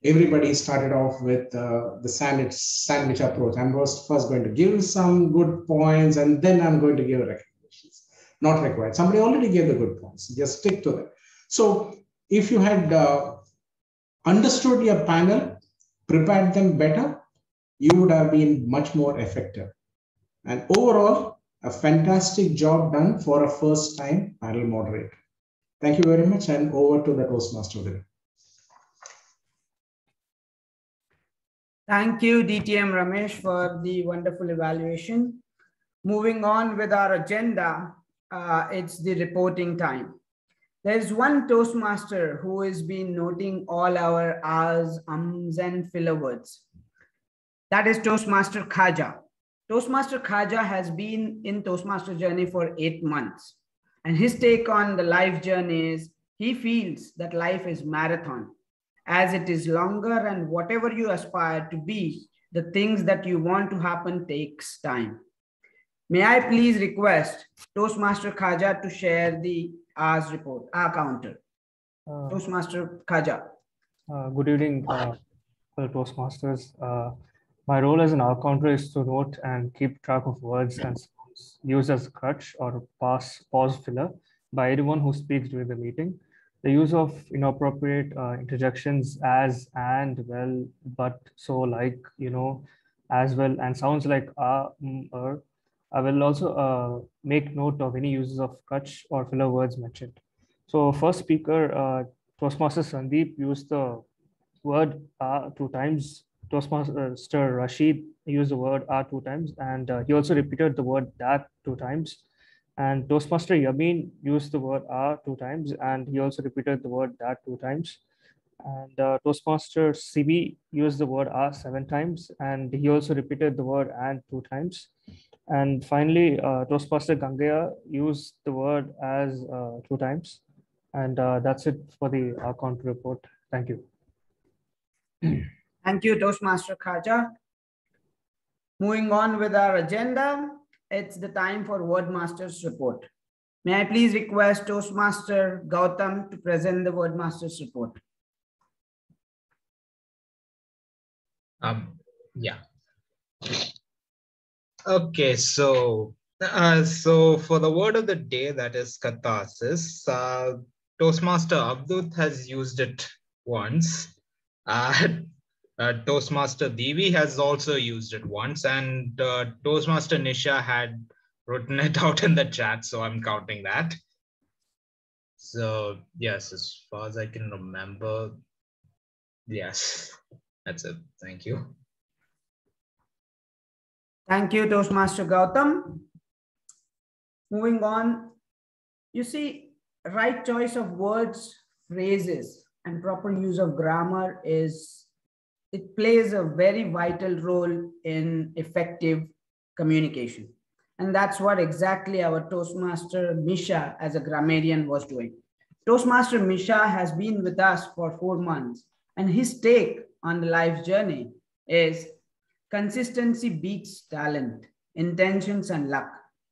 Everybody started off with the sandwich approach. I'm first going to give some good points and then I'm going to give recommendations. Not required. Somebody already gave the good points. Just stick to them. So if you had understood your panel, prepared them better, you would have been much more effective. And overall, a fantastic job done for a first-time panel moderator. Thank you very much, and over to the Toastmaster. Thank you, DTM Ramesh, for the wonderful evaluation. Moving on with our agenda, it's the reporting time. There's one Toastmaster who has been noting all our ahs, ums, and filler words. That is Toastmaster Khaja. Toastmaster Khaja has been in Toastmaster journey for 8 months. And his take on the life journey is, he feels that life is marathon, as it is longer, and whatever you aspire to be, the things that you want to happen takes time. May I please request Toastmaster Khaja to share the ahs report, counter. Toastmaster Khaja. Good evening, fellow Toastmasters. My role as an hour counter is to note and keep track of words and sounds used as a crutch or pause filler by anyone who speaks during the meeting. The use of inappropriate interjections as, and, well, but, so, like, you know, as well, and sounds like or. I will also make note of any uses of crutch or filler words mentioned. So first speaker, Toastmaster Sandeep used the word 2 times. Toastmaster Rashid used the word 2 times, and he also repeated the word that 2 times. And Toastmaster Yamin used the word 2 times, and he also repeated the word that 2 times. And Toastmaster CB used the word 7 times, and he also repeated the word and 2 times. And finally, Toastmaster Gangaya used the word as 2 times. And that's it for the count report. Thank you. Thank you, Toastmaster Khaja. Moving on with our agenda, it's the time for Wordmaster's report. May I please request Toastmaster Gautam to present the Wordmaster's report? Yeah. Okay, so for the word of the day, that is catharsis, Toastmaster Abdut has used it once. Toastmaster Devi has also used it once, and Toastmaster Nisha had written it out in the chat, so I'm counting that. So yes, as far as I can remember, yes, that's it. Thank you. Thank you, Toastmaster Gautam. Moving on, you see, right choice of words, phrases, and proper use of grammar it plays a very vital role in effective communication. And that's what exactly our Toastmaster Misha as a grammarian was doing. Toastmaster Misha has been with us for 4 months, and his take on the life journey is consistency beats talent, intentions, and luck.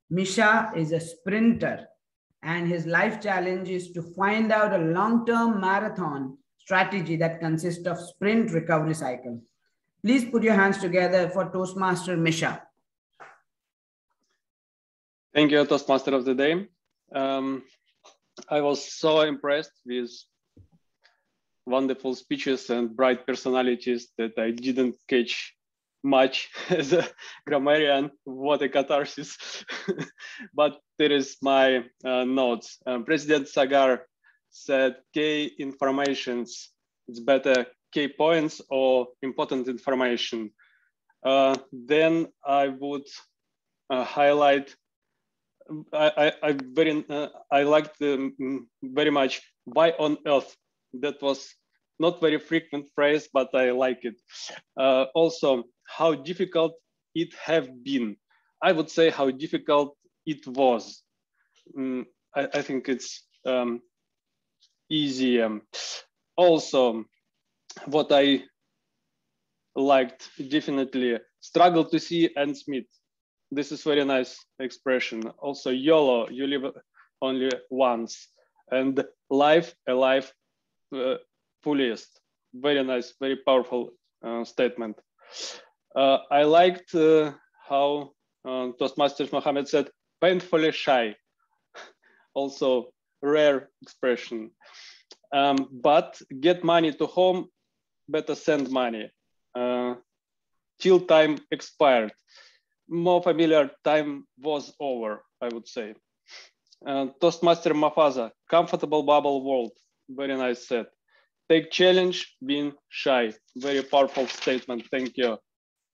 Misha is a sprinter, and his life challenge is to find out a long-term marathon strategy that consists of sprint recovery cycle. Please put your hands together for Toastmaster Misha. Thank you, Toastmaster of the day. I was so impressed with wonderful speeches and bright personalities that I didn't catch much as a grammarian. What a catharsis. But there is my notes. President Sagar said key informations, it's better key points or important information. Then I would highlight, I liked very much why on earth. That was not very frequent phrase, but I like it. Also, how difficult it have been. I would say how difficult it was. I think it's easy. Also, what I liked definitely, struggle to see ends meet. This is very nice expression. Also, YOLO, you live only once, and life alive fullest. Very nice, very powerful statement. I liked how Toastmasters Mohammed said, painfully shy. Also rare expression. But get money to home, better send money. Till time expired. More familiar, time was over, I would say. Toastmaster Mafaza, comfortable bubble world. Very nice set. Take challenge, being shy. Very powerful statement, thank you.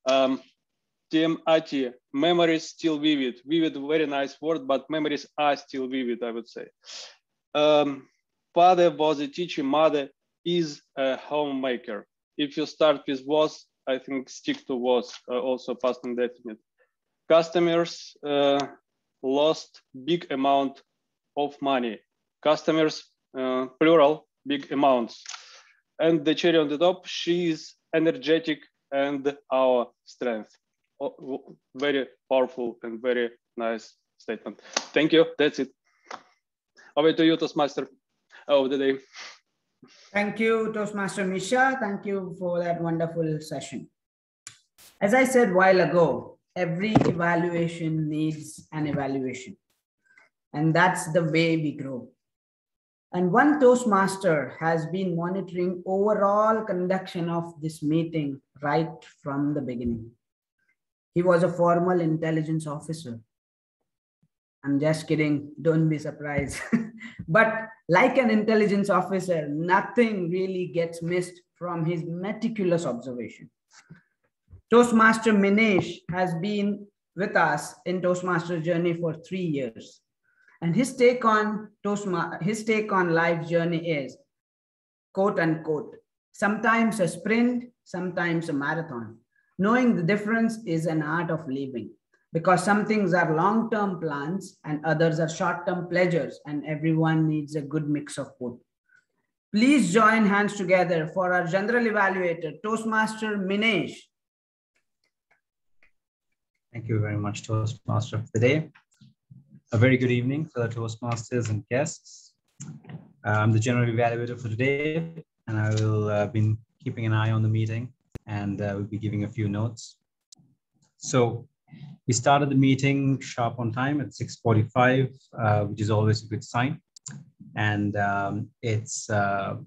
TM Ati, memories still vivid. Vivid, very nice word, but memories are still vivid, I would say. Father was a teacher, mother is a homemaker. If you start with was, I think stick to was, also past indefinite. Customers lost big amount of money. Customers, plural, big amounts. And the cherry on the top, she is energetic and our strength. Very powerful and very nice statement. Thank you, that's it. Over to you, Toastmaster of the day. Thank you, Toastmaster Misha. Thank you for that wonderful session. As I said a while ago, every evaluation needs an evaluation. And that's the way we grow. And one Toastmaster has been monitoring overall conduction of this meeting right from the beginning. He was a formal intelligence officer. I'm just kidding, don't be surprised. But like an intelligence officer, nothing really gets missed from his meticulous observation. Toastmaster Minesh has been with us in Toastmaster journey for 3 years. And his take on life journey is, quote unquote, sometimes a sprint, sometimes a marathon. Knowing the difference is an art of living, because some things are long-term plans and others are short-term pleasures, and everyone needs a good mix of both. Please join hands together for our general evaluator, Toastmaster Minesh. Thank you very much, Toastmaster of the day. A very good evening for the Toastmasters and guests. I'm the general evaluator for today, and I will be keeping an eye on the meeting, and we'll be giving a few notes. So we started the meeting sharp on time at 6:45, which is always a good sign. And it's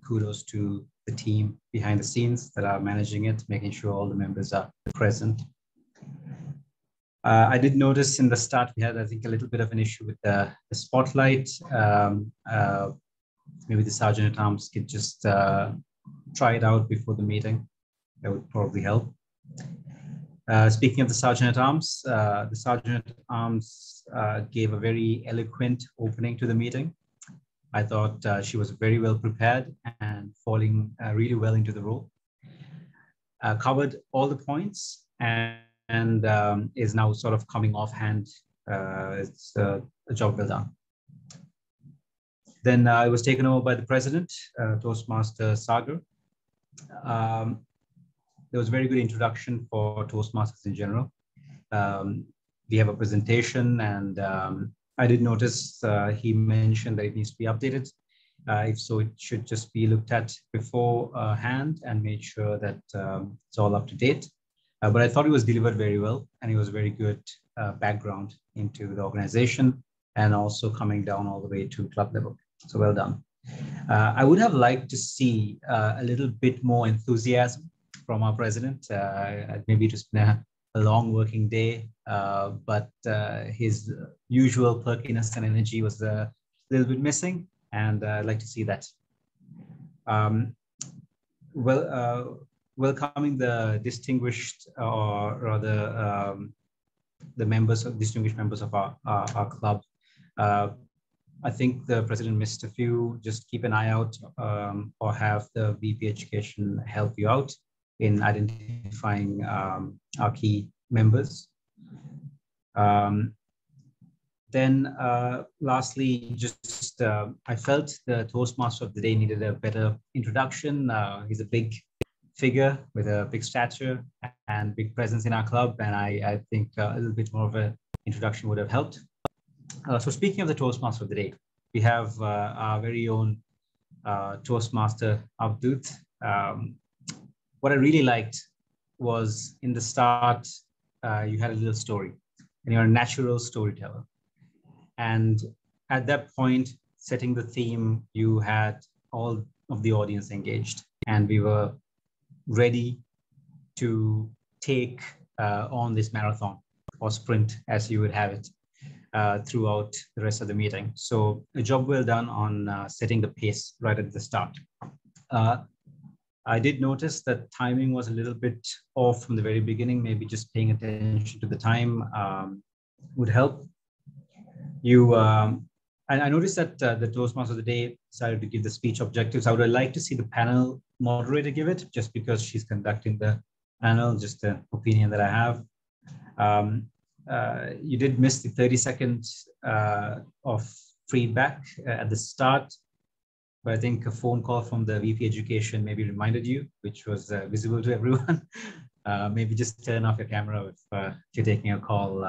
kudos to the team behind the scenes that are managing it, making sure all the members are present. I did notice in the start, we had, I think, a little bit of an issue with the spotlight. Maybe the Sergeant-at-Arms could just try it out before the meeting. That would probably help. Speaking of the Sergeant-at-Arms gave a very eloquent opening to the meeting. I thought she was very well prepared and falling really well into the role. Covered all the points and is now sort of coming offhand. It's a job well done. Then I was taken over by the president, Toastmaster Sagar. There was a very good introduction for Toastmasters in general. We have a presentation, and I did notice he mentioned that it needs to be updated. If so, it should just be looked at beforehand and made sure that it's all up to date. But I thought it was delivered very well, and it was very good background into the organization and also coming down all the way to club level. So well done. I would have liked to see a little bit more enthusiasm from our president. Maybe just been a long working day, but his usual perkiness and energy was a little bit missing, and I'd like to see that. Welcoming the distinguished, or rather the distinguished members of our club. I think the president missed a few. Just keep an eye out or have the VP Education help you out in identifying our key members. Then lastly, just I felt the Toastmaster of the day needed a better introduction. He's a big figure with a big stature and big presence in our club. And I think a little bit more of an introduction would have helped. So speaking of the Toastmaster of the day, we have our very own Toastmaster Abdul. What I really liked was in the start, you had a little story and you're a natural storyteller. And at that point, setting the theme, you had all of the audience engaged and we were ready to take on this marathon or sprint as you would have it throughout the rest of the meeting. So a job well done on setting the pace right at the start. I did notice that timing was a little bit off from the very beginning. Maybe just paying attention to the time would help. And I noticed that the Toastmaster of the day decided to give the speech objectives. I would like to see the panel moderator give it, just because she's conducting the panel, just an opinion that I have. You did miss the 30 seconds of feedback at the start, but I think a phone call from the VP Education maybe reminded you, which was visible to everyone. Maybe just turn off your camera if you're taking a call,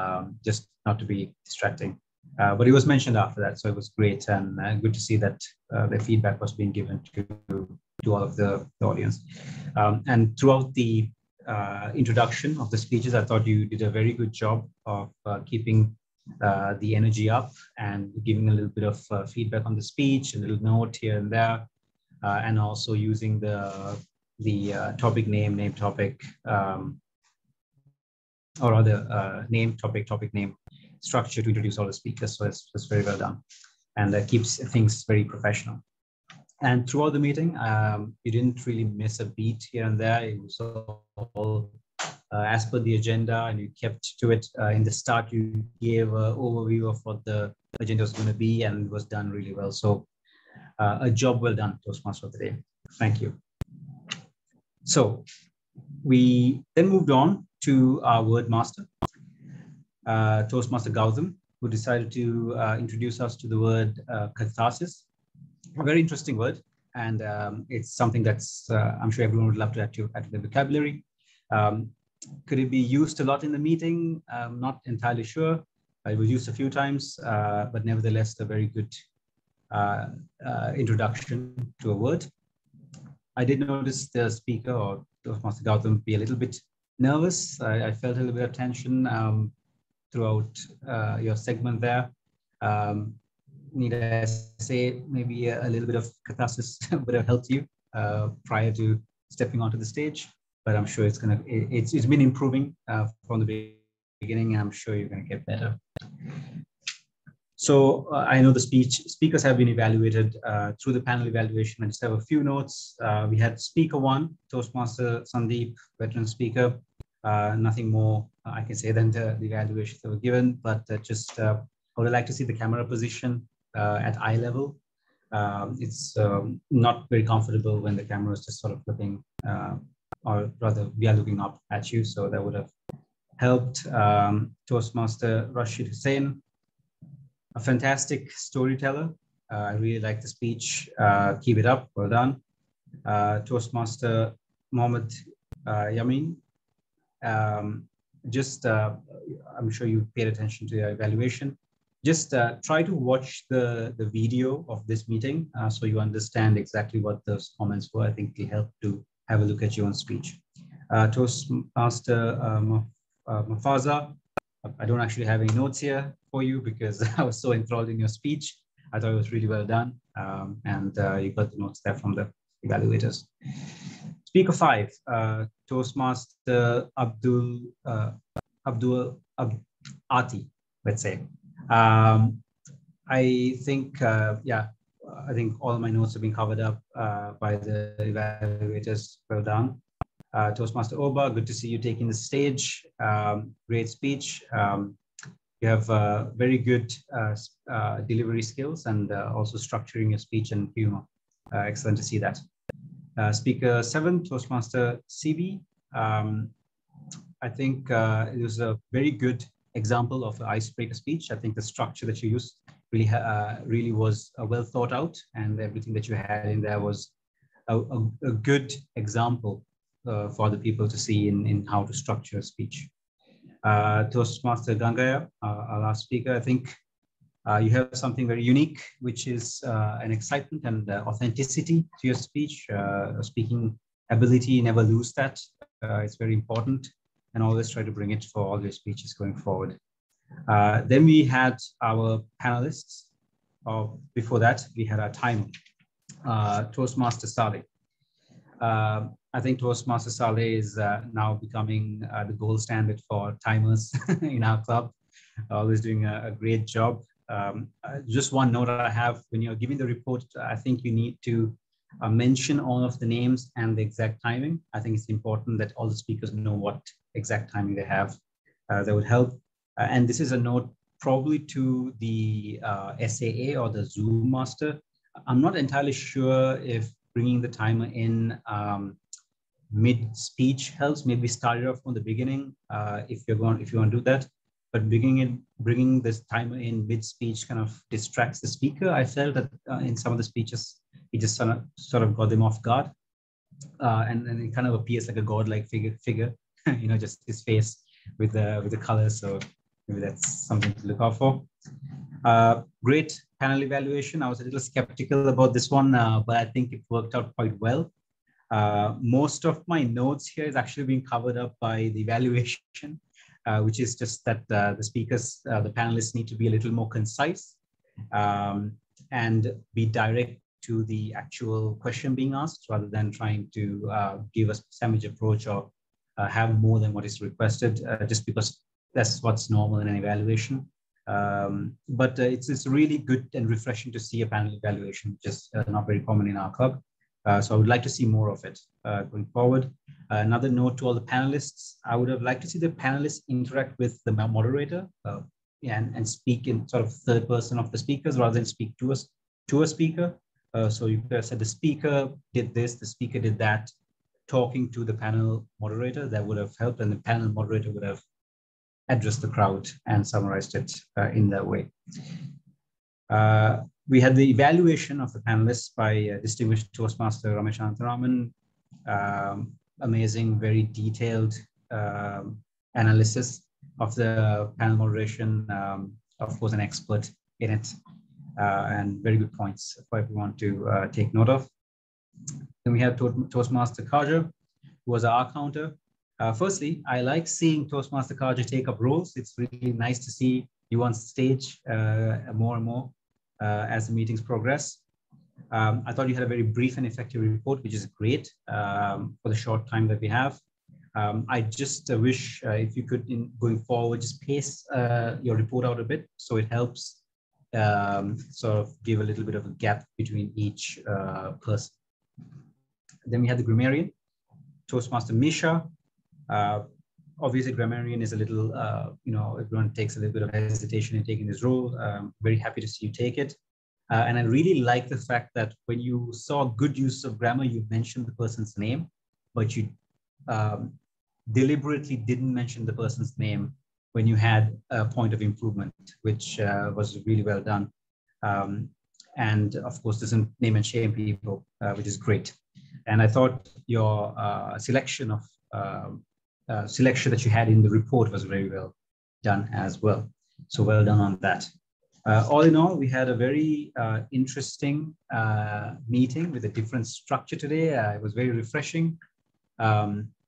just not to be distracting. But it was mentioned after that, so it was great and good to see that the feedback was being given to all of the audience. And throughout the introduction of the speeches, I thought you did a very good job of keeping the energy up and giving a little bit of feedback on the speech, a little note here and there, and also using the topic name topic, or rather name topic name structure to introduce all the speakers. So it's very well done, and that keeps things very professional. And throughout the meeting, you didn't really miss a beat here and there. It was all as per the agenda, and you kept to it. In the start, you gave an overview of what the agenda was going to be, and it was done really well. So a job well done, Toastmaster of the day. Thank you. So we then moved on to our word master, Toastmaster Gautam, who decided to introduce us to the word catharsis. A very interesting word, and it's something that's I'm sure everyone would love to add to the vocabulary. Could it be used a lot in the meeting? I'm not entirely sure. It was used a few times, but nevertheless, a very good introduction to a word. I did notice the speaker, or Toastmaster Gautam, be a little bit nervous. I felt a little bit of tension throughout your segment there. Need I say, maybe a little bit of catharsis would have helped you prior to stepping onto the stage, but I'm sure it's been improving from the beginning, and I'm sure you're going to get better. So I know the speakers have been evaluated through the panel evaluation. I just have a few notes. We had speaker one, Toastmaster Sandeep, veteran speaker. Nothing more I can say than the evaluations that were given, but I would like to see the camera position at eye level. It's not very comfortable when the camera is just sort of flipping, or rather we are looking up at you. So that would have helped. Toastmaster Rashid Hussain, a fantastic storyteller. I really like the speech. Keep it up, well done. Toastmaster Mohammed Yamin. I'm sure you paid attention to your evaluation. Just try to watch the video of this meeting so you understand exactly what those comments were. I think it'll help to have a look at your own speech. Toastmaster Mafaza, I don't actually have any notes here for you because I was so enthralled in your speech. I thought it was really well done, and you got the notes there from the evaluators. Speaker 5, Toastmaster Abdul Ati, let's say. I think, I think all my notes have been covered up by the evaluators. Well done. Toastmaster Oba, good to see you taking the stage. Great speech. You have very good delivery skills and also structuring your speech and humor. Excellent to see that. Speaker 7, Toastmaster CB. I think it was a very good example of an icebreaker speech. I think the structure that you used really was well thought out, and everything that you had in there was a good example for the people to see in how to structure a speech. Toastmaster Gangaya, our last speaker, I think you have something very unique, which is an excitement and authenticity to your speech. Speaking ability, never lose that. It's very important, and always try to bring it for all your speeches going forward. Then we had our panelists. Before that, we had our timer, Toastmaster Saleh. I think Toastmaster Saleh is now becoming the gold standard for timers in our club. Always doing a great job. Just one note I have, when you're giving the report, I think you need to mention all of the names and the exact timing. I think it's important that all the speakers know what exact timing they have. That would help. And this is a note probably to the SAA or the Zoom master. I'm not entirely sure if bringing the timer in mid-speech helps. Maybe start it off from the beginning if you want to do that. But bringing this timer in mid-speech kind of distracts the speaker. I felt that in some of the speeches, he just sort of got them off guard, and it kind of appears like a godlike figure, you know, just his face with the colors. So maybe that's something to look out for. Great panel evaluation. I was a little skeptical about this one, but I think it worked out quite well. Most of my notes here is actually being covered up by the evaluation, which is just that the speakers, the panelists need to be a little more concise and be direct to the actual question being asked, rather than trying to give a sandwich approach or have more than what is requested, just because that's what's normal in an evaluation. But it's really good and refreshing to see a panel evaluation, just not very common in our club. So I would like to see more of it going forward. Another note to all the panelists, I would have liked to see the panelists interact with the moderator and speak in sort of third person of the speakers rather than speak to a speaker. So you could have said the speaker did this, the speaker did that, talking to the panel moderator. That would have helped, and the panel moderator would have addressed the crowd and summarized it in that way. We had the evaluation of the panelists by distinguished Toastmaster Ramesh Anantaraman. Amazing, very detailed analysis of the panel moderation. Of course, an expert in it, and very good points for everyone to take note of. Then we have Toastmaster Kaja, who was our counter. Firstly, I like seeing Toastmaster Kaja take up roles. It's really nice to see you on stage more and more as the meetings progress. I thought you had a very brief and effective report, which is great for the short time that we have. I just wish if you could, in going forward, just pace your report out a bit, so it helps sort of give a little bit of a gap between each person. Then we had the grammarian, Toastmaster Misha. Obviously, grammarian is a little, you know, everyone takes a little bit of hesitation in taking this role. Very happy to see you take it. And I really like the fact that when you saw good use of grammar, you mentioned the person's name, but you deliberately didn't mention the person's name when you had a point of improvement, which was really well done. And of course, doesn't name and shame people, which is great. And I thought your selection that you had in the report was very well done as well. So well done on that. All in all, we had a very interesting meeting with a different structure today. It was very refreshing.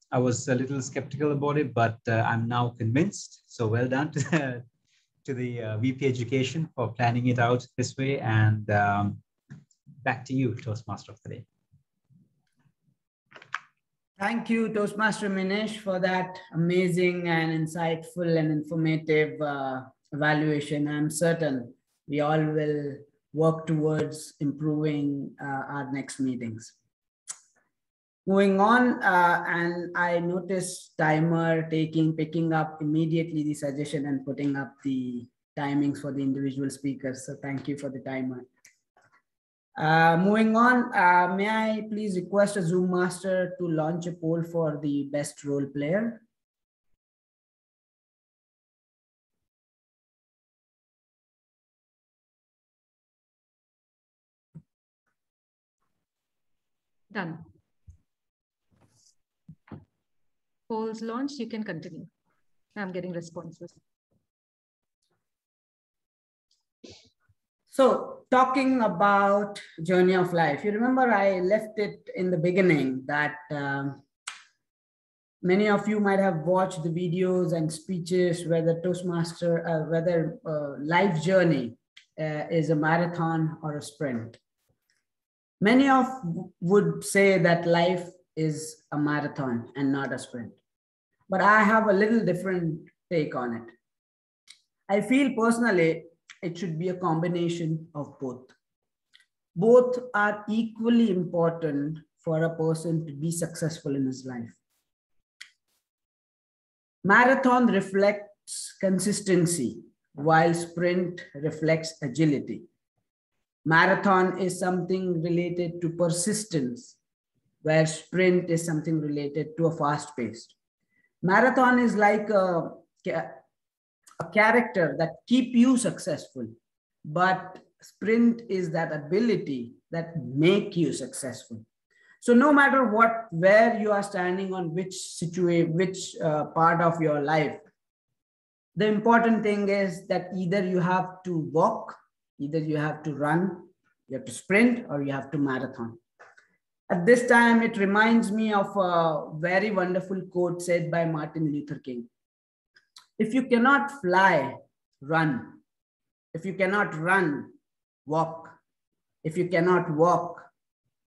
I was a little skeptical about it, but I'm now convinced. So well done to the VP Education for planning it out this way. And back to you, Toastmaster of the day. Thank you, Toastmaster Minesh, for that amazing and insightful and informative evaluation. I'm certain we all will work towards improving our next meetings. Moving on, and I noticed timer picking up immediately the suggestion and putting up the timings for the individual speakers. So thank you for the timer. Moving on, may I please request a Zoom master to launch a poll for the best role player? Done. Polls launched, you can continue. I'm getting responses. So talking about journey of life, you remember I left it in the beginning that many of you might have watched the videos and speeches where the Toastmaster, whether life journey is a marathon or a sprint. Many would say that life is a marathon and not a sprint. But I have a little different take on it. I feel personally it should be a combination of both. Both are equally important for a person to be successful in his life. Marathon reflects consistency, while sprint reflects agility. Marathon is something related to persistence, where sprint is something related to a fast pace. Marathon is like a character that keep you successful, but sprint is that ability that make you successful. So no matter where you are standing on which part of your life, the important thing is that either you have to walk, either you have to run, you have to sprint, or you have to marathon. At this time, it reminds me of a very wonderful quote said by Martin Luther King. If you cannot fly, run. If you cannot run, walk. If you cannot walk,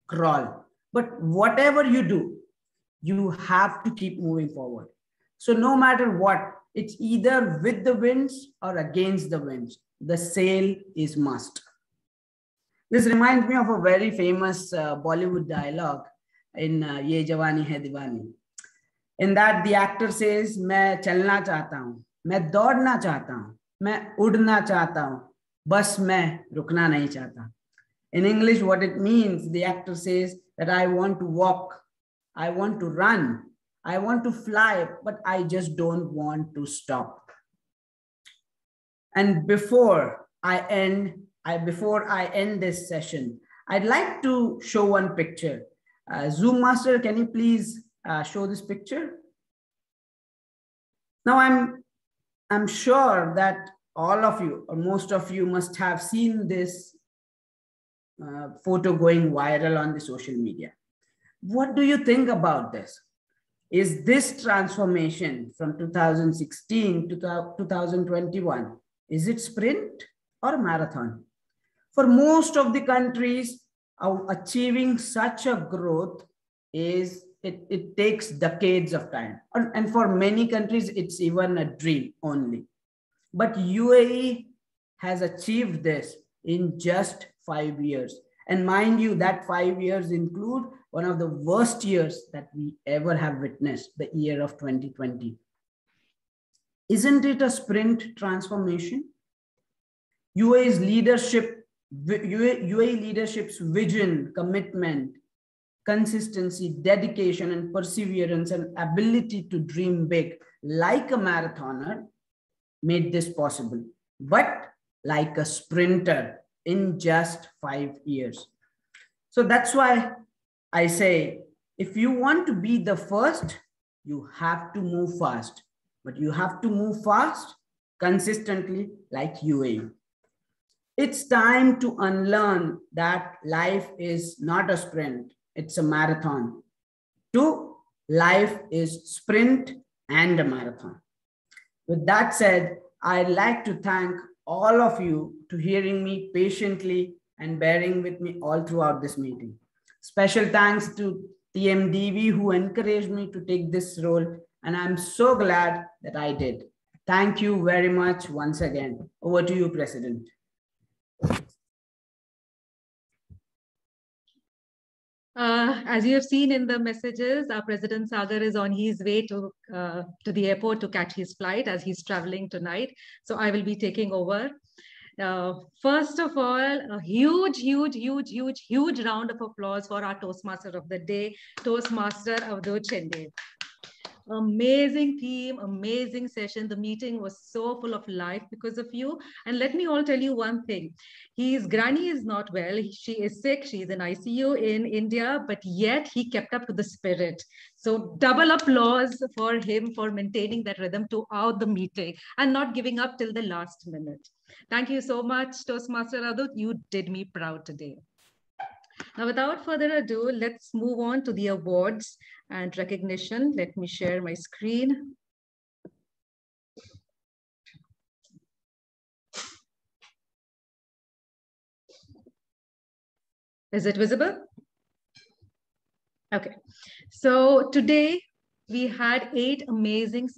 crawl. But whatever you do, you have to keep moving forward. So no matter what, it's either with the winds or against the winds. The sail is must. This reminds me of a very famous Bollywood dialogue in Ye Jawani Hai Diwani. In that the actor says, मैं चलना चाहता हूँ, मैं दौड़ना चाहता हूँ, मैं उड़ना चाहता हूँ, बस मैं रुकना नहीं चाहता. In English, what it means, the actor says that I want to walk, I want to run, I want to fly, but I just don't want to stop. And before I end this session, I'd like to show one picture. Zoom master, can you please show this picture? Now I'm sure that all of you or most of you must have seen this photo going viral on the social media. What do you think about this? Is this transformation from 2016 to 2021, is it sprint or marathon? For most of the countries, achieving such a growth it takes decades of time. And for many countries, it's even a dream only. But UAE has achieved this in just 5 years. And mind you, that 5 years include one of the worst years that we ever have witnessed, the year of 2020. Isn't it a sprint transformation? UAE leadership's vision, commitment, consistency, dedication, and perseverance and ability to dream big like a marathoner made this possible, but like a sprinter in just 5 years. So that's why I say, if you want to be the first, you have to move fast, but you have to move fast consistently like UAE. It's time to unlearn that life is not a sprint, it's a marathon. Life is sprint and a marathon. With that said, I'd like to thank all of you to hearing me patiently and bearing with me all throughout this meeting. Special thanks to TMDV who encouraged me to take this role, and I'm so glad that I did. Thank you very much once again. Over to you, President. As you have seen in the messages, our President Sagar is on his way to the airport to catch his flight as he's traveling tonight. So I will be taking over. First of all, a huge round of applause for our Toastmaster of the day, Toastmaster Avadhoot Chende. Amazing team, amazing session. The meeting was so full of life because of you. And let me all tell you one thing. His granny is not well. She is sick. She's in ICU in India, but yet he kept up to the spirit. So double applause for him for maintaining that rhythm throughout the meeting and not giving up till the last minute. Thank you so much, Toastmaster Avadhoot. You did me proud today. Now, without further ado, let's move on to the awards and recognition. Let me share my screen. Is it visible? Okay. So today we had 8 amazing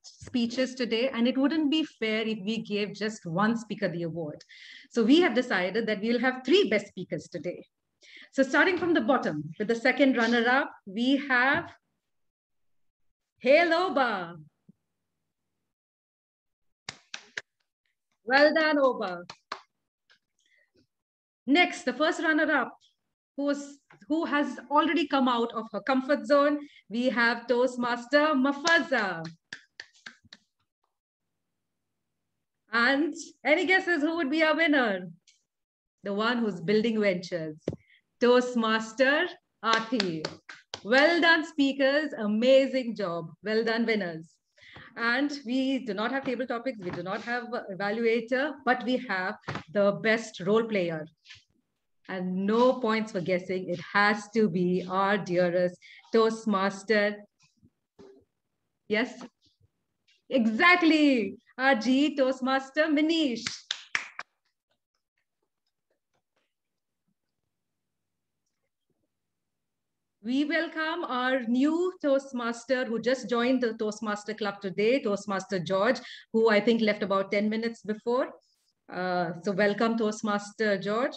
speeches today, and it wouldn't be fair if we gave just one speaker the award. So we have decided that we'll have 3 best speakers today. So starting from the bottom, with the second runner-up, we have Hey Oba. Well done, Oba. Next, the first runner-up, who has already come out of her comfort zone, we have Toastmaster Mafaza. And any guesses who would be our winner? The one who's building ventures. Toastmaster Aarti. Well done, speakers. Amazing job. Well done, winners. And we do not have table topics. We do not have evaluator, but we have the best role player. And no points for guessing. It has to be our dearest Toastmaster. Yes? Exactly. Our G Toastmaster Manish. We welcome our new Toastmaster who just joined the Toastmaster Club today, Toastmaster George, who I think left about 10 minutes before. So welcome, Toastmaster George.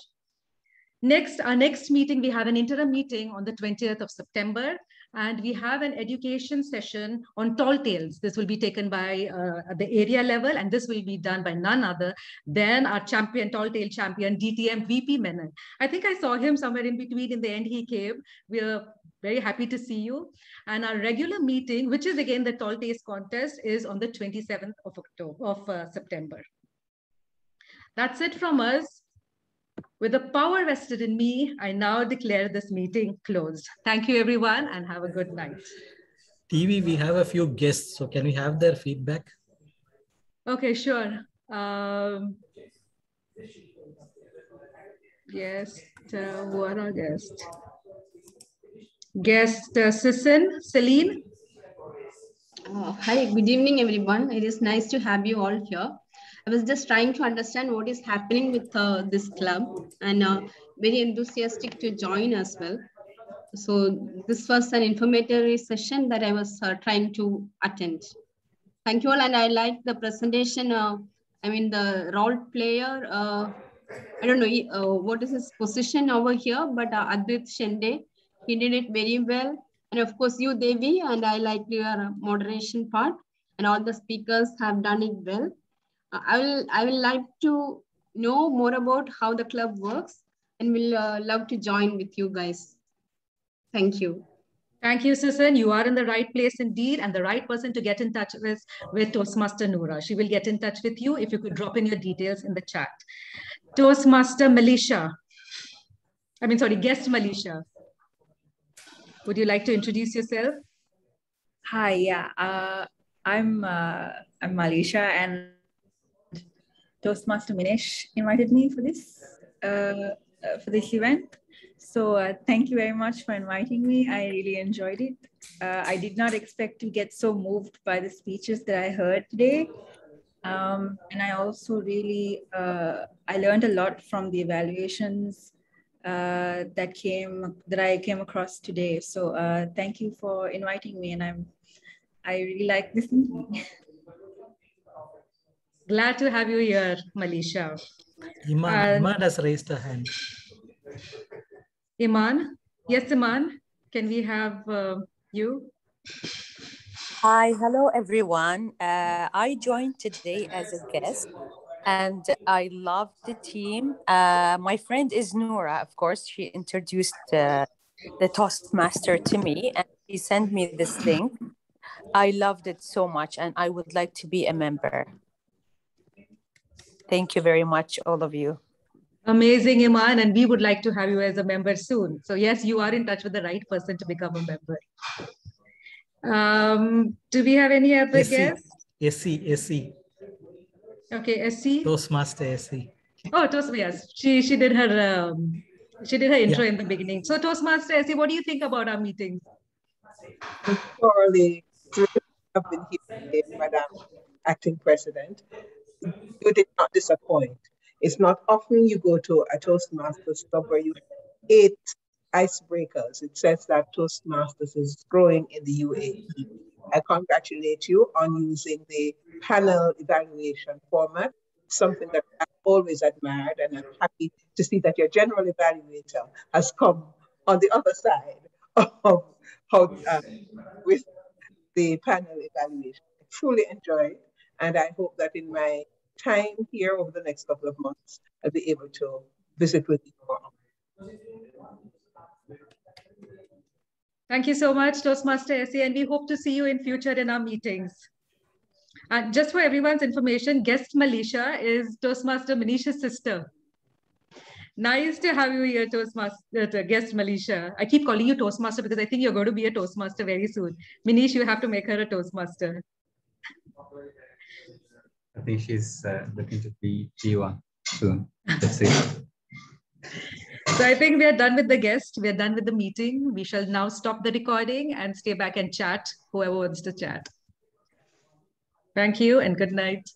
Next, our next meeting, we have an interim meeting on the 20th of September, and we have an education session on tall tales. This will be taken by at the area level, and this will be done by none other than our champion, tall tale champion, DTM VP Menon. I think I saw him somewhere in between. In the end, he came. We are very happy to see you. And our regular meeting, which is again the tall tales contest, is on the 27th of September. That's it from us. With the power vested in me, I now declare this meeting closed. Thank you, everyone, and have a good night. TV, we have a few guests, so can we have their feedback? Okay, sure. Guest, who are our guests? Guest Celine. Hi, good evening, everyone. It is nice to have you all here. I was just trying to understand what is happening with this club, and very enthusiastic to join as well. So this was an informative session that I was trying to attend. Thank you all, and I like the presentation. I mean, the role player, I don't know what is his position over here, but Avadhoot Chende, he did it very well. And of course, you, Devi, and I like your moderation part, and all the speakers have done it well. I will like to know more about how the club works, and will love to join with you guys. Thank you. Thank you, Susan. You are in the right place indeed, and the right person to get in touch with Toastmaster Noora. She will get in touch with you if you could drop in your details in the chat. Toastmaster Malisha. Guest Malisha. Would you like to introduce yourself? Hi, yeah. I'm Malisha, and Toastmaster Minesh invited me for this event. So thank you very much for inviting me. I really enjoyed it. I did not expect to get so moved by the speeches that I heard today. And I also really, I learned a lot from the evaluations that I came across today. So thank you for inviting me, and I really like listening. Glad to have you here, Malisha. Iman has raised her hand. Iman? Yes, Iman, can we have you? Hi, hello everyone. I joined today as a guest and I love the team. My friend is Noura, of course. She introduced the Toastmaster to me and she sent me this link. I loved it so much and I would like to be a member. Thank you very much, all of you. Amazing, Iman, and we would like to have you as a member soon. So yes, you are in touch with the right person to become a member. Do we have any other guests? SC. Okay, SC. Toastmaster SC. Oh, Toastmaster, yes. She did her intro in the beginning. So Toastmaster SC, what do you think about our meetings? I'm thoroughly thrilled to have been here today, Madam Acting President. You did not disappoint. It's not often you go to a Toastmasters club where you have 8 icebreakers. It says that Toastmasters is growing in the UAE. I congratulate you on using the panel evaluation format, something that I've always admired, and I'm happy to see that your general evaluator has come on the other side of how with the panel evaluation. I truly enjoyed, and I hope that in my time here over the next couple of months, I'll be able to visit with you more. Thank you so much, Toastmaster SE, and we hope to see you in future in our meetings. Just for everyone's information, guest Malisha is Toastmaster Manisha's sister. Nice to have you here, Toastmaster, guest Malisha. I keep calling you Toastmaster because I think you're going to be a Toastmaster very soon. Manish, you have to make her a Toastmaster. I think she's looking to be G1 soon. Let's see. So I think we are done with the guest. We are done with the meeting. We shall now stop the recording and stay back and chat, whoever wants to chat. Thank you and good night.